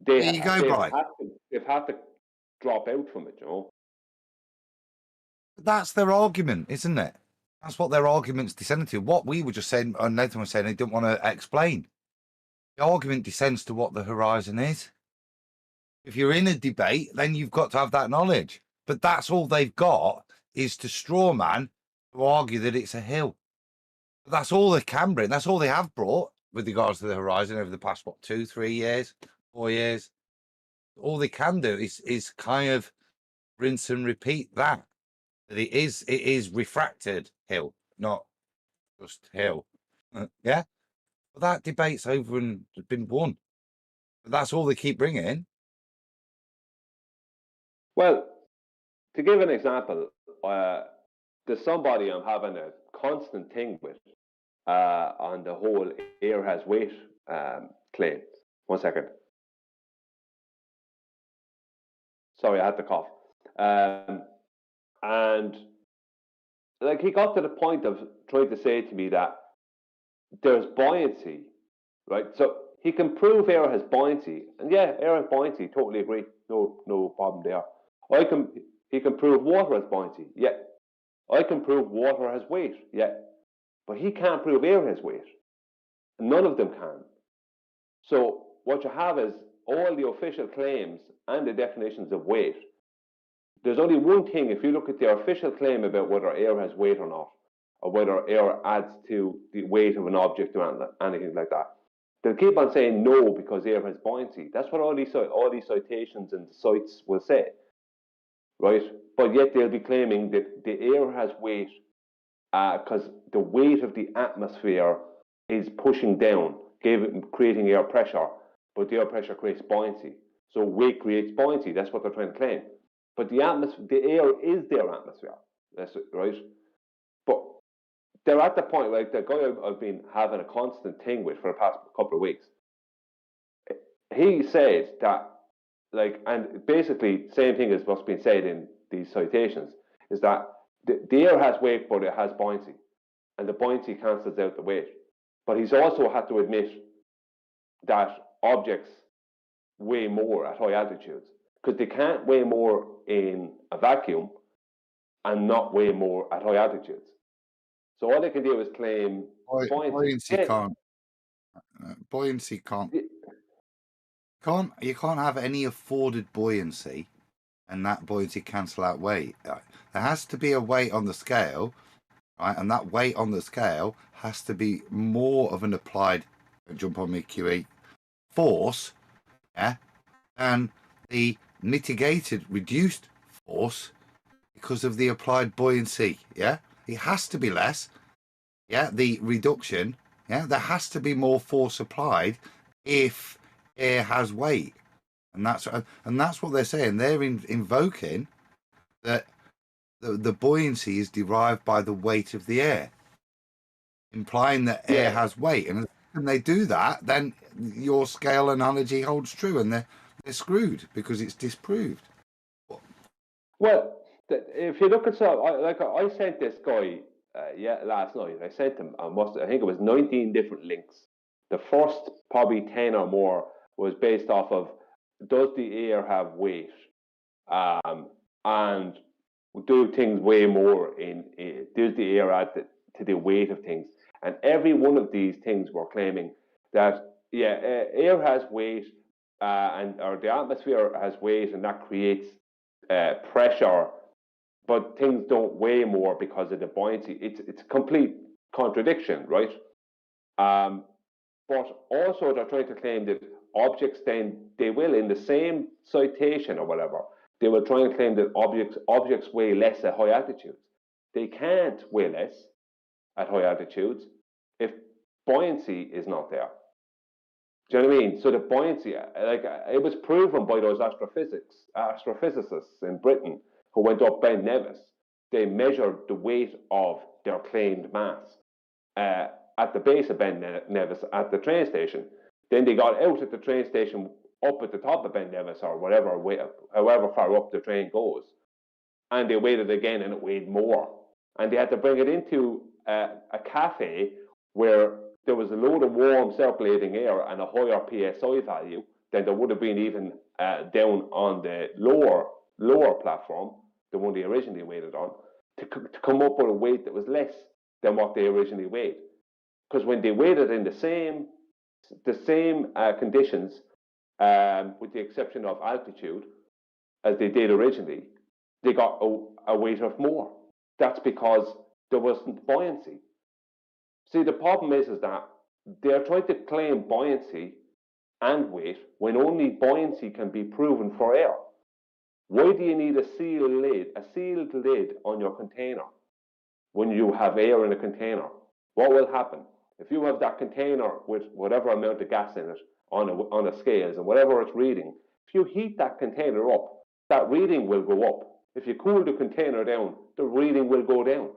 they've had to drop out from it, you know. That's their argument, isn't it? That's what their argument's descending to. What we were just saying, and Nathan was saying, they didn't want to explain. The argument descends to what the horizon is. If you're in a debate, then you've got to have that knowledge. But that's all they've got, is to straw man, to argue that it's a hill. But that's all they can bring. That's all they have brought with regards to the horizon over the past, 2, 3 years, 4 years. All they can do is kind of rinse and repeat that. That it is refracted hill, not just hill. Yeah? But that debate's over and been won. But that's all they keep bringing. Well, to give an example, there's somebody I'm having a constant thing with on the whole air has weight claim. 1 second. Sorry, I had to cough. And like he got to the point of trying to say to me that there's buoyancy, right? So he can prove air has buoyancy, and yeah, air has buoyancy. Totally agree. No problem there. He can prove water has buoyancy. Yeah. I can prove water has weight. Yeah. But he can't prove air has weight. None of them can. So what you have is all the official claims and the definitions of weight. There's only one thing, if you look at the official claim about whether air has weight or not, or whether air adds to the weight of an object or anything like that, they'll keep on saying no because air has buoyancy. That's what all these citations and sites will say, right? But yet they'll be claiming that the air has weight because the weight of the atmosphere is pushing down, creating air pressure, but the air pressure creates buoyancy. So weight creates buoyancy. That's what they're trying to claim. But the air is their atmosphere. That's it, right? But they're at the point, like the guy I've been having a constant thing with for the past couple of weeks. He said that, like, and basically same thing as what's been said in these citations, is that the air has weight, but it has buoyancy, and the buoyancy cancels out the weight. But he's also had to admit that objects weigh more at high altitudes, because they can't weigh more in a vacuum and not weigh more at high altitudes. So all they can do is claim buoyancy. Buoyancy can't. You can't have any afforded buoyancy, and that buoyancy cancel out weight. There has to be a weight on the scale, right? And that weight on the scale has to be more of an applied, don't jump on me, QE, force, yeah, than the mitigated, reduced force because of the applied buoyancy, yeah? It has to be less, yeah, the reduction, yeah? There has to be more force applied if air has weight. And that's what they're saying. They're invoking that the buoyancy is derived by the weight of the air, implying that air has weight. And when they do that, then your scale analogy holds true, and they're screwed because it's disproved. Well, if you look at I sent this guy last night. I sent him I think it was 19 different links. The first probably 10 or more was based off of, does the air have weight, and do things weigh more does the air add to the weight of things? And every one of these things were claiming that air has weight, or the atmosphere has weight, and that creates pressure, but things don't weigh more because of the buoyancy. It's a complete contradiction, right? But also they're trying to claim that objects, then they will, in the same citation or whatever, they will try and claim that objects weigh less at high altitudes. They can't weigh less at high altitudes if buoyancy is not there. Do you know what I mean? So the buoyancy, it was proven by those astrophysicists in Britain who went up Ben Nevis. They measured the weight of their claimed mass at the base of Ben Nevis at the train station. Then they got out at the train station up at the top of Ben Nevis or whatever, however far up the train goes, and they weighed it again, and it weighed more. And they had to bring it into a cafe where there was a load of warm circulating air and a higher PSI value than there would have been even down on the lower platform, the one they originally weighed it on, to come up with a weight that was less than what they originally weighed. Because when they weighed it in the same conditions, with the exception of altitude, as they did originally, they got a weight of more. That's because there wasn't buoyancy. See, the problem is that they're trying to claim buoyancy and weight when only buoyancy can be proven for air. Why do you need a sealed lid on your container when you have air in a container? What will happen? If you have that container with whatever amount of gas in it on a scales and whatever it's reading, if you heat that container up, that reading will go up. If you cool the container down, the reading will go down.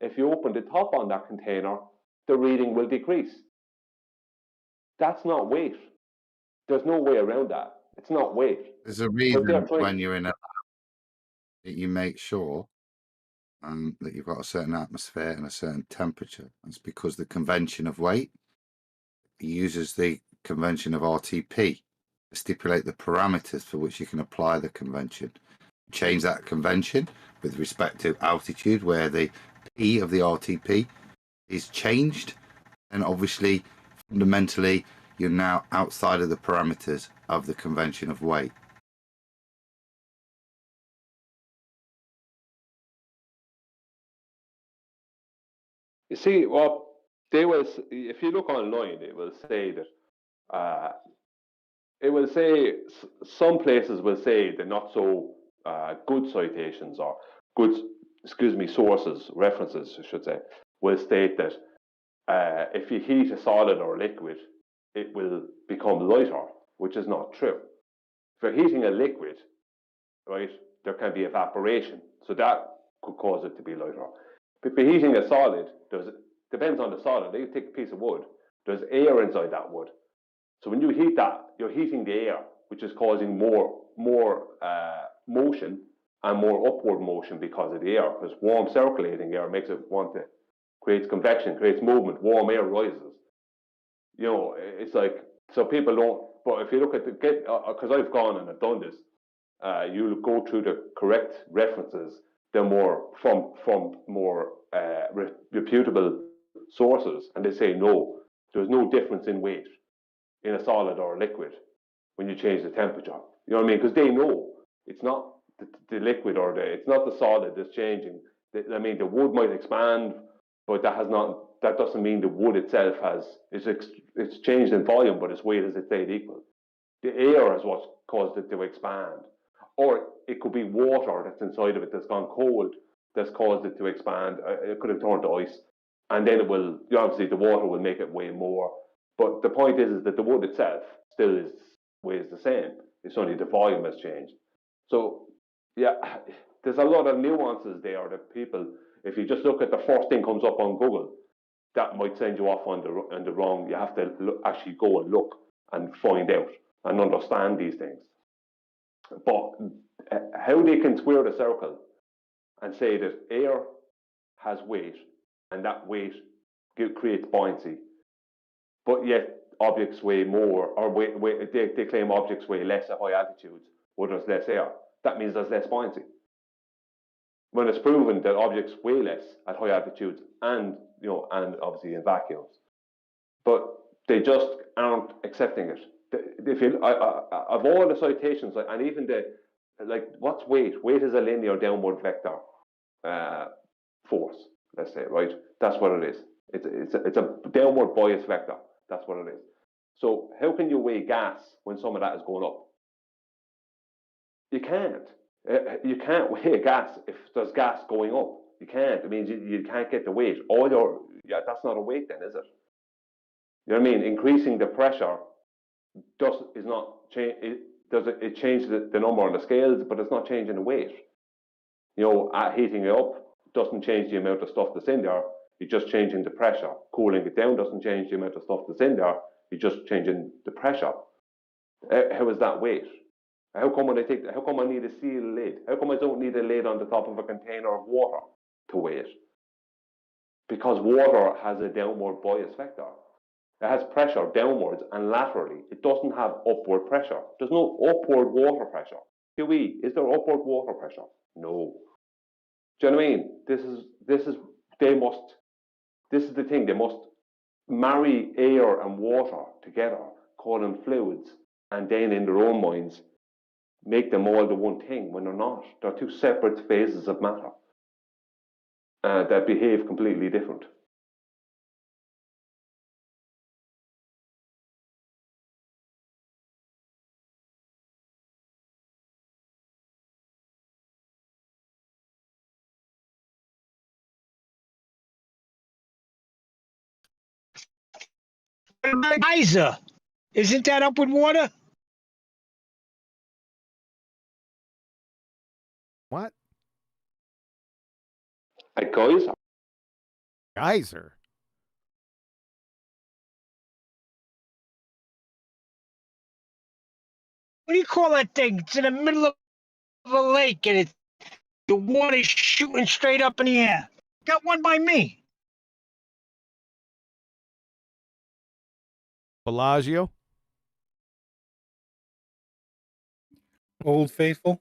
If you open the top on that container, the reading will decrease. That's not weight. There's no way around that. It's not weight. There's a reason when you're in a lab that you make sure that you've got a certain atmosphere and a certain temperature. That's because the convention of weight uses the convention of RTP to stipulate the parameters for which you can apply the convention. Change that convention with respect to altitude, where the P of the RTP is changed, and obviously fundamentally you're now outside of the parameters of the convention of weight. You see, well, if you look online, it will say that some places will say the not so good citations or sources, references, I should say, will state that if you heat a solid or liquid, it will become lighter, which is not true. If you're heating a liquid, right, there can be evaporation, so that could cause it to be lighter. But if you're heating a solid, depends on the solid. You take a piece of wood, there's air inside that wood. So when you heat that, you're heating the air, which is causing more motion and more upward motion because of the air. Because warm circulating air creates convection, creates movement. Warm air rises. You know, it's like, so people don't. But if you look at because I've gone and I've done this, you'll go through the correct references. They're more from more reputable sources, and they say no, there's no difference in weight in a solid or a liquid when you change the temperature. You know what I mean? Because they know it's not the liquid it's not the solid that's changing. I mean, the wood might expand but that doesn't mean the wood itself it's changed in volume, but its weight has stayed equal. The air is what caused it to expand, or it could be water that's inside of it that's gone cold that's caused it to expand. It could have turned to ice, and then it will. Obviously, the water will make it weigh more. But the point is that the wood itself still weighs the same. It's only the volume has changed. So yeah, there's a lot of nuances there that people, if you just look at the first thing comes up on Google, that might send you off on the wrong. You have to actually go and look and find out and understand these things. But how they can square the circle and say that air has weight and that weight creates buoyancy, but yet objects weigh more, or they claim objects weigh less at high altitudes where there's less air. That means there's less buoyancy. When it's proven that objects weigh less at high altitudes and obviously in vacuums, but they just aren't accepting it. If you of all the citations, and even what's weight? Weight is a linear downward vector force. Let's say, right? That's what it is. It's a downward bias vector. That's what it is. So how can you weigh gas when some of that is going up? You can't. You can't weigh gas if there's gas going up. You can't. It means you can't get the weight. That's not a weight then, is it? You know what I mean? Increasing the pressure is not change. It changes the number on the scales, but it's not changing the weight. Heating it up doesn't change the amount of stuff that's in there. You're just changing the pressure. Cooling it down doesn't change the amount of stuff that's in there. You're just changing the pressure. How is that weight? How come how come I need a seal lid? How come I don't need a lid on the top of a container of water to weigh it? Because water has a downward bias vector. It has pressure downwards and laterally. It doesn't have upward pressure. There's no upward water pressure. QE, is there upward water pressure? No. Do you know what I mean? This is the thing. They must marry air and water together, call them fluids, and then in their own minds make them all the one thing when they're not. They're two separate phases of matter that behave completely different. Geyser, isn't that upward water? What? A geyser? Geyser? What do you call that thing? It's in the middle of a lake and the water's shooting straight up in the air. Got one by me. Bellagio? Old Faithful?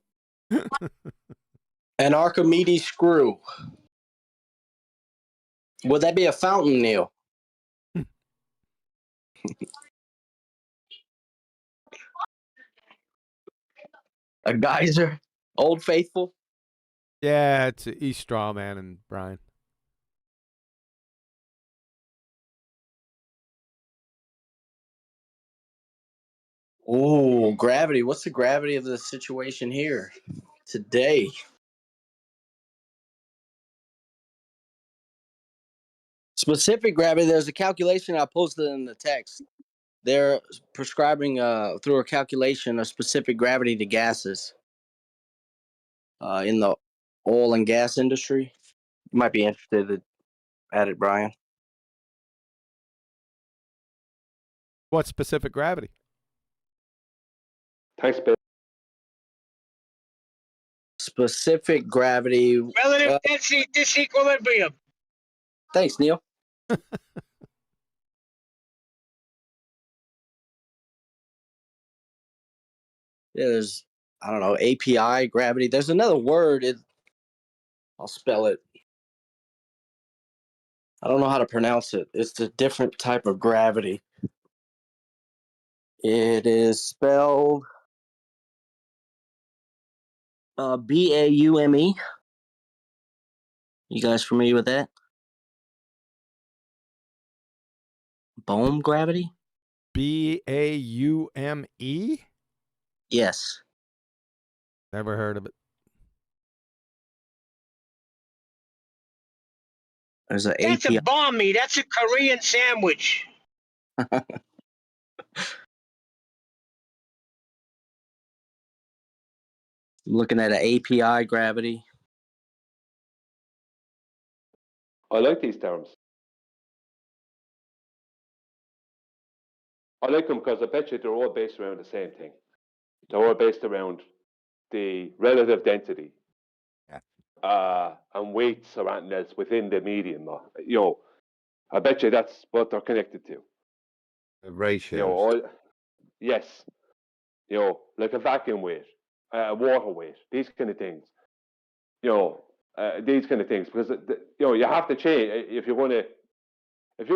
An Archimedes screw. Would that be a fountain, Neil? A geyser? Old Faithful? Yeah, it's East Strawman and Brian. Oh, gravity. What's the gravity of the situation here today? Specific gravity, there's a calculation I posted in the text. They're prescribing through a calculation of specific gravity to gases in the oil and gas industry. You might be interested at it, Brian. What specific gravity? Thanks, Bill. Specific gravity. Relative density disequilibrium. Thanks, Neil. Yeah, there's, I don't know, API, gravity. There's another word. I'll spell it. I don't know how to pronounce it. It's a different type of gravity. It is spelled BAUME. You guys familiar with that? Bohm gravity? BAUME? Yes. Never heard of it. There's an That's API. a bomb. That's a Korean sandwich. I'm looking at an API gravity. I like these terms. I like them because I bet you they're all based around the same thing. They're all based around the relative density and weights or anything else within the medium. You know, I bet you that's what they're connected to. The ratios. You know, yes. You know, like a vacuum weight, a water weight, these kind of things. You know, these kind of things, because you know you have to change if you're going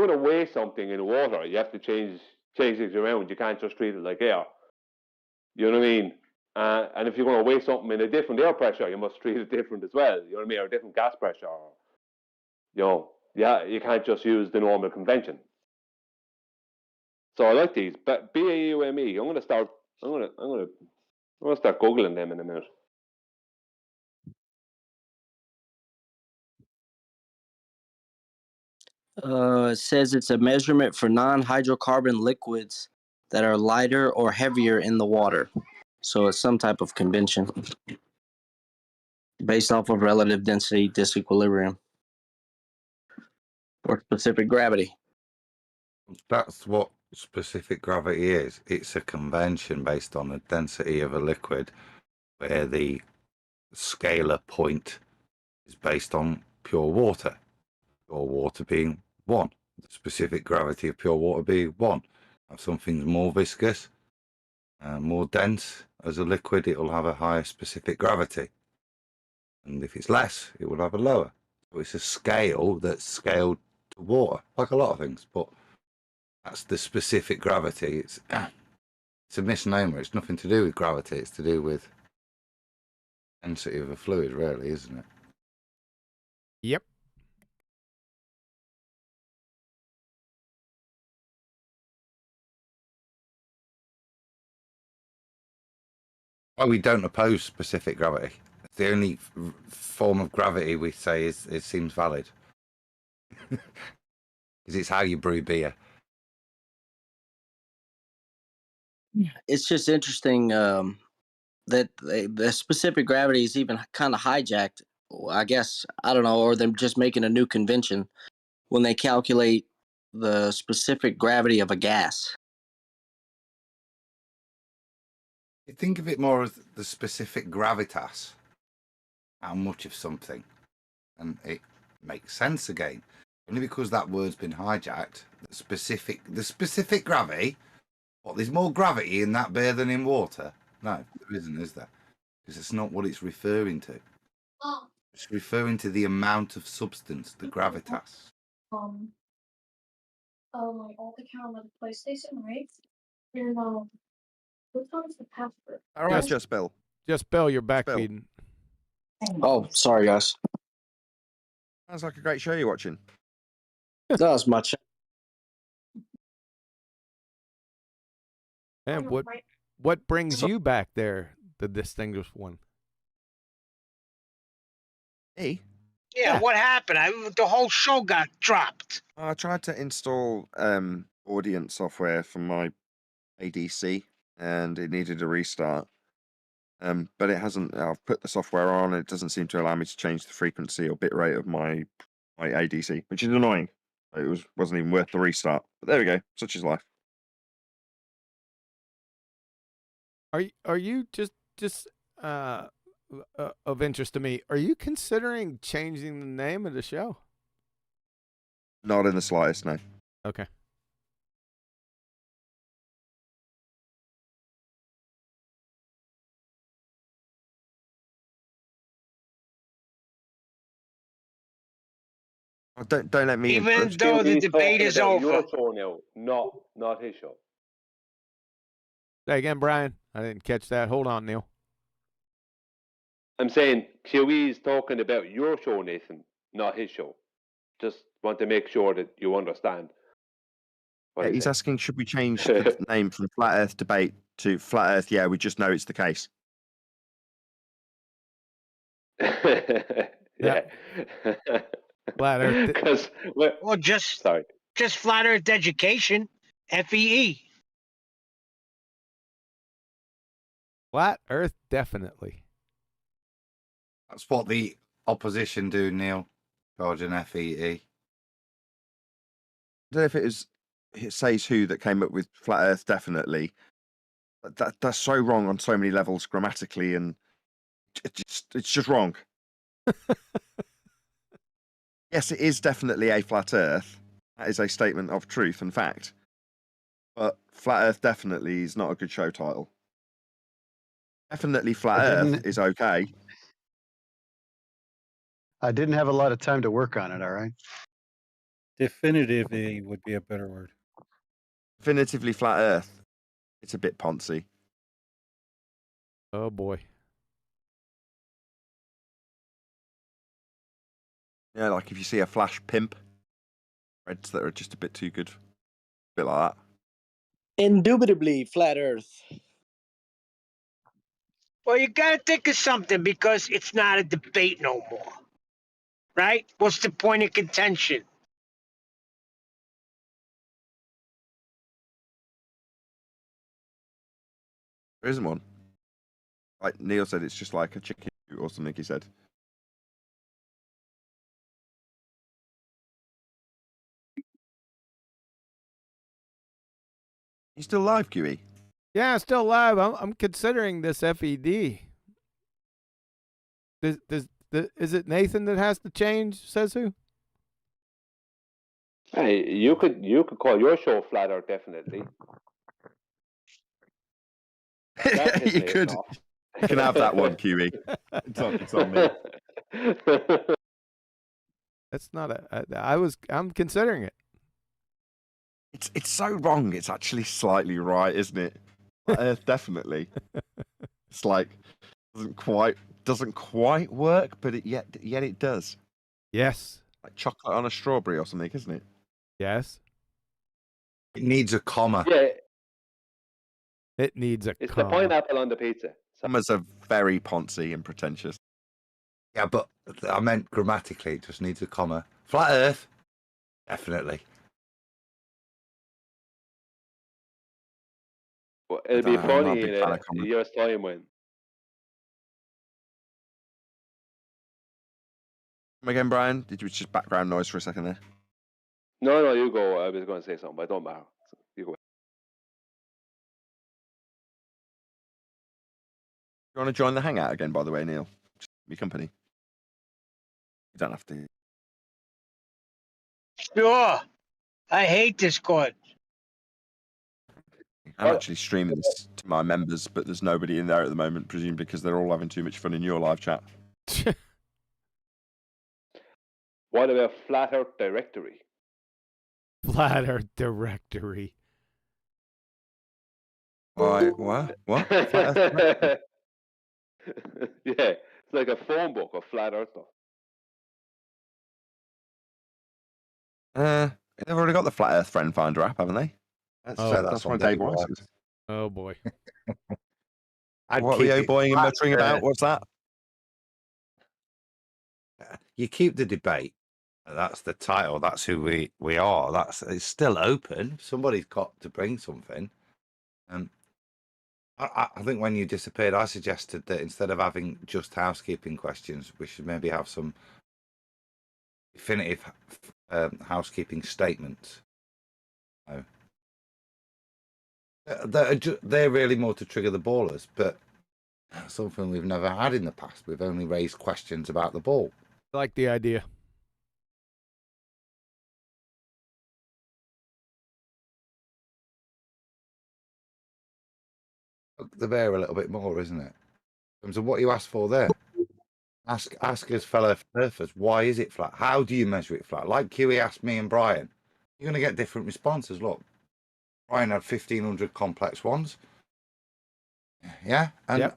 to weigh something in water, you have to change things around. You can't just treat it like air. You know what I mean? And if you're going to weigh something in a different air pressure, you must treat it different as well. You know what I mean? Or a different gas pressure. You know, yeah, you can't just use the normal convention. So I like these. But BAUME, I'm going to start googling them in a minute. It says it's a measurement for non-hydrocarbon liquids that are lighter or heavier in the water. So it's some type of convention based off of relative density disequilibrium or specific gravity. That's what specific gravity is. It's a convention based on the density of a liquid where the scalar point is based on pure water. Pure water being 1. The specific gravity of pure water being 1. If something's more viscous, more dense as a liquid, it will have a higher specific gravity. And if it's less, it will have a lower. So it's a scale that's scaled to water, like a lot of things, but that's the specific gravity. It's a misnomer. It's nothing to do with gravity. It's to do with density of a fluid, really, isn't it? Yep. Well, we don't oppose specific gravity. It's the only form of gravity we say it seems valid. Because it's how you brew beer. It's just interesting that the specific gravity is even kind of hijacked. I guess, I don't know, or they're just making a new convention when they calculate the specific gravity of a gas. You think of it more as the specific gravitas, how much of something, and it makes sense again. Only because that word's been hijacked. The specific gravity. What? There's more gravity in that beer than in water? No, there isn't, is there? Because it's not what it's referring to. It's referring to the amount of substance, the gravitas. Like all account on the PlayStation, right? And what time is the password? All right, just Bill. Just Bill, you're back feeding. Oh, sorry, guys. Sounds like a great show you're watching. That was much. And what brings you back there, the distinguished one? Me? Yeah, what happened? The whole show got dropped. I tried to install audience software for my ADC and it needed a restart. But it hasn't. I've put the software on. It doesn't seem to allow me to change the frequency or bitrate of my ADC, which is annoying. It wasn't even worth the restart. But there we go. Such is life. Are you just of interest to me? Are you considering changing the name of the show? Not in the slightest, no. Okay. Oh, don't let me. Even though the debate is over. Your show now, not his show. Say again, Brian. I didn't catch that. Hold on, Neil. I'm saying QE is talking about your show, Nathan, not his show. Just want to make sure that you understand. What Yeah, do you he's say? asking, should we change the name from Flat Earth Debate to Flat Earth? Yeah, we just know it's the case. Yeah. Flat Earth. Because Or just sorry. flat Earth education, FEE. Flat Earth, definitely. That's what the opposition do, Neil. Charge an FEE. I don't know if it says who that came up with Flat Earth, definitely. But that's so wrong on so many levels grammatically, and it's just wrong. Yes, it is definitely a flat Earth. That is a statement of truth and fact. But Flat Earth definitely is not a good show title. Definitely Flat Earth is okay. I didn't have a lot of time to work on it, all right? Definitively would be a better word. Definitively Flat Earth. It's a bit poncy. Oh boy. Yeah, like if you see a flash pimp, reds that are just a bit too good. A bit like that. Indubitably flat Earth. Well, you gotta think of something because it's not a debate no more, right? What's the point of contention? There isn't one. Like Neil said, it's just like a chicken or something, he said. You still live, QE? Yeah, still live. I'm considering this FED. Is it Nathan that has to change? Says who? Hey, you could call your show Flat Earth, definitely. You could. You can have that one, QE. It's on me. That's not I'm considering it. It's so wrong. It's actually slightly right, isn't it? Definitely. It's like doesn't quite work, but yet it does. Yes. Like chocolate on a strawberry or something, isn't it? Yes. It needs a comma. Yeah, It needs a it's comma. the pineapple on the pizza. Commas are very poncy and pretentious. Yeah, but I meant grammatically. It just needs a comma. Flat Earth, definitely. Well, it'll be I'm not a funny big in fan a of commas. year's time when. Come again, Brian? Did you just background noise for a second there? No, you go. I was going to say something, but it don't matter. You go. You want to join the hangout again, by the way, Neil? Just be company. You don't have to. Sure. I hate Discord. I'm actually streaming this to my members, but there's nobody in there at the moment, presumably because they're all having too much fun in your live chat. What about Flat Earth Directory? Flat Earth Directory. Why? What? Flat Earth Directory? Yeah, it's like a phone book of Flat Earth stuff. They've already got the Flat Earth Friend Finder app, haven't they? That's what Dave Weiss is. Oh boy. What were you boying and muttering about? What's that? You keep the debate. That's the title. That's who we are. It's still open. Somebody's got to bring something. I think when you disappeared, I suggested that instead of having just housekeeping questions, we should maybe have some definitive housekeeping statements. They're really more to trigger the ballers, but something we've never had in the past. We've only raised questions about the ball. I like the idea. The bear a little bit more, isn't it? In terms of what you asked for there. Ask us fellow earthers, why is it flat? How do you measure it flat? Like QE asked me and Brian, you're going to get different responses. Look, Brian had 1,500 complex ones. Yeah, and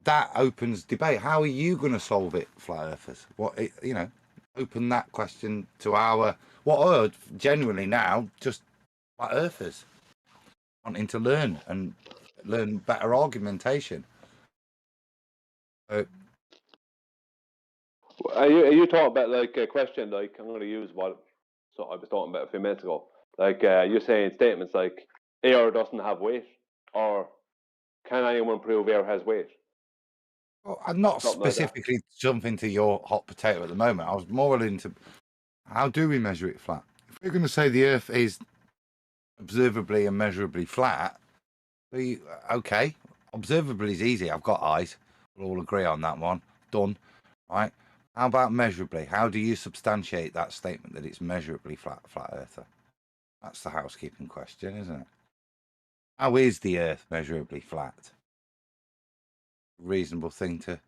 that opens debate. How are you going to solve it, flat earthers? Open that question to what are genuinely now just flat earthers wanting to learn and learn better argumentation. Are you talking about like a question like I'm going to use what I was talking about a few minutes ago? Like you're saying statements like air doesn't have weight, or can anyone prove air has weight? Well, I'm not Something like that. specifically jumping to your hot potato at the moment. I was more into how do we measure it flat? If we're going to say the Earth is observably and measurably flat, okay, observably is easy. I've got eyes. We'll all agree on that one. Done. Right? How about measurably? How do you substantiate that statement that it's measurably flat earther? That's the housekeeping question, isn't it? How is the Earth measurably flat? Reasonable thing to.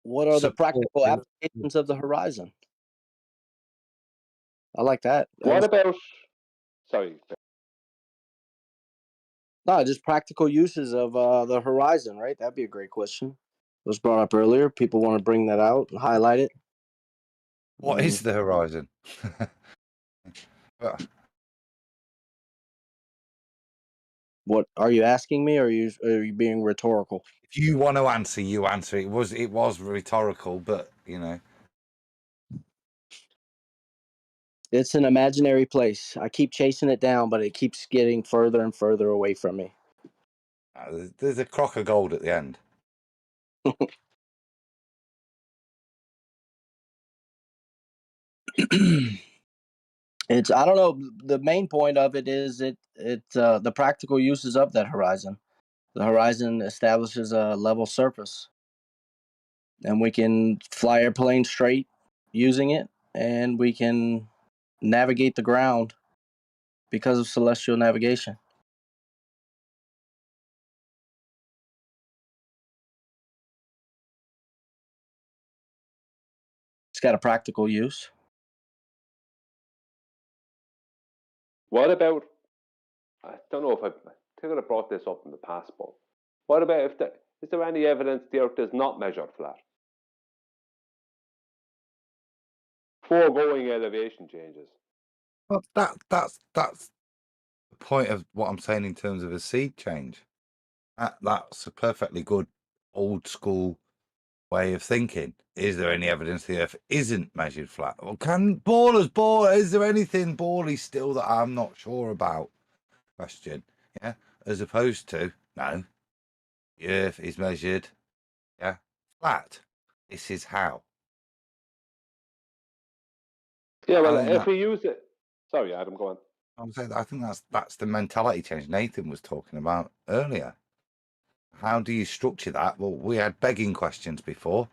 What are the practical applications of the horizon? I like that. What about? Sorry. No, just practical uses of the horizon, right? That'd be a great question. It was brought up earlier. People want to bring that out and highlight it. What is the horizon? What are you asking me, or are you being rhetorical? If you want to answer, you answer. It was rhetorical, but you know. It's an imaginary place. I keep chasing it down, but it keeps getting further and further away from me. There's a crock of gold at the end. I don't know. The main point of it is the practical uses of that horizon. The horizon establishes a level surface, and we can fly airplanes straight using it, and we can navigate the ground because of celestial navigation. It's got a practical use. What about? I don't know if I think I brought this up in the past, but what about is there any evidence the Earth is not measured flat? Foregoing elevation changes. Well, that's the point of what I'm saying in terms of a seed change. That's a perfectly good old school way of thinking. Is there any evidence the Earth isn't measured flat? Well, is there anything bally still that I'm not sure about? Question. Yeah. As opposed to, no, the Earth is measured, yeah, flat. This is how. Yeah, well, if we use it. Sorry, Adam, go on. I'm saying I think that's the mentality change Nathan was talking about earlier. How do you structure that? Well, we had begging questions before.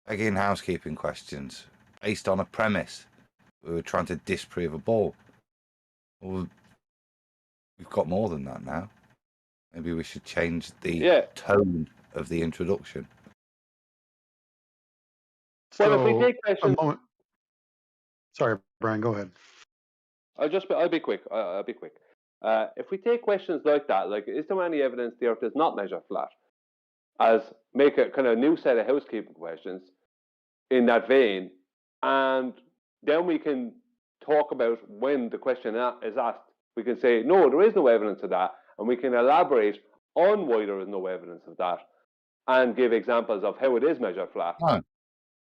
Begging housekeeping questions based on a premise. We were trying to disprove a ball. Well, we've got more than that now. Maybe we should change the tone of the introduction. Well, if we take questions. Sorry, Brian, go ahead. I'll be quick. I'll be quick. If we take questions like that, like, is there any evidence the Earth is not measured flat? As make a kind of new set of housekeeping questions in that vein, and then we can talk about when the question is asked. We can say, no, there is no evidence of that, and we can elaborate on why there is no evidence of that, and give examples of how it is measured flat.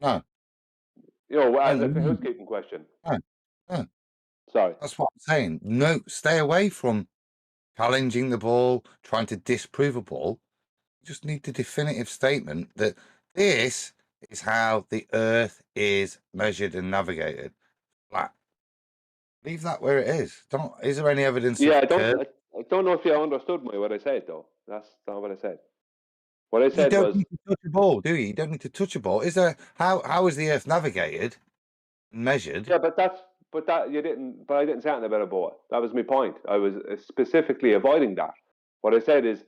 No. You know, as a housekeeping question. No. Sorry. That's what I'm saying. No, stay away from challenging the ball, trying to disprove a ball. You just need the definitive statement that this is how the Earth is measured and navigated. Flat. Leave that where it is. Is there any evidence? Yeah, I don't know if you understood what I said though. That's not what I said. What I said you don't was need to touch a ball, do you? You don't need to touch a ball. Is there how is the Earth navigated and measured? Yeah, but I didn't say anything about a ball. That was my point. I was specifically avoiding that. What I said is,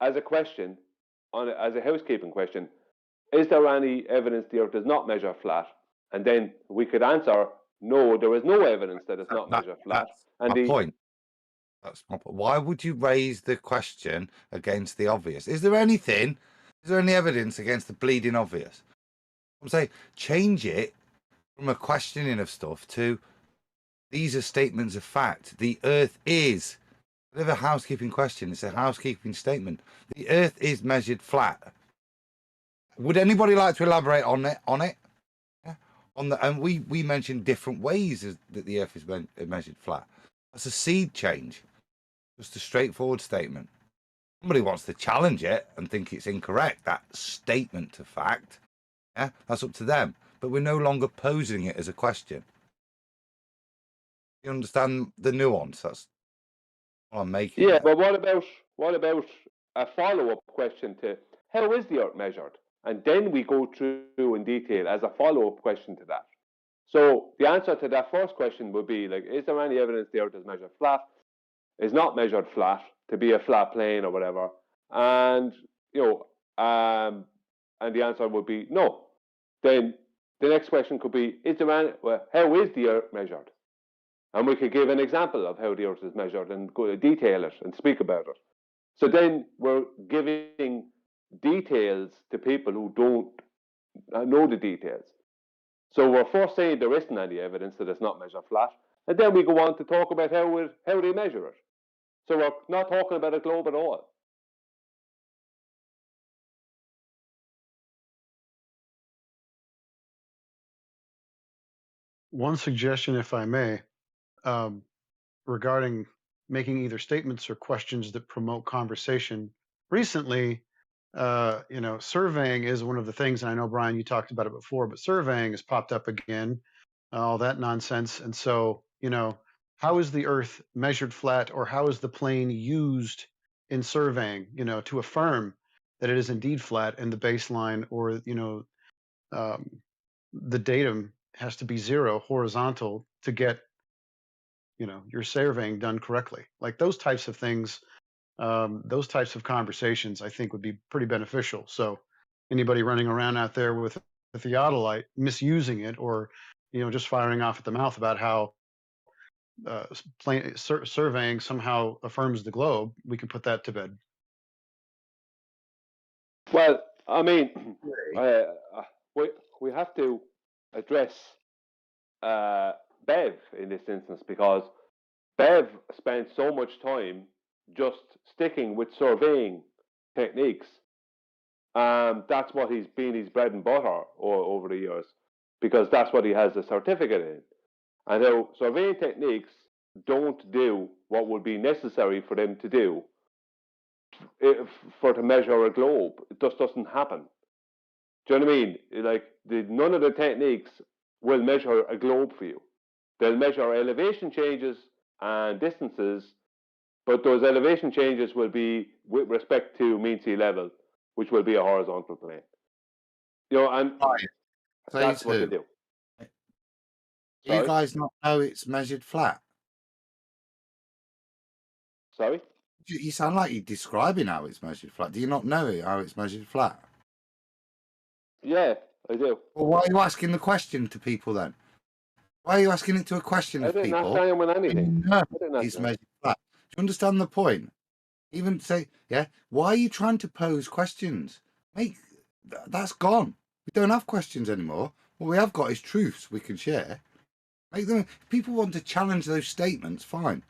as a question, as a housekeeping question, is there any evidence the Earth does not measure flat? And then we could answer, no, there is no evidence that it's not measured flat. That's my point. That's my point. Why would you raise the question against the obvious? Is there any evidence against the bleeding obvious? I'm saying change it from a questioning of stuff to These are statements of fact. The Earth is. I have a housekeeping question. It's a housekeeping statement. The Earth is measured flat. Would anybody like to elaborate on it? Yeah? And we mentioned different ways that the Earth is measured flat. That's a seed change. Just a straightforward statement. Somebody wants to challenge it and think it's incorrect. That statement of fact. Yeah, that's up to them. But we're no longer posing it as a question. You understand the nuance? That's what I'm making. Yeah, there. but what about a follow-up question to how is the Earth measured? And then we go through in detail as a follow-up question to that. So the answer to that first question would be like, is there any evidence the Earth is measured flat? Is not measured flat to be a flat plane or whatever? And and the answer would be no. Then the next question could be, is there any, well, how is the Earth measured? And we could give an example of how the Earth is measured and go detail it and speak about it. So then we're giving details to people who don't know the details. So we're first saying there isn't any evidence that it's not measured flat, and then we go on to talk about how they measure it. So we're not talking about a globe at all. One suggestion, if I may, regarding making either statements or questions that promote conversation. Recently, surveying is one of the things, and I know, Brian, you talked about it before, but surveying has popped up again, all that nonsense. And so, how is the Earth measured flat, or how is the plane used in surveying, to affirm that it is indeed flat and the baseline, or, the datum has to be 0 horizontal to get your surveying done correctly. Like those types of things, those types of conversations, I think would be pretty beneficial. So anybody running around out there with a theodolite, misusing it, or just firing off at the mouth about how surveying somehow affirms the globe, we can put that to bed. Well, I mean, we have to address Bev in this instance, because Bev spent so much time just sticking with surveying techniques. That's what he's been his bread and butter over the years, because that's what he has a certificate in. And how surveying techniques don't do what would be necessary for them to do to measure a globe. It just doesn't happen. Do you know what I mean? Like none of the techniques will measure a globe for you. They'll measure elevation changes and distances, but those elevation changes will be with respect to mean sea level, which will be a horizontal plane. And that's what they do. Do you guys not know it's measured flat? Sorry? You sound like you're describing how it's measured flat. Do you not know how it's measured flat? Yeah, I do. Well, why are you asking the question to people then? Why are you asking it to a question of people? I didn't ask anyone anything. No, it's measured flat. Do you understand the point? Even say, yeah, why are you trying to pose questions? Mate, that's gone. We don't have questions anymore. What we have got is truths we can share. Make them. If people want to challenge those statements, fine.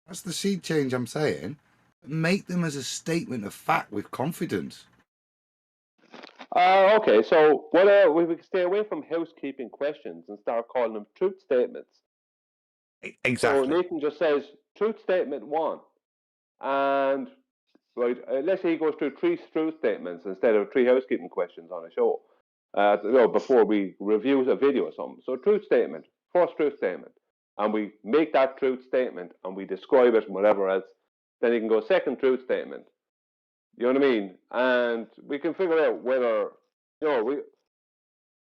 That's the seed change I'm saying. Make them as a statement of fact with confidence. Okay, so we can stay away from housekeeping questions and start calling them truth statements. Exactly. So Nathan just says truth statement 1, and right, let's say he goes through 3 truth statements instead of 3 housekeeping questions on a show. Before we review a video or something. So truth statement, first truth statement, and we make that truth statement and we describe it and whatever else. Then you can go second truth statement. You know what I mean? And we can figure out whether, so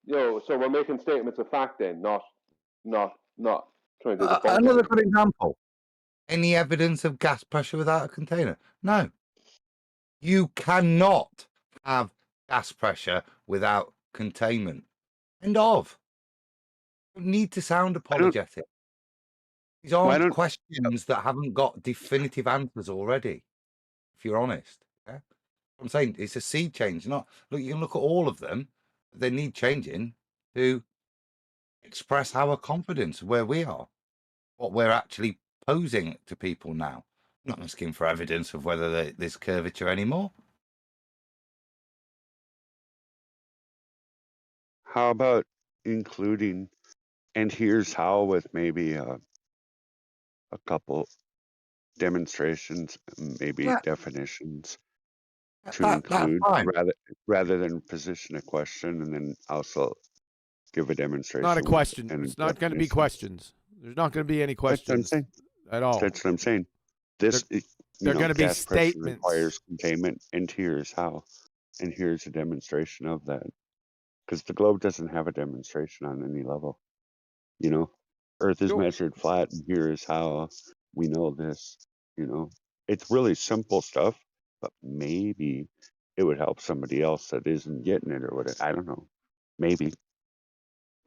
we're making statements of fact then, not trying to debunk Another anything. good example. Any evidence of gas pressure without a container? No. You cannot have gas pressure without containment. End of. You don't need to sound apologetic. These aren't questions that haven't got definitive answers already, if you're honest. Yeah? I'm saying it's a seed change. Look, you can look at all of them. They need changing to express our confidence where we are. what we're actually posing to people now. I'm not asking for evidence of whether there's curvature anymore. How about including, and here's how, with maybe a couple demonstrations, maybe Yeah. definitions to That's include, fine. rather than position a question and then also give a demonstration. Not a with question. and a It's not going to be definition. questions. There's not going to be any That's what I'm questions saying. at all. That's what I'm saying. This, They're going to be gas pressure statements. requires containment, and here's how, and here's a demonstration of that. Because the globe doesn't have a demonstration on any level. Earth is measured flat, and here is how we know this. It's really simple stuff, but maybe it would help somebody else that isn't getting it or whatever. I don't know. Maybe.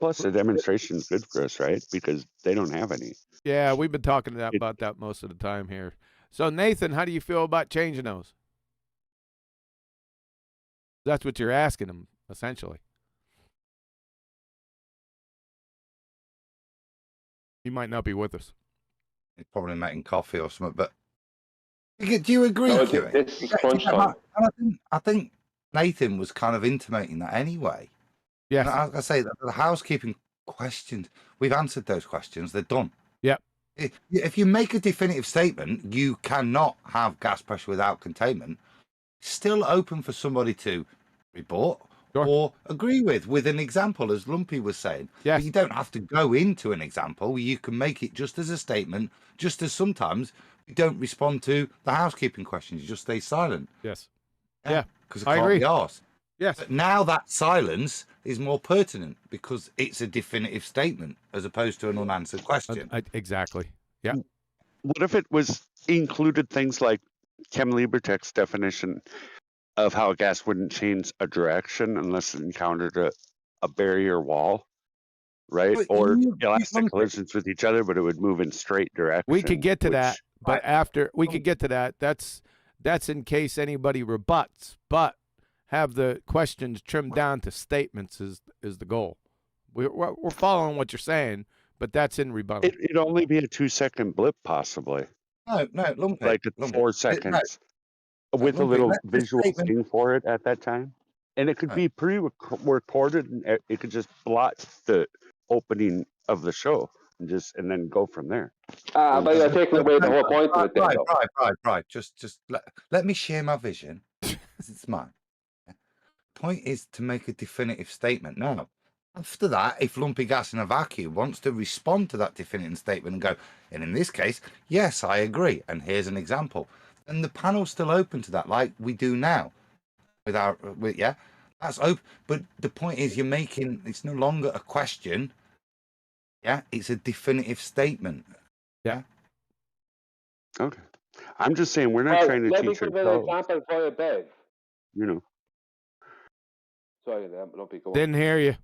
Plus, the demonstration is good for us, right? Because they don't have any. Yeah, we've been talking about that most of the time here. So, Nathan, how do you feel about changing those? That's what you're asking him, essentially. He might not be with us. He's probably making coffee or something. But do you agree, No, Kieran? this is crunch time. I think Nathan was kind of intimating that anyway. Yes. And as I say, the housekeeping questions, we've answered those questions. They're done. Yep. If you make a definitive statement, you cannot have gas pressure without containment. Still open for somebody to rebut or agree with an example, as Lumpy was saying. Yes. But you don't have to go into an example. You can make it just as a statement, just as sometimes you don't respond to the housekeeping questions. You just stay silent. Yes. Yeah. Because I I can't agree. be arsed. Yes. But now that silence is more pertinent because it's a definitive statement as opposed to an unanswered question. Exactly. Yeah. What if it was included things like Chem Libertech's definition of how a gas wouldn't change a direction unless it encountered a barrier wall, right? But or you- elastic collisions with each other, but it would move in straight direction. We could get to that, but after we Oh. could get to that, that's in case anybody rebuts. But have the questions trimmed down to statements is the goal. We're following what you're saying, but that's in rebuttal. It'd only be a 2-second blip, possibly. No, Lumpy. Like it's Lumpy. 4 No, seconds with a Lumpy, little let the visual statement- thing for it at that time. And it could be pre-recorded, and it could just blot the opening of the show and then go from there. But you're taking away the whole point of it then, though. Right. Just let me share my vision. It's mine. Point is to make a definitive statement. Now, after that, if Lumpy Gas in a Vacuum wants to respond to that definitive statement and go, and in this case, yes, I agree, and here's an example, and the panel's still open to that, like we do now. That's open. But the point is, it's no longer a question. Yeah, it's a definitive statement. Yeah. Okay. I'm just saying we're not trying to let me teach give an ourselves. example via Bev. Sorry, Lumpy, go on. Didn't hear you.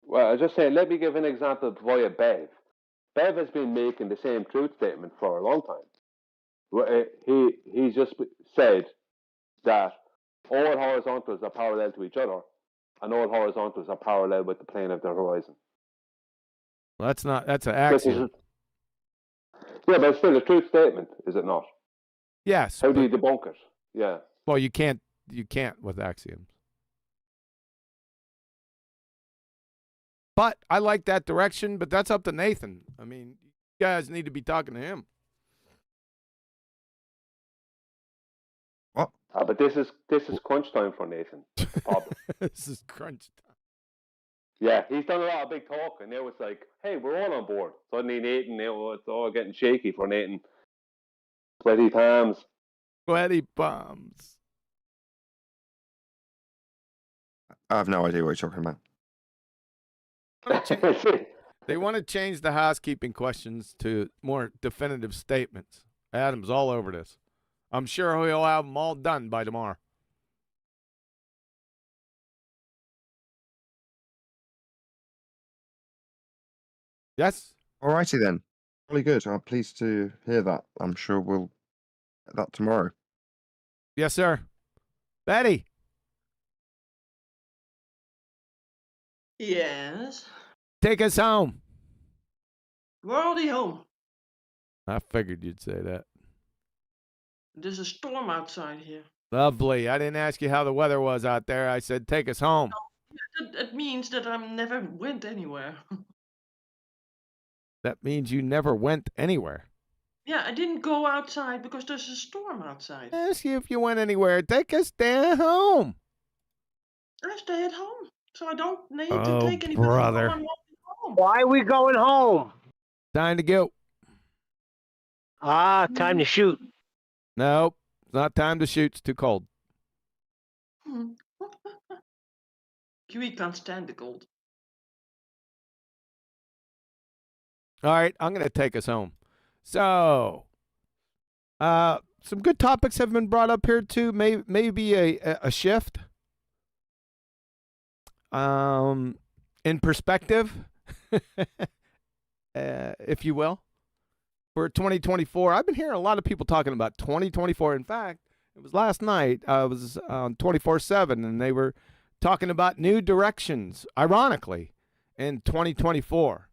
Well, I was just saying, let me give an example via Bev. Bev has been making the same truth statement for a long time. He's just said that all horizontals are parallel to each other, and all horizontals are parallel with the plane of the horizon. Well, that's an axiom. Yeah, but it's still a truth statement, is it not? Yes. How do you debunk it? Yeah. Well, you can't with axioms. But I like that direction, but that's up to Nathan. I mean, you guys need to be talking to him. What? But this is crunch time for Nathan. This is crunch time. Yeah, he's done a lot of big talk, and now it's like, hey, we're all on board. Suddenly Nathan, it's all getting shaky for Nathan. Sweaty palms. Sweaty palms. I have no idea what you're talking about. They want to change the housekeeping questions to more definitive statements. Adam's all over this. I'm sure he'll have them all done by tomorrow. Yes? All righty then. Really good. I'm pleased to hear that. I'm sure we'll get that tomorrow. Yes, sir. Betty. Yes. Take us home. We're already home. I figured you'd say that. There's a storm outside here. Lovely. I didn't ask you how the weather was out there. I said, take us home. That means that I never went anywhere. That means you never went anywhere. Yeah, I didn't go outside because there's a storm outside. Ask you if you went anywhere. Take us down home. I stay at home, so I don't need to Oh, take anybody brother. home. I'm walking home. Why are we going home? Time to go. Ah, time to shoot. Nope. It's not time to shoot. It's too cold. Kiwi can't stand the cold. All right, I'm going to take us home. So, some good topics have been brought up here too. Maybe a shift in perspective, if you will, for 2024. I've been hearing a lot of people talking about 2024. In fact, it was last night. I was on 24/7, and they were talking about new directions, ironically, in 2024.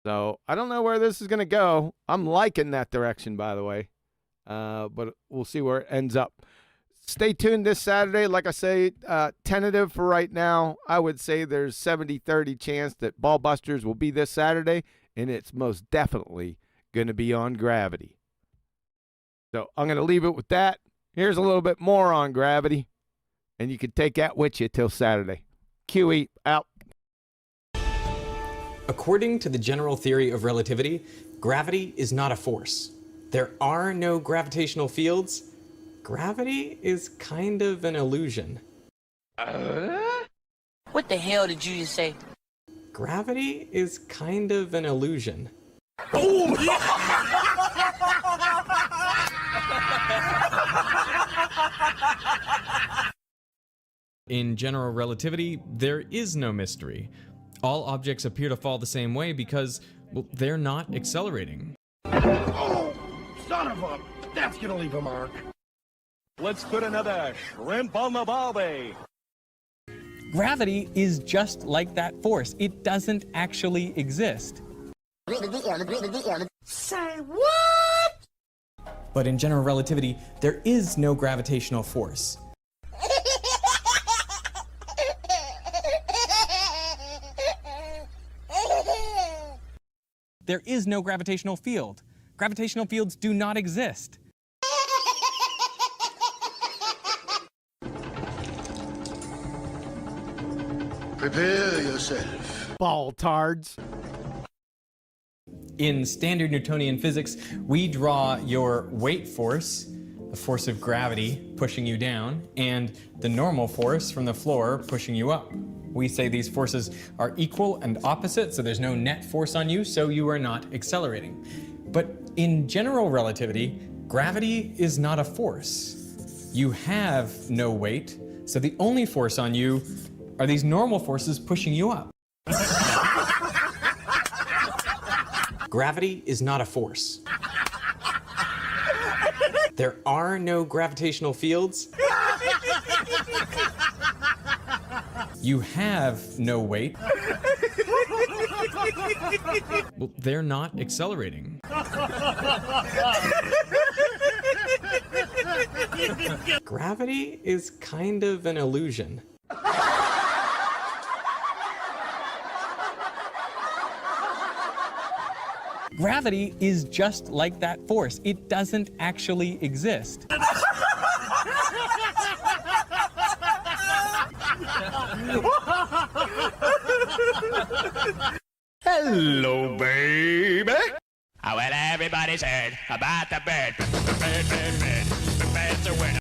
So I don't know where this is going to go. I'm liking that direction, by the way, but we'll see where it ends up. Stay tuned this Saturday. Like I say, tentative for right now. I would say there's 70-30 chance that Ballbusters will be this Saturday, and it's most definitely going to be on Gravity. So I'm going to leave it with that. Here's a little bit more on Gravity, and you can take that with you till Saturday. QE out. According to the general theory of relativity, gravity is not a force. There are no gravitational fields. Gravity is kind of an illusion. What the hell did you just say? Gravity is kind of an illusion. In general relativity, there is no mystery. All objects appear to fall the same way because, well, they're not accelerating. Oh, son of a... That's gonna leave a mark. Let's put another shrimp on the barbie. Gravity is just like that force. It doesn't actually exist. Say what? But in general relativity, there is no gravitational force. There is no gravitational field. Gravitational fields do not exist. Prepare yourself. Ball tards. In standard Newtonian physics, we draw your weight force, the force of gravity pushing you down, and the normal force from the floor pushing you up. We say these forces are equal and opposite, so there's no net force on you, so you are not accelerating. But in general relativity, gravity is not a force. You have no weight, so the only force on you are these normal forces pushing you up. Gravity is not a force. There are no gravitational fields. You have no weight. Well, they're not accelerating. Gravity is kind of an illusion. Gravity is just like that force. It doesn't actually exist. Hello, baby. Oh, well, everybody's heard about the bird. The bird's a winner.